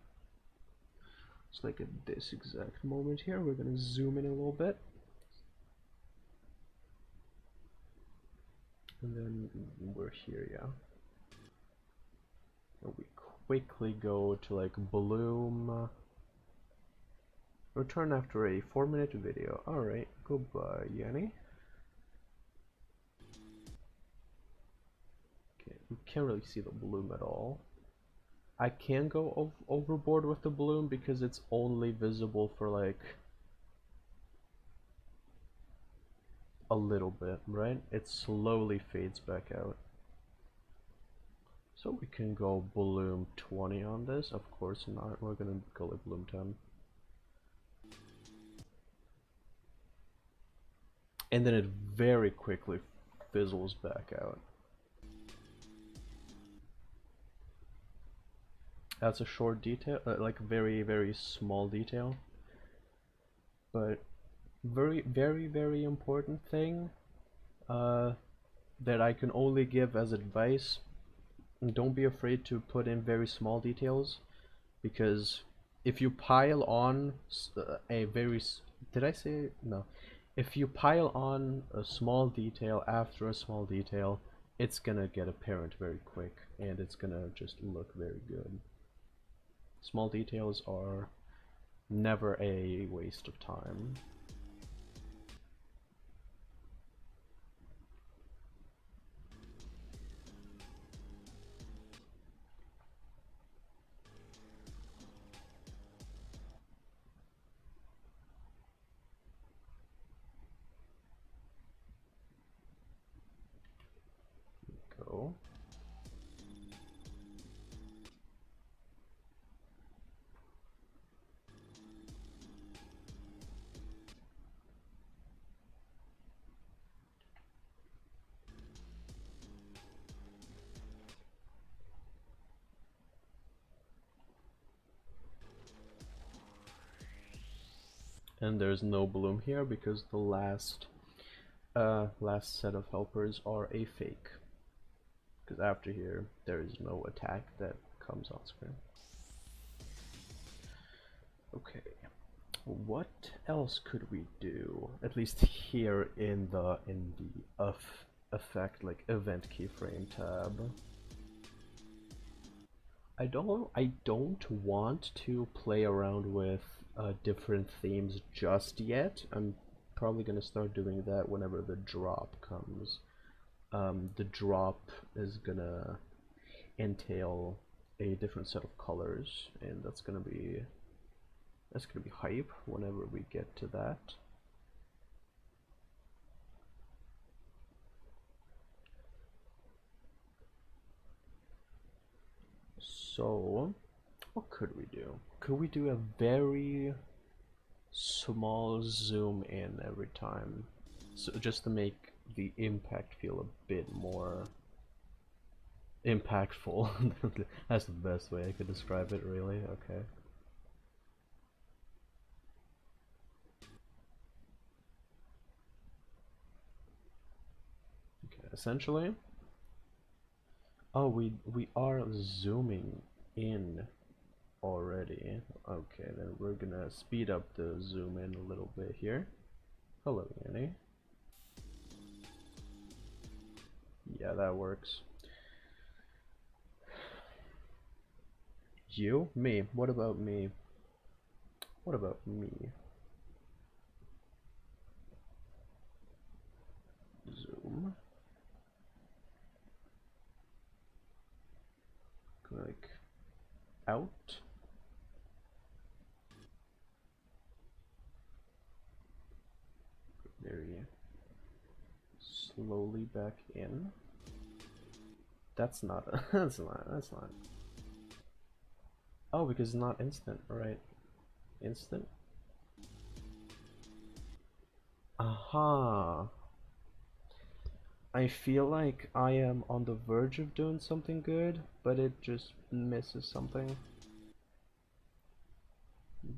It's like at this exact moment here, we're gonna zoom in a little bit. And then we're here, yeah. And we quickly go to like bloom. Return after a 4-minute video. Alright, goodbye, Yanni. Okay, we can't really see the bloom at all. I can go overboard with the bloom because it's only visible for like a little bit, right? It slowly fades back out. So we can go bloom 20 on this. Of course not, we're gonna go like bloom 10. And then it very quickly fizzles back out. That's a short detail, like very, very small detail. But very important thing that I can only give as advice: don't be afraid to put in very small details, because if you pile on a very did I say no? If you pile on a small detail after a small detail, it's gonna get apparent very quick, and it's gonna just look very good. Small details are never a waste of time. Go. And there's no bloom here because the last set of helpers are a fake. Because after here, there is no attack that comes on screen. Okay, what else could we do? At least here in the effect, like event keyframe tab. I don't want to play around with different themes just yet. I'm probably gonna start doing that whenever the drop comes. The drop is gonna entail a different set of colors, and that's gonna be hype whenever we get to that. So, what could we do? Could we do a very small zoom in every time? So just to make the impact feel a bit more impactful. That's the best way I could describe it, really. Okay. Okay, essentially. Oh, we are zooming in already. Okay, then we're gonna speed up the zoom in a little bit here. Hello, Annie. Yeah, that works. You? Me. What about me? What about me? Zoom. Like out. There you. Slowly back in. That's not. That's not. That's not. Oh, because it's not instant, right? Instant. Aha. I feel like I am on the verge of doing something good, but it just misses something.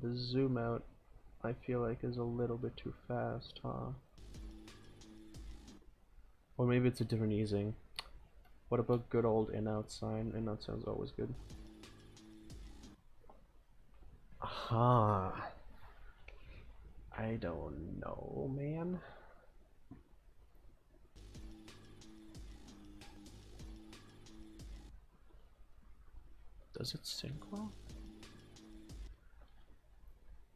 The zoom out, I feel like, is a little bit too fast, huh? Or maybe it's a different easing. What about good old in-out sign? In-out sign's always good. Aha. I don't know, man. Does it sync well?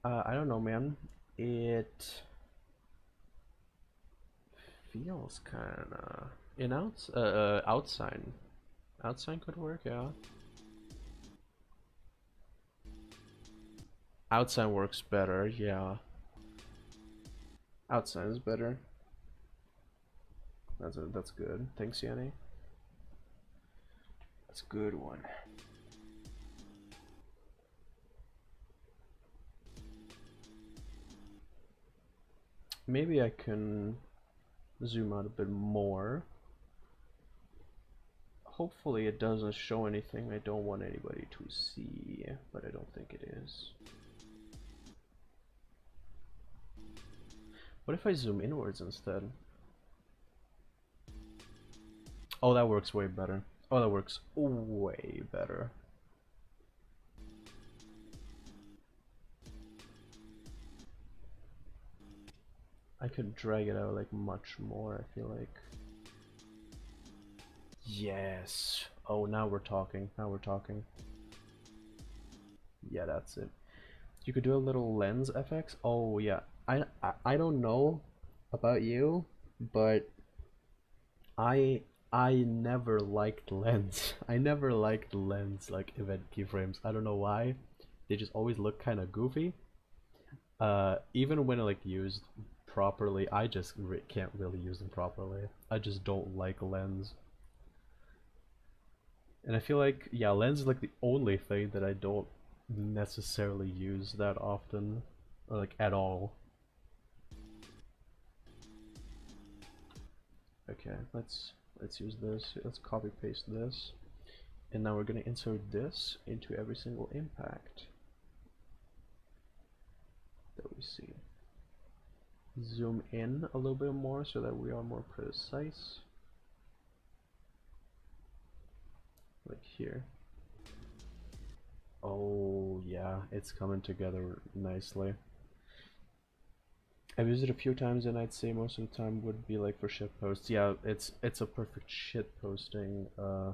I don't know, man. It feels kinda in-outs. Outsign. Outsign could work, yeah. Outsign works better, yeah. Outsign is better. That's good. Thanks, Yanni. That's a good one. Maybe I can zoom out a bit more. Hopefully it doesn't show anything I don't want anybody to see, but I don't think it is. What if I zoom inwards instead? Oh, that works way better. Oh, that works way better. I could drag it out like much more, I feel like. Yes. Oh, now we're talking. Now we're talking. Yeah, that's it. You could do a little lens FX. Oh yeah. I don't know about you, but I I never liked lens. I never liked lens like event keyframes. I don't know why. They just always look kind of goofy. Even when like used properly, I just can't really use them properly. I just don't like lens. And I feel like, yeah, lens is like the only thing that I don't necessarily use that often, or like at all. Okay, let's use this. Let's copy paste this, and now we're gonna insert this into every single impact that we see. Zoom in a little bit more so that we are more precise. Like here. Oh yeah, it's coming together nicely. I've used it a few times and I'd say most of the time would be like for shit posts. Yeah, it's a perfect shit posting a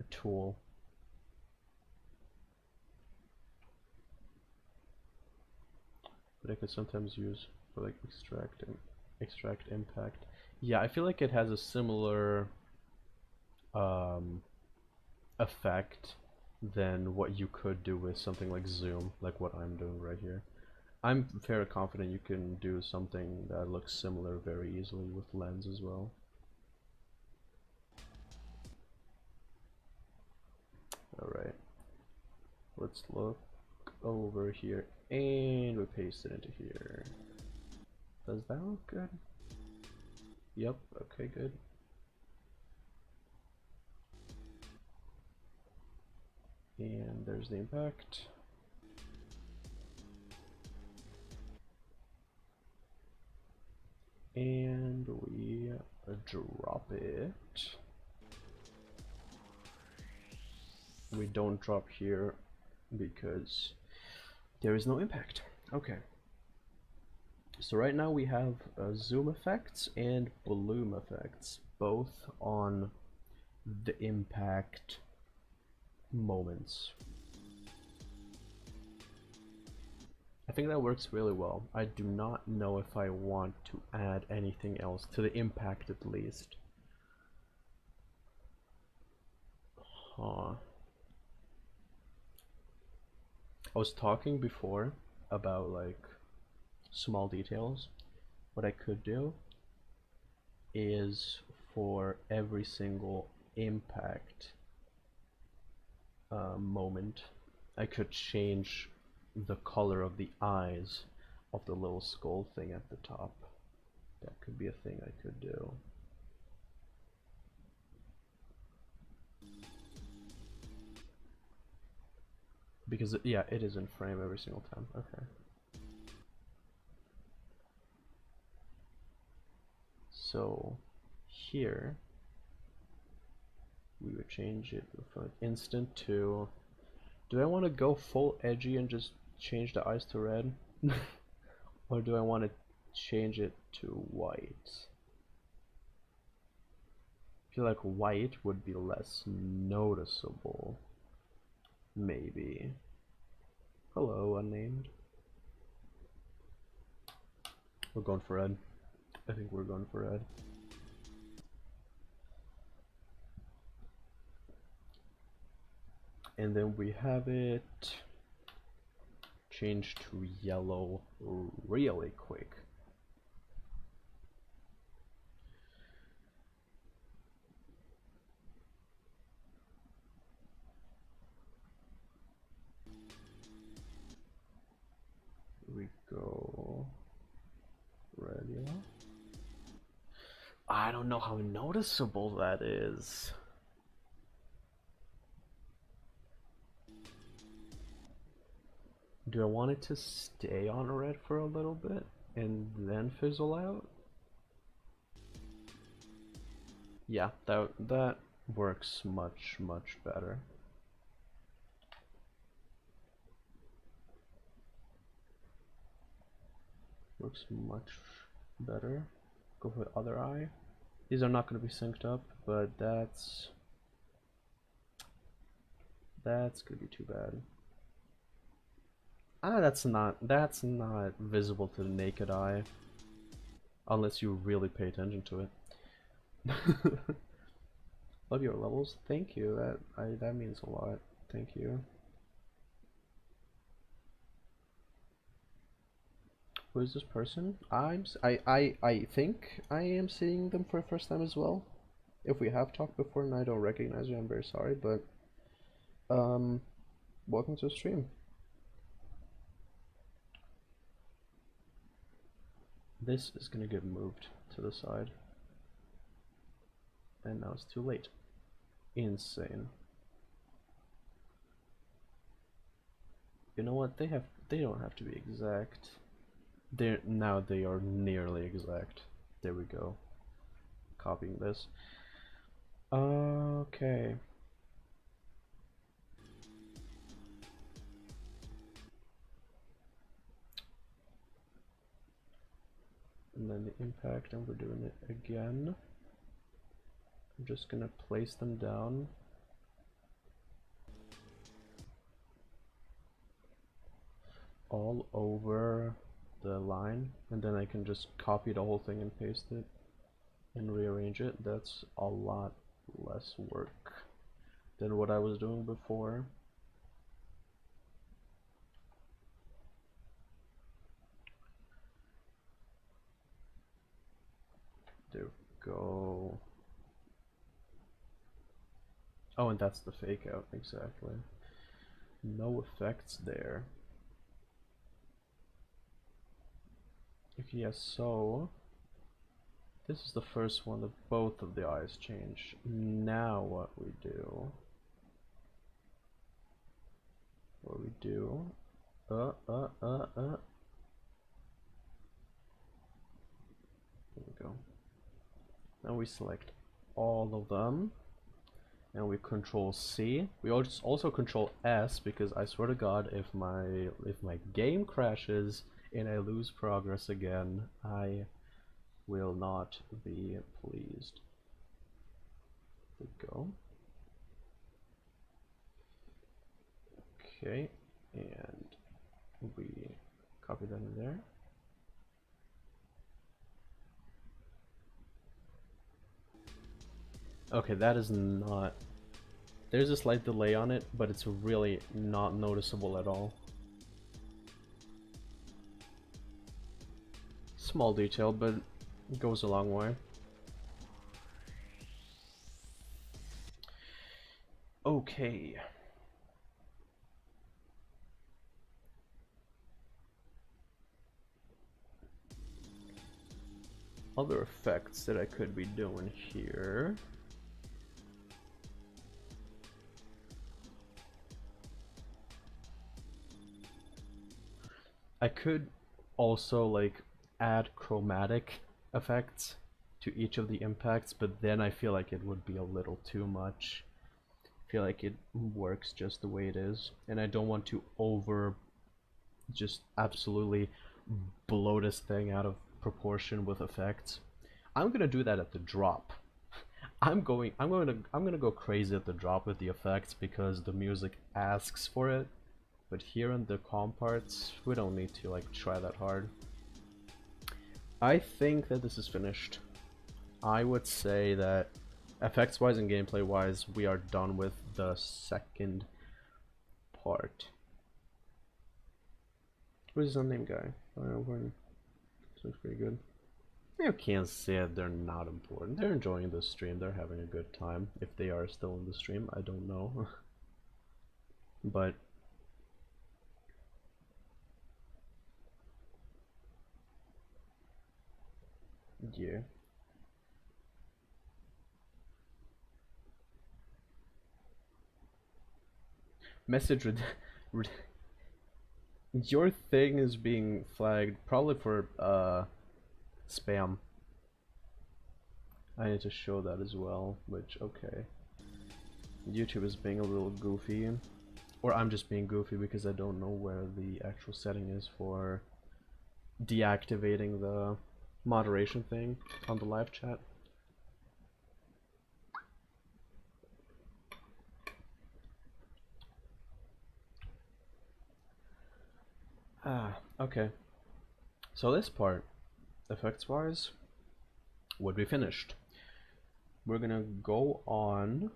tool. But I could sometimes use for like extract impact. Yeah, I feel like it has a similar effect than what you could do with something like zoom, like what I'm doing right here. I'm fairly confident you can do something that looks similar very easily with lens as well. Alright, let's look over here and we paste it into here. Does that look good? Yep, okay, good. And there's the impact. And we drop it. We don't drop here because there is no impact. Okay. So right now we have zoom effects and bloom effects, both on the impact moments. I think that works really well. I do not know if I want to add anything else to the impact at least. Huh. I was talking before about like small details. What I could do is for every single impact moment, I could change the color of the eyes of the little skull thing at the top. That could be a thing I could do. Because yeah, it is in frame every single time. Okay. So here we would change it from instant to. Do I want to go full edgy and just change the eyes to red? Or do I want to change it to white? I feel like white would be less noticeable. Maybe. Hello, unnamed. We're going for red. I think we're going for red. And then we have it change to yellow really quick. Here we go. Red, yellow. I don't know how noticeable that is. Do I want it to stay on red for a little bit and then fizzle out? Yeah, that works much better. Works much better. Go for the other eye. These are not going to be synced up, but that's going to be too bad. Ah, that's not visible to the naked eye, unless you really pay attention to it. Love your levels. Thank you. That means a lot. Thank you. Who is this person? I think I am seeing them for the first time as well. If we have talked before and I don't recognize you, I'm very sorry, but welcome to the stream. This is gonna get moved to the side. And now it's too late. Insane. You know what? They don't have to be exact. Now they are nearly exact. There we go. Copying this. Okay. And then the impact, and we're doing it again. I'm just gonna place them down. All over the line, and then I can just copy the whole thing and paste it and rearrange it. That's a lot less work than what I was doing before. There we go. Oh, and that's the fake out, exactly. No effects there. Okay, yeah, so this is the first one that both of the eyes change. Now what we do, there we go. Now we select all of them, and we control C. We also control S, because I swear to God, if my game crashes and I lose progress again, I will not be pleased. There we go. Okay, and we copy that in there. Okay, that is not... There's a slight delay on it, but it's really not noticeable at all. Small detail, but it goes a long way. Okay. Other effects that I could be doing here. I could also like add chromatic effects to each of the impacts, but then I feel like it would be a little too much. I feel like it works just the way it is, and I don't want to just absolutely blow this thing out of proportion with effects. I'm gonna do that at the drop. I'm gonna go crazy at the drop with the effects because the music asks for it. But here in the com parts, we don't need to like try that hard. I think that this is finished. I would say that effects wise and gameplay wise, we are done with the second part. Who's the name guy? Looks pretty good. You can't say that they're not important. They're enjoying the stream. They're having a good time. If they are still in the stream, I don't know. But yeah. Message your thing is being flagged probably for spam. I need to show that as well, which okay. YouTube is being a little goofy. Or I'm just being goofy because I don't know where the actual setting is for deactivating the moderation thing on the live chat. Okay. So this part, effects wise, would be finished. We're gonna go on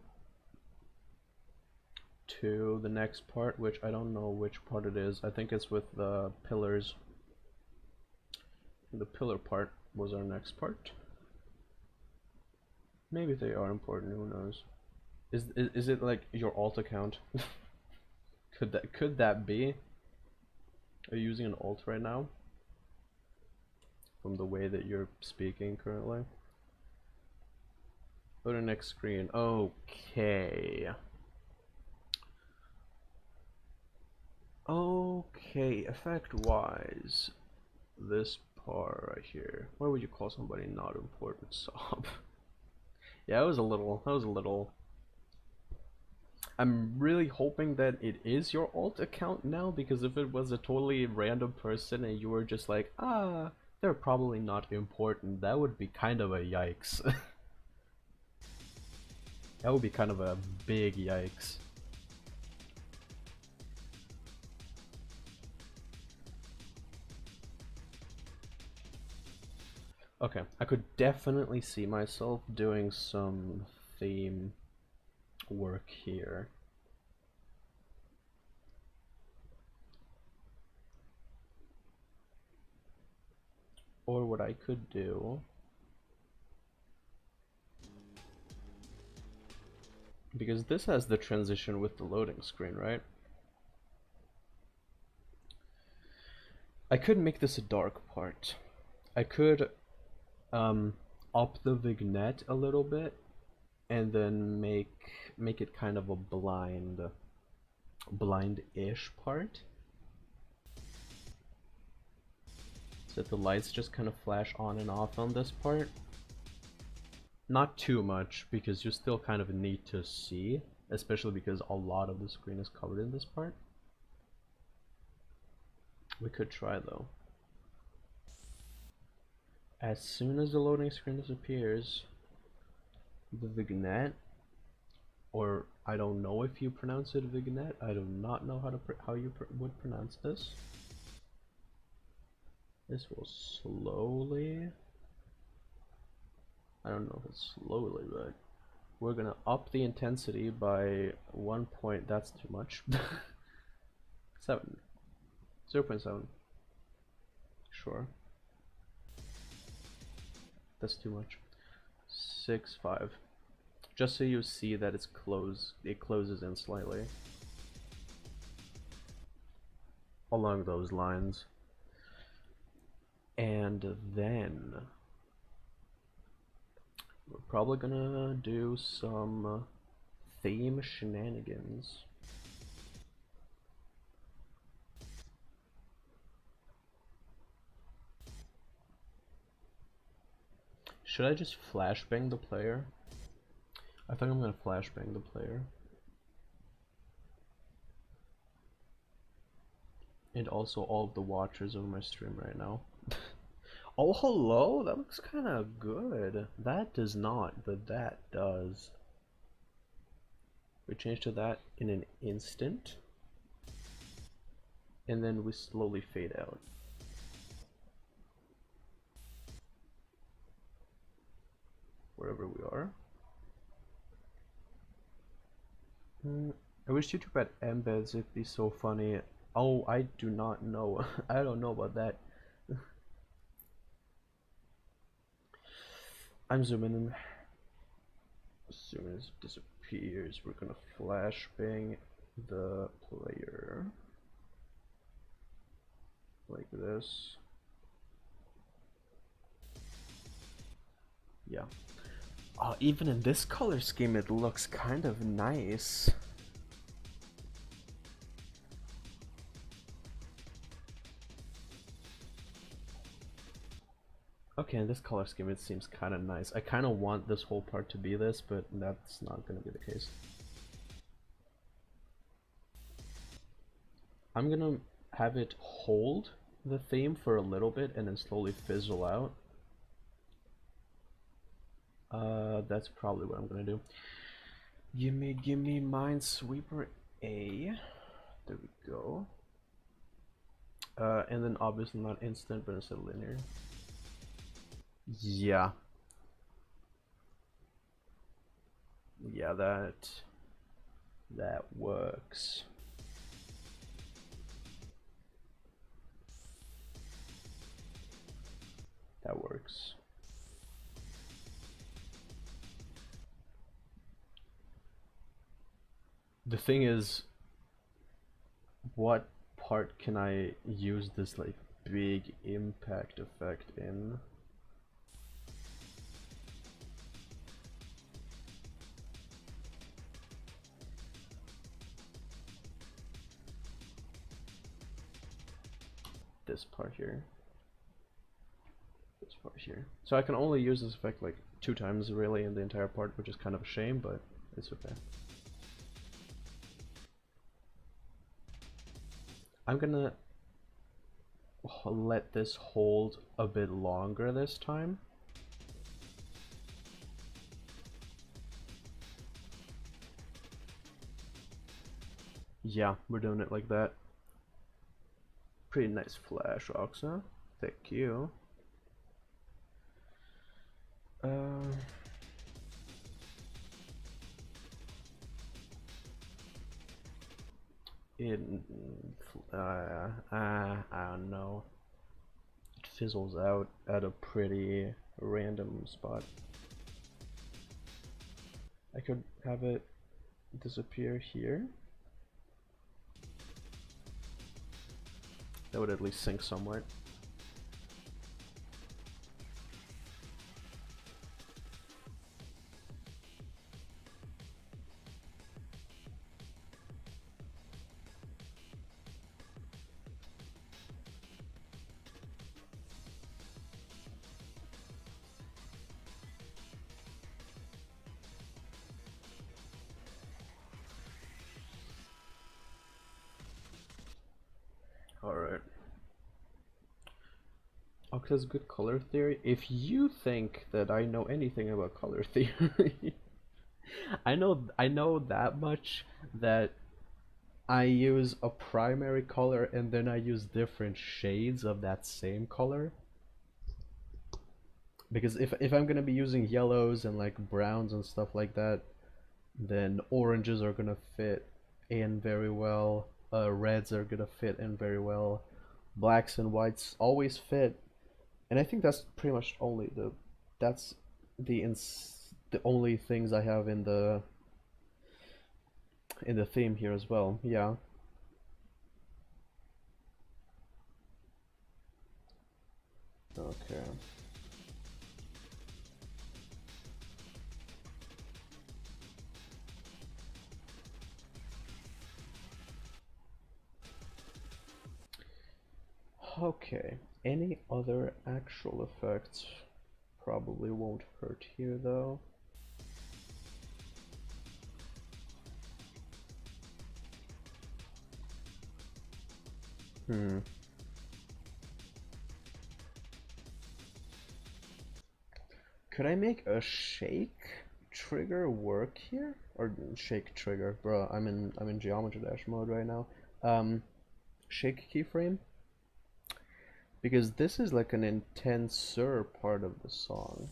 to the next part, which I don't know which part it is. I think it's with the pillars. The pillar part was our next part. Maybe they are important, who knows. Is it like your alt account? Could that be? Are you using an alt right now? From the way that you're speaking currently? Go to next screen. Okay. Okay, effect wise, this part right here. Why would you call somebody not important, Sob? Yeah, that was a little. I'm really hoping that it is your alt account now, because if it was a totally random person and you were just like, ah, they're probably not important, that would be kind of a yikes. That would be kind of a big yikes. Okay, I could definitely see myself doing some theme work here. Or what I could do, because this has the transition with the loading screen, right? I could make this a dark part. I could up the vignette a little bit and then make it kind of a blind-ish part, so that the lights just kind of flash on and off on this part. Not too much, because you still kind of need to see, especially because a lot of the screen is covered in this part. We could try though. As soon as the loading screen disappears, the vignette, or I don't know if you pronounce it vignette. I do not know how you would pronounce this. This will slowly. I don't know if it's slowly, but we're gonna up the intensity by 1 point. That's too much. 7. 0.7. Sure. That's too much. 6, 5. Just so you see that it's closed, it closes in slightly. Along those lines. And then we're probably gonna do some theme shenanigans. Should I just flashbang the player? I think I'm gonna flashbang the player. And also all of the watchers of my stream right now. Oh, hello! That looks kind of good. That does not, but that does. We change to that in an instant. And then we slowly fade out. Wherever we are. I wish YouTube had embeds, it'd be so funny. Oh, I do not know. I don't know about that. I'm zooming in. As soon as it disappears, we're gonna flashbang the player. Like this. Yeah. Even in this color scheme, it looks kind of nice. Okay, in this color scheme, it seems kind of nice. I kind of want this whole part to be this, but that's not going to be the case. I'm going to have it hold the theme for a little bit and then slowly fizzle out. That's probably what I'm gonna do. Gimme Minesweeper A. There we go. And then obviously not instant, but instead linear. Yeah. Yeah, that works. That works. The thing is, what part can I use this like big impact effect in? This part here. This part here. So I can only use this effect like 2 times really in the entire part, which is kind of a shame, but it's okay. I'm gonna let this hold a bit longer this time. Yeah, we're doing it like that. Pretty nice flash, Oxa. Thank you. I don't know. It fizzles out at a pretty random spot. I could have it disappear here. That would at least sync somewhat. Alright. has good color theory. If you think that I know anything about color theory, I know that much, that I use a primary color and then I use different shades of that same color. Because if I'm gonna be using yellows and like browns and stuff like that, then oranges are gonna fit in very well. Reds are gonna fit in very well. Blacks and whites always fit, and I think that's pretty much only that's the only things I have in the theme here as well. Yeah. Okay. Okay. Any other actual effects probably won't hurt here though. Hmm. Could I make a shake trigger work here? Or shake trigger, bro? I'm in Geometry Dash mode right now. Shake keyframe, because this is like an intenser part of the song,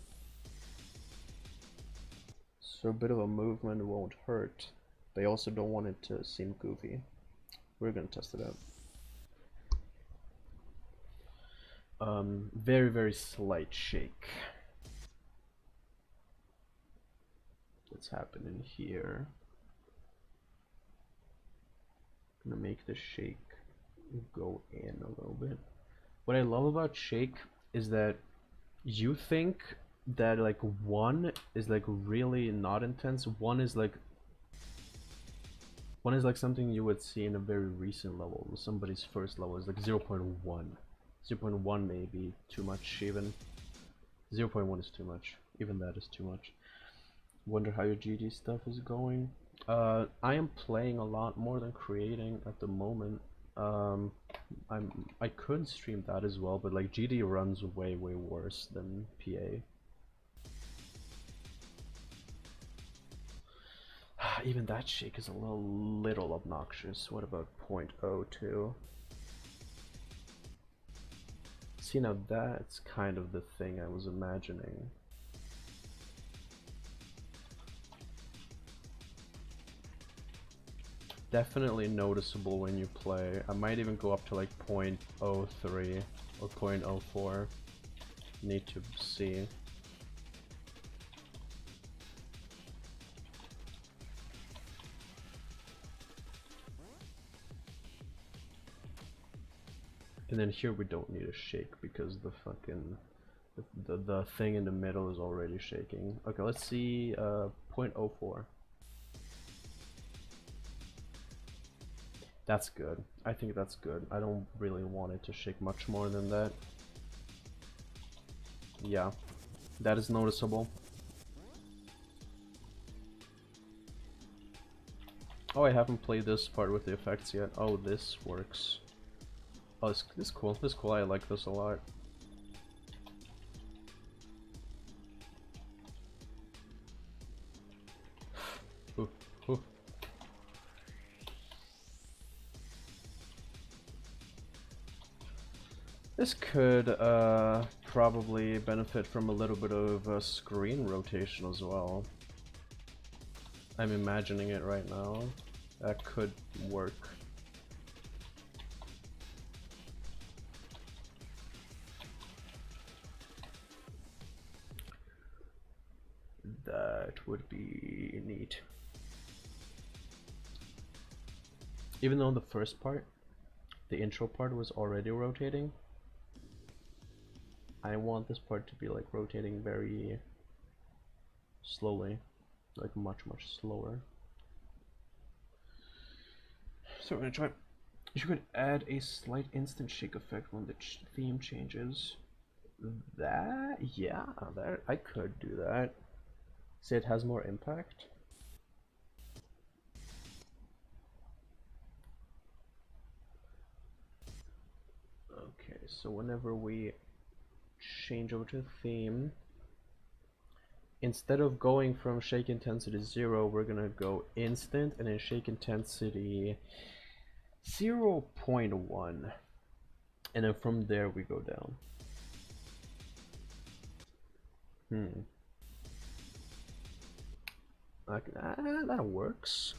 so a bit of a movement won't hurt. They also don't want it to seem goofy. We're gonna test it out. Very, very slight shake. What's happening here? I'm gonna make the shake go in a little bit. What I love about shake is that you think that like one is like really not intense. One is like something you would see in a very recent level. Somebody's first level is like 0.1. 0.1 may be too much even. 0.1 is too much. Even that is too much. Wonder how your GD stuff is going. I am playing a lot more than creating at the moment. I could stream that as well, but like GD runs way worse than PA. Even that shake is a little obnoxious. What about 0.02? See, now that's kind of the thing I was imagining. Definitely noticeable when you play. I might even go up to like 0.03 or 0.04. Need to see. And then here we don't need a shake because the fucking the thing in the middle is already shaking. Okay, let's see 0.04. That's good. I think that's good. I don't really want it to shake much more than that. Yeah, that is noticeable. Oh, I haven't played this part with the effects yet. Oh, this works. Oh, this is cool. This is cool. I like this a lot. Ooh, ooh. This could probably benefit from a little bit of screen rotation as well. I'm imagining it right now. That could work. That would be neat. Even though the first part, the intro part, was already rotating, I want this part to be like rotating very slowly, like much slower. So we're gonna try. You could add a slight instant shake effect when the theme changes. That, yeah, that I could do that. Say it has more impact. Okay, so whenever we change over to theme. Instead of going from shake intensity 0, we're gonna go instant, and then shake intensity 0.1, and then from there we go down. That works.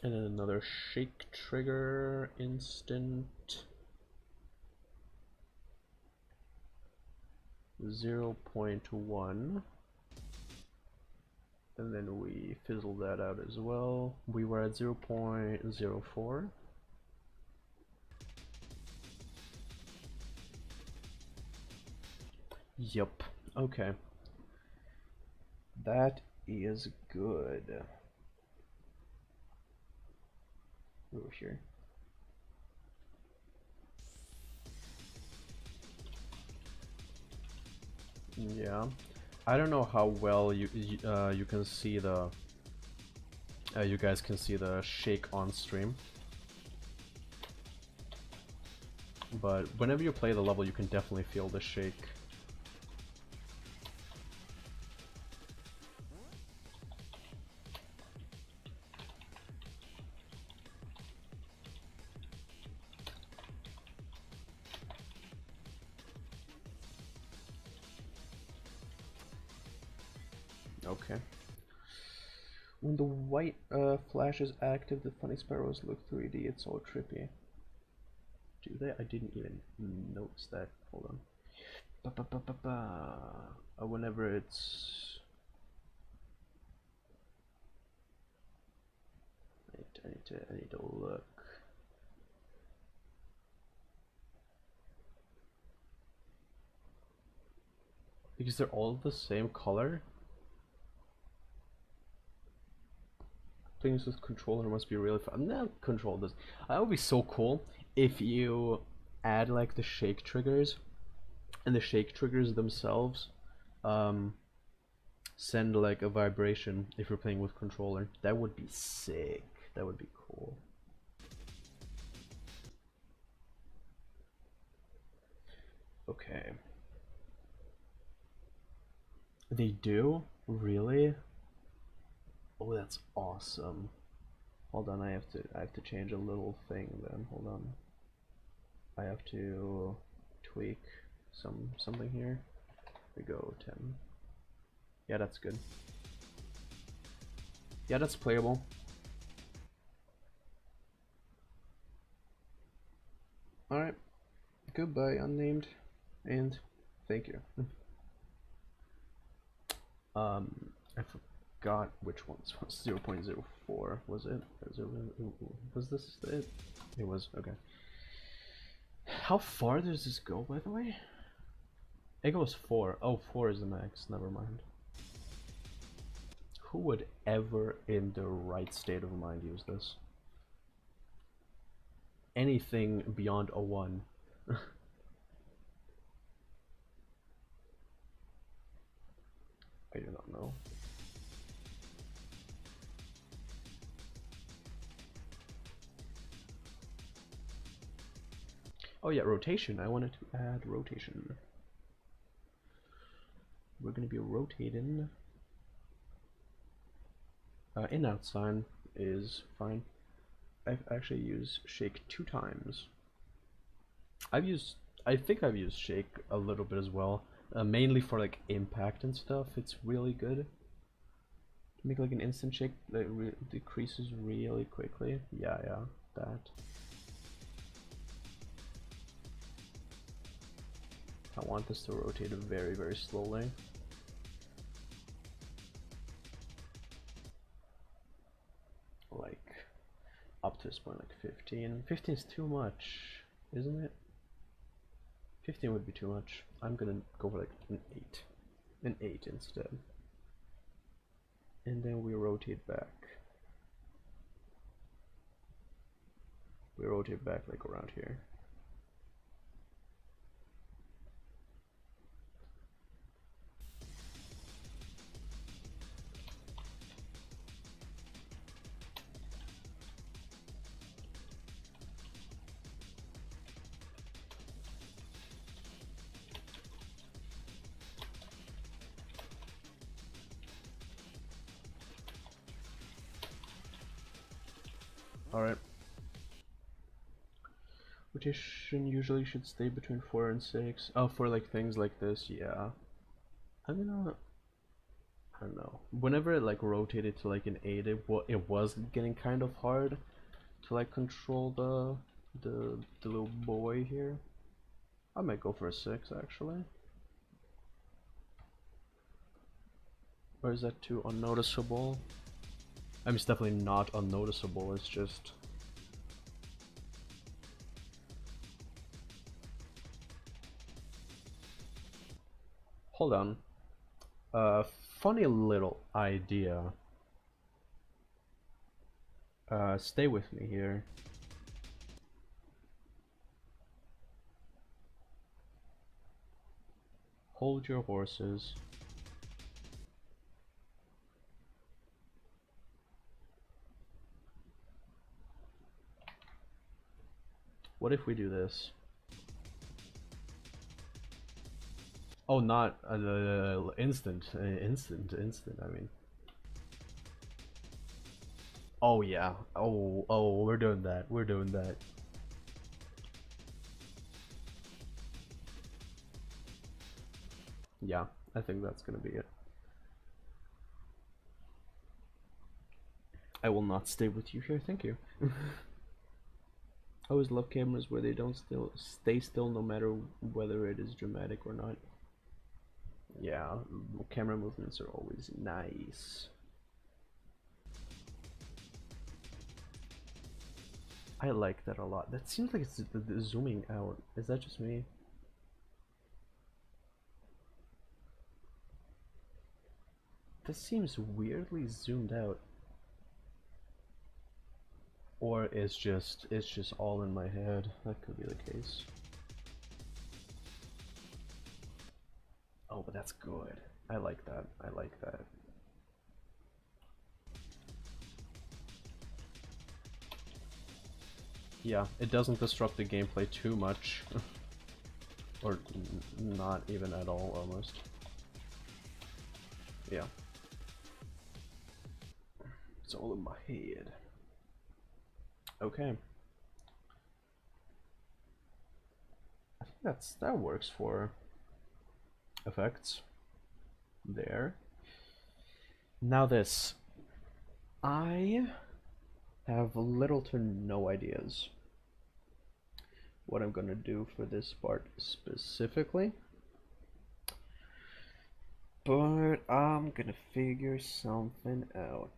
And then another shake trigger instant 0.1, and then we fizzle that out as well. We were at 0.04. Yep. Okay. That is good. Over here. Yeah. I don't know how well you can see the you guys can see the shake on stream. But whenever you play the level, you can definitely feel the shake. Okay. When the white flash is active, the funny sparrows look 3D. It's all trippy. Do they? I didn't even notice that. Hold on. Whenever it's... I need to look. Because they're all the same color? Things with controller must be really fun. No, control this. That would be so cool if you add like the shake triggers, and the shake triggers themselves send like a vibration if you're playing with controller. That would be sick. That would be cool. Okay. They do? Really? Oh, that's awesome. Hold on, I have to change a little thing then. Hold on. I have to tweak something here. We go 10. Yeah, that's good. Yeah, that's playable. Alright. Goodbye, unnamed. And thank you. I forgot which ones was 0.04, was it? Was this it? It was, okay. How far does this go, by the way? It goes 4. Oh, 4 is the max, never mind. Who would ever in their right state of mind use this? Anything beyond a 1. I do not know. Oh yeah, rotation. I wanted to add rotation. We're gonna be rotating. In-out sign is fine. I've actually used shake 2 times. I think I've used shake a little bit as well, mainly for like impact and stuff. It's really good. Make like an instant shake that decreases really quickly. Yeah, that. I want this to rotate very, very slowly. Like, up to this point, like 15. 15 is too much, isn't it? 15 would be too much. I'm gonna go for like an 8. An 8 instead. And then we rotate back. We rotate back like around here. Alright. Rotation usually should stay between 4 and 6. Oh, for like things like this, yeah. I'm gonna... I don't know. Whenever it like rotated to like an 8, it was getting kind of hard to like control the little boy here. I might go for a 6 actually. Or is that too unnoticeable? I mean, it's definitely not unnoticeable, it's just... Hold on. Funny little idea. Stay with me here. Hold your horses. What if we do this? Oh, not instant, instant. I mean. Oh yeah. Oh, we're doing that. We're doing that. Yeah, I think that's gonna be it. I will not stay with you here. Thank you. I always love cameras where they don't stay still no matter whether it is dramatic or not. Yeah, camera movements are always nice. I like that a lot. That seems like it's the zooming out. Is that just me? This seems weirdly zoomed out. Or it's just all in my head. That could be the case. Oh, but that's good. I like that. I like that. Yeah, it doesn't disrupt the gameplay too much. Or not even at all, almost. Yeah. It's all in my head. Okay. I think that works for effects. There. Now this. I have little to no ideas what I'm gonna do for this part specifically, but I'm gonna figure something out.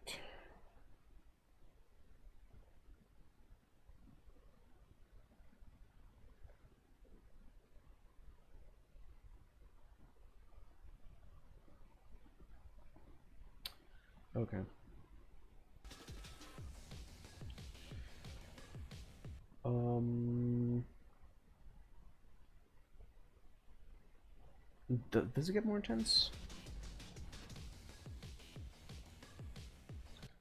Okay. Does it get more intense?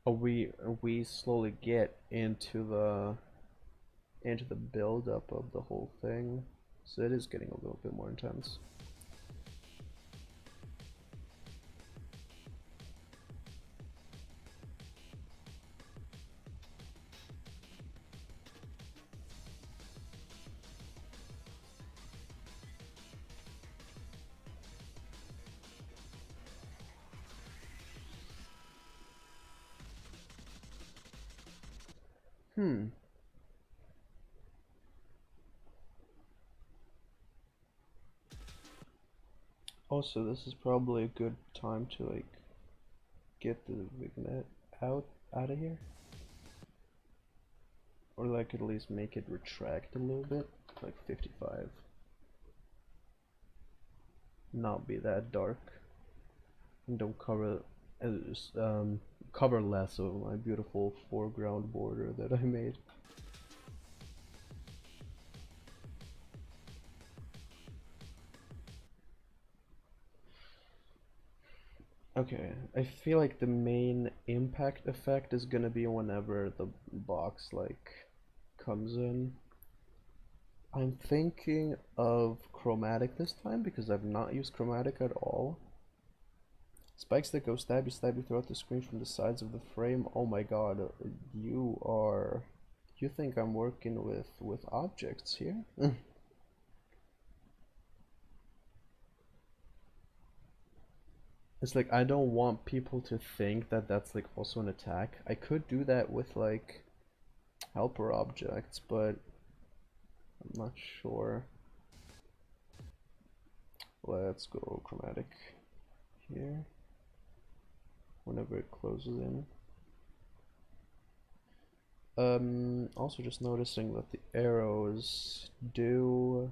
Oh, we slowly get into the build up of the whole thing, so it is getting a little bit more intense. Also, this is probably a good time to like get the vignette out of here, or like at least make it retract a little bit, like 55. Not be that dark, and don't cover less of my beautiful foreground border that I made. Okay, I feel like the main impact effect is gonna be whenever the box like comes in. I'm thinking of chromatic this time because I've not used chromatic at all. Spikes that go stabby stabby throughout the screen from the sides of the frame. Oh my god, you are You think I'm working with objects here? It's like I don't want people to think that that's like also an attack. I could do that with like helper objects, but I'm not sure. Let's go chromatic here whenever it closes in. Also just noticing that the arrows do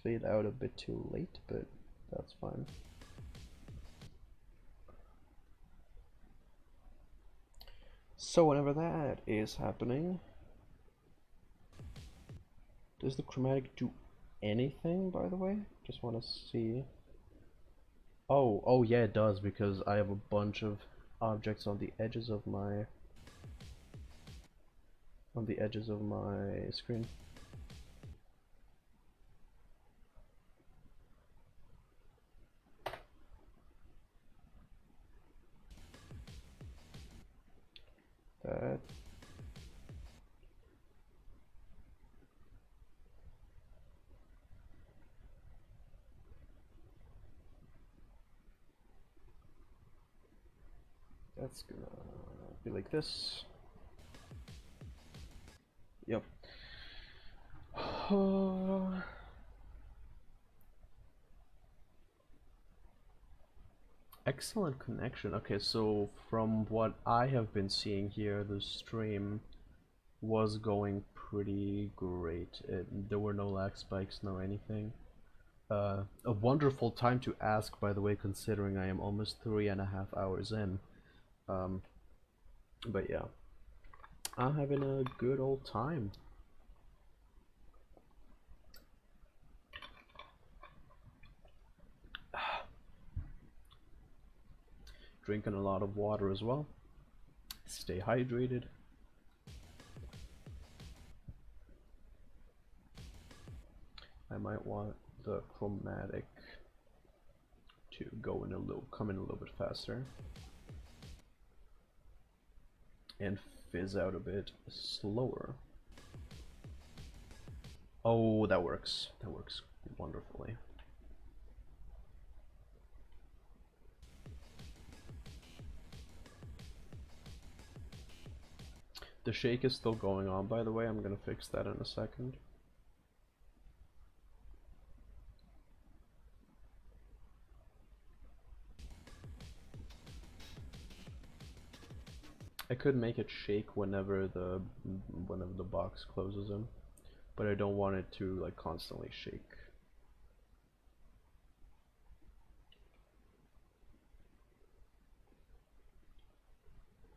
fade out a bit too late, but that's fine. So whenever that is happening, does the chromatic do anything, by the way? Just want to see. Oh yeah, it does, because I have a bunch of objects on the edges of my screen. That. That's gonna be like this. Yep. Excellent connection. Okay, so from what I have been seeing here, the stream was going pretty great. There were no lag spikes, no anything. A wonderful time to ask, by the way, considering I am almost 3.5 hours in. But yeah, I'm having a good old time. Drinking a lot of water as well. Stay hydrated. I might want the chromatic to come in a little bit faster and fizz out a bit slower. Oh, that works. That works wonderfully. The shake is still going on, by the way. I'm gonna fix that in a second. I could make it shake whenever the box closes in, but I don't want it to like constantly shake.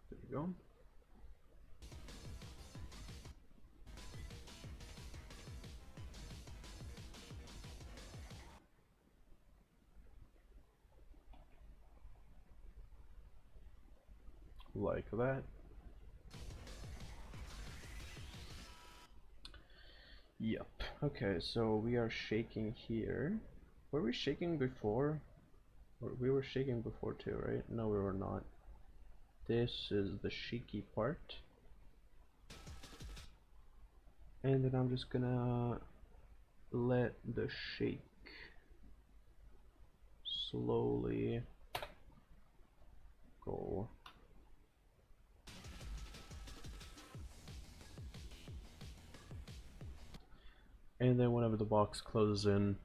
There you go. Like that. Yep. Okay, so we are shaking here. Were we shaking before? We were shaking before too, right? No, we were not. This is the shaky part. And then I'm just gonna let the shake slowly go. And then whenever the box closes in,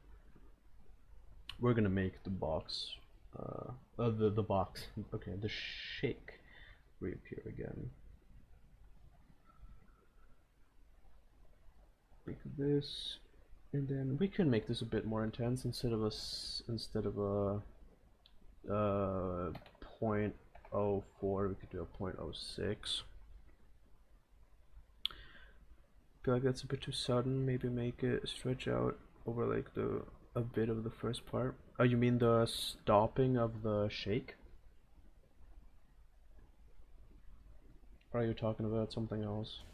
we're gonna make the box, the box, okay, the shake reappear again. Like this, and then we can make this a bit more intense instead of a 0.04, we could do a 0.06. Feel like that's a bit too sudden. Maybe make it stretch out over like a bit of the first part. Oh, you mean the stopping of the shake? Or are you talking about something else?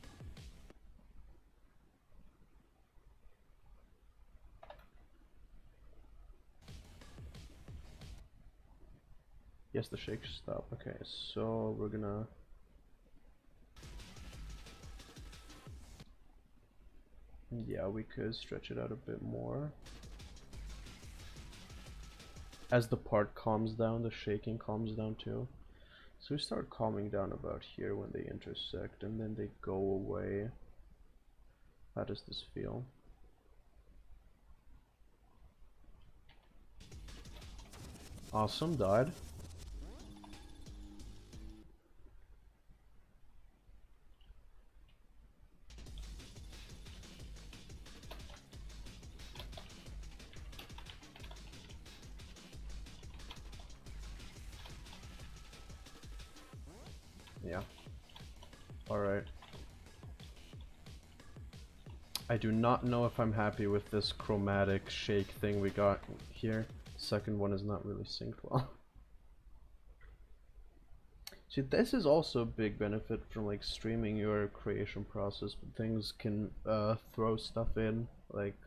Yes, the shake should stop. Okay, so we're gonna Yeah, we could stretch it out a bit more. As the part calms down, the shaking calms down too. So we start calming down about here when they intersect, and then they go away. How does this feel? Awesome, died. Yeah. Alright. I do not know if I'm happy with this chromatic shake thing we got here. Second one is not really synced well. See, this is also a big benefit from like streaming your creation process. Things can throw stuff in, like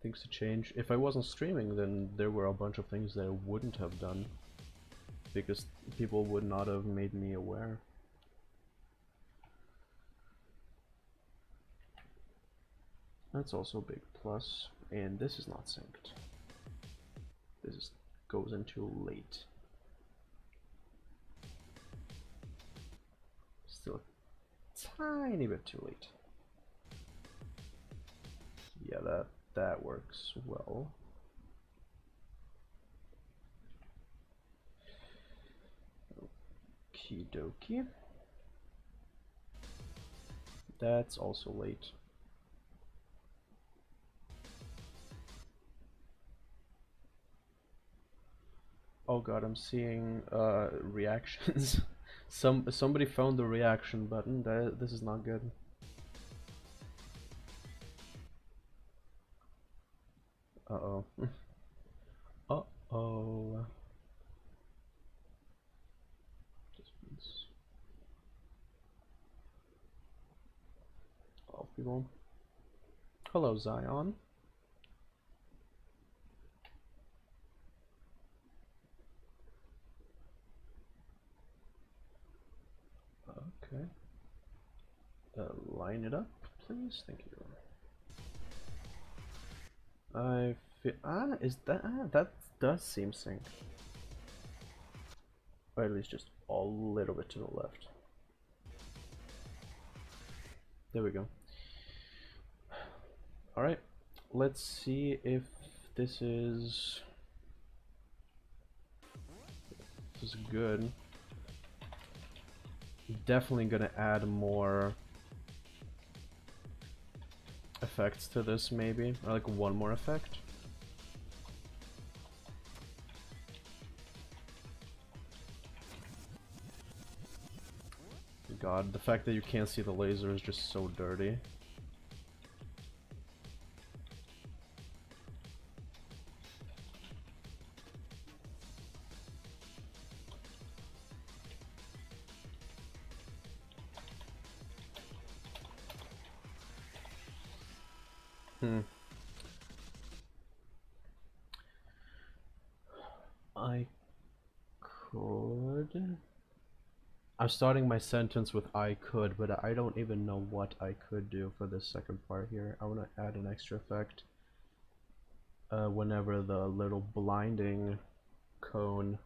things to change. If I wasn't streaming, then there were a bunch of things that I wouldn't have done because people would not have made me aware. That's also a big plus, and this is not synced. This goes in too late. Still a tiny bit too late. Yeah, that works well. Okie dokie. That's also late. Oh god, I'm seeing reactions. Somebody found the reaction button. This is not good. Uh-oh. Uh-oh. Oh, people. Hello, Zion. Okay. Line it up, please. Thank you. I feel is that does seem synced. Or at least just a little bit to the left. There we go. Alright, let's see if this is good. Definitely gonna add more effects to this, maybe, or like one more effect. God, the fact that you can't see the laser is just so dirty. I could... I'm starting my sentence with I could, but I don't even know what I could do for this second part here. I want to add an extra effect. Whenever the little blinding cone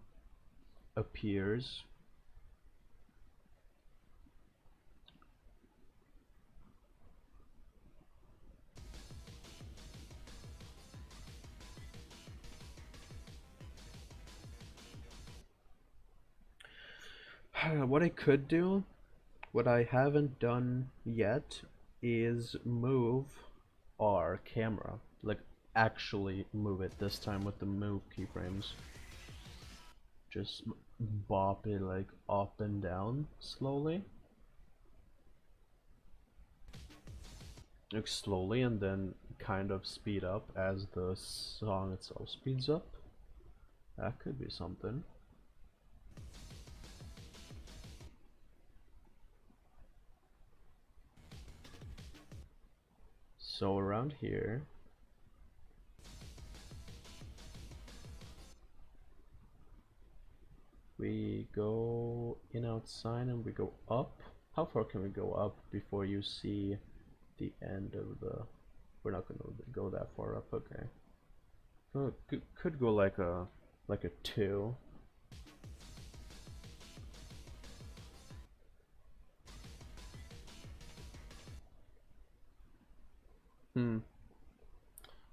appears. What I could do, what I haven't done yet, is move our camera. Like, actually move it this time with the move keyframes. Just bop it like up and down slowly. Like slowly, and then kind of speed up as the song itself speeds up. That could be something. So around here, we go in outside and we go up. How far can we go up before you see the end of the... We're not gonna go that far up, okay. So could go like a 2.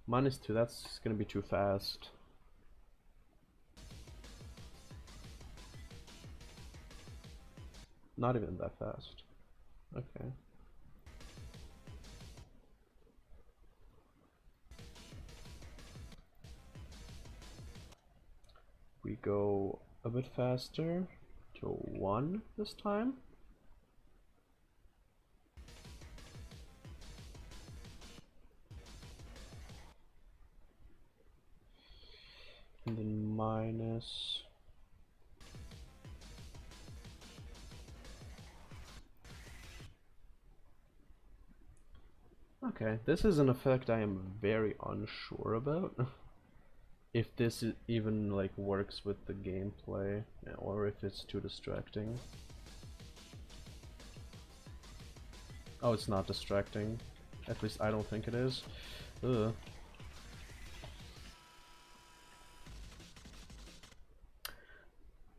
-2, that's gonna be too fast. Not even that fast. Okay. We go a bit faster to 1 this time. And then minus... Okay, this is an effect I am very unsure about. If this even like works with the gameplay, or if it's too distracting. Oh, it's not distracting. At least I don't think it is. Ugh.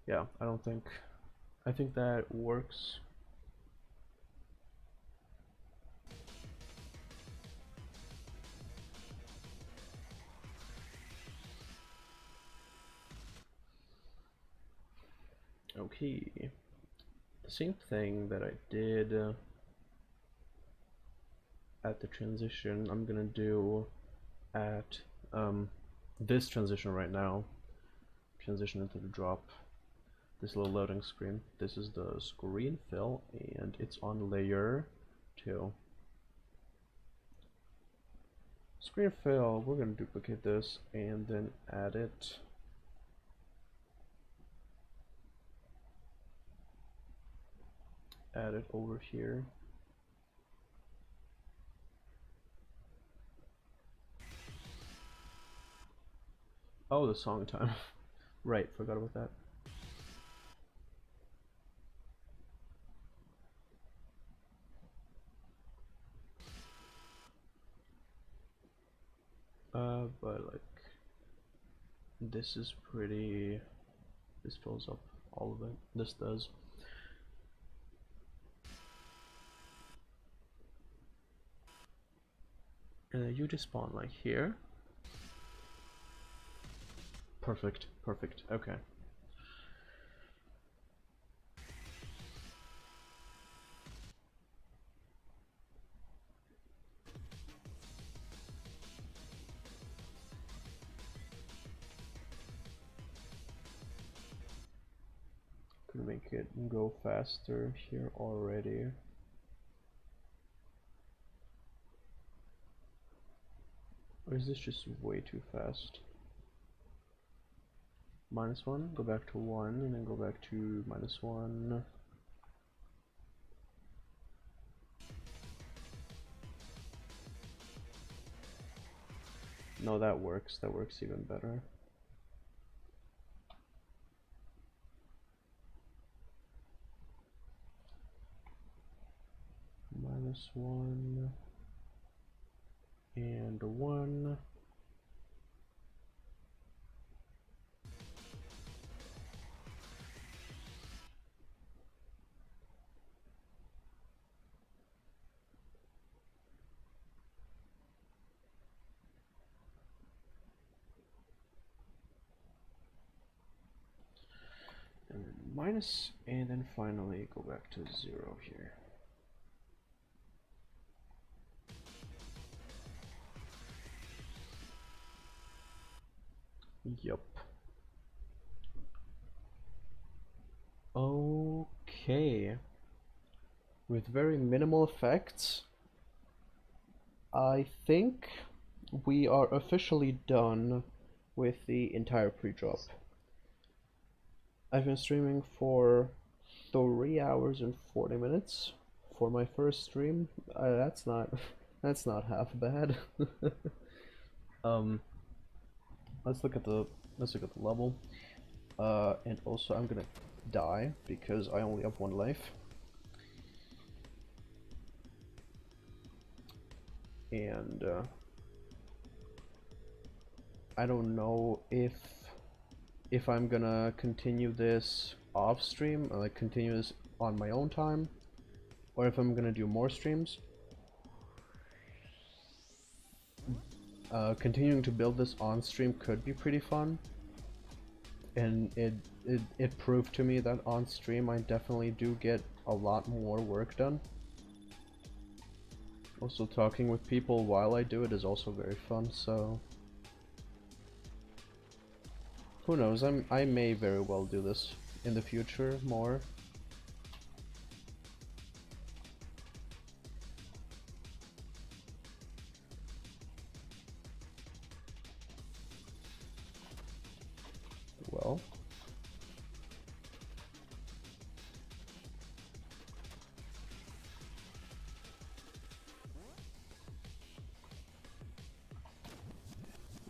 Yeah, I think that works. Okay, the same thing that I did at the transition, I'm gonna do at this transition right now. Transition into the drop. This little loading screen. This is the screen fill, and it's on layer 2. Screen fill, we're gonna duplicate this and then add it. Add it over here. Oh, the song time. Right, forgot about that. But like, this is pretty, this fills up all of it. This does. And then you just spawn like here. Perfect, perfect, okay. Could make it go faster here already. Or is this just way too fast? -1, go back to 1, and then go back to -1. No, that works even better. -1 and 1. And then minus, and then finally go back to 0 here. Yup. Okay. With very minimal effects, I think we are officially done with the entire pre-drop. I've been streaming for 3 hours and 40 minutes for my first stream. That's not half bad. Let's look at the level. And also I'm gonna die because I only have 1 life. and I don't know if I'm gonna continue this off stream, or like continue this on my own time, or if I'm gonna do more streams. Continuing to build this on stream could be pretty fun, and it proved to me that on stream I definitely do get a lot more work done. Also, talking with people while I do it is also very fun, so who knows, I may very well do this in the future more. Well,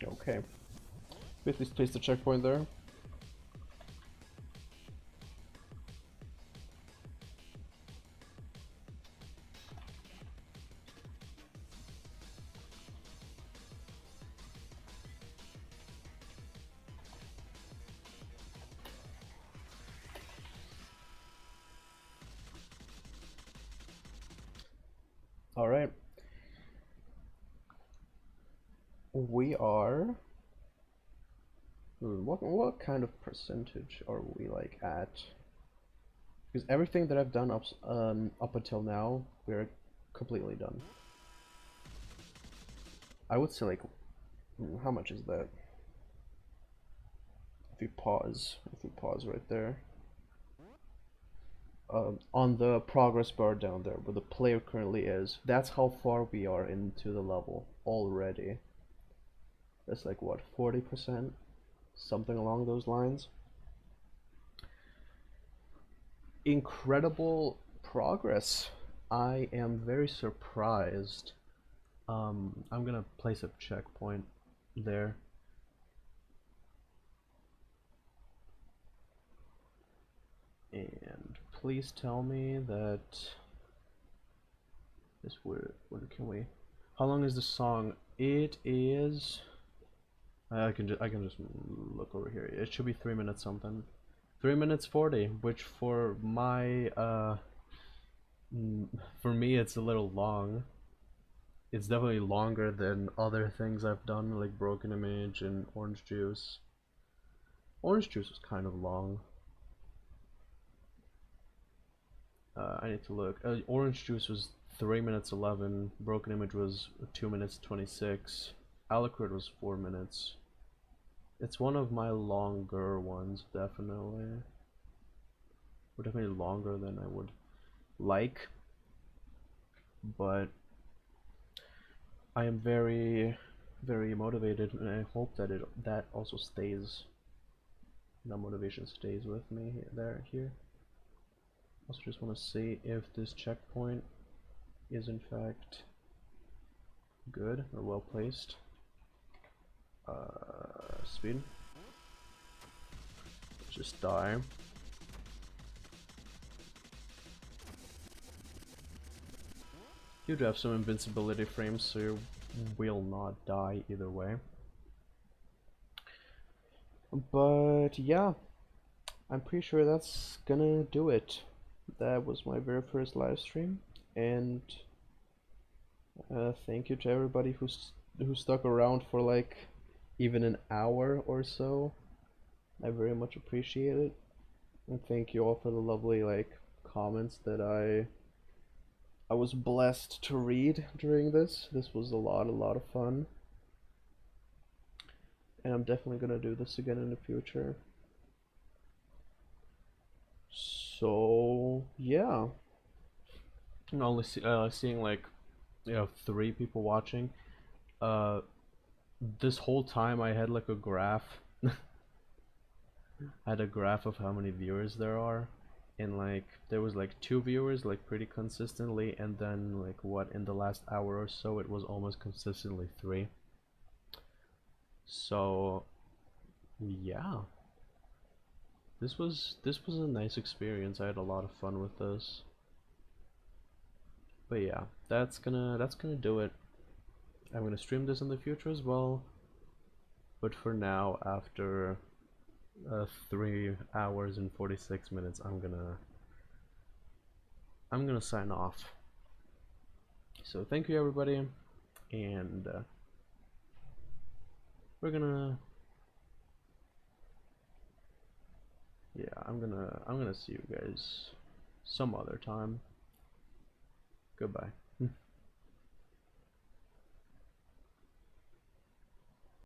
okay. Please place the checkpoint there. All right. We are. What kind of percentage are we like at? Because everything that I've done up until now, we're completely done. I would say like, how much is that? If we pause right there. On the progress bar down there, where the player currently is, that's how far we are into the level already. That's like what, 40%? Something along those lines. Incredible progress. I am very surprised. I'm gonna place a checkpoint there. And please tell me that this word. When can we? How long is the song? It is. I can just look over here. It should be 3 minutes something. 3 minutes 40, which for my for me it's a little long. It's definitely longer than other things I've done, like Broken Image and Orange Juice. Orange Juice was kind of long. I need to look. Orange Juice was 3 minutes 11. Broken Image was 2 minutes 26. Alucard was 4 minutes. It's one of my longer ones, definitely. Or definitely longer than I would like. But I am very, very motivated, and I hope that that also stays. That motivation stays with me here. Also, just want to see if this checkpoint is in fact good or well placed. Speed. Just die. You do have some invincibility frames, so you will not die either way. But yeah, I'm pretty sure that's gonna do it. That was my very first live stream, and thank you to everybody who stuck around for like even an hour or so. I very much appreciate it, and thank you all for the lovely like comments that I was blessed to read during this. This was a lot of fun, and I'm definitely gonna do this again in the future. So yeah, and only seeing like 3 people watching. This whole time I had like a graph. I had a graph of how many viewers there are, and like there was like 2 viewers like pretty consistently, and then like what, in the last hour or so it was almost consistently 3. So yeah, this was a nice experience. I had a lot of fun with this. But yeah, that's gonna do it. I'm gonna stream this in the future as well, but for now, after 3 hours and 46 minutes, I'm gonna sign off. So thank you everybody, and we're gonna, yeah, I'm gonna see you guys some other time. Goodbye.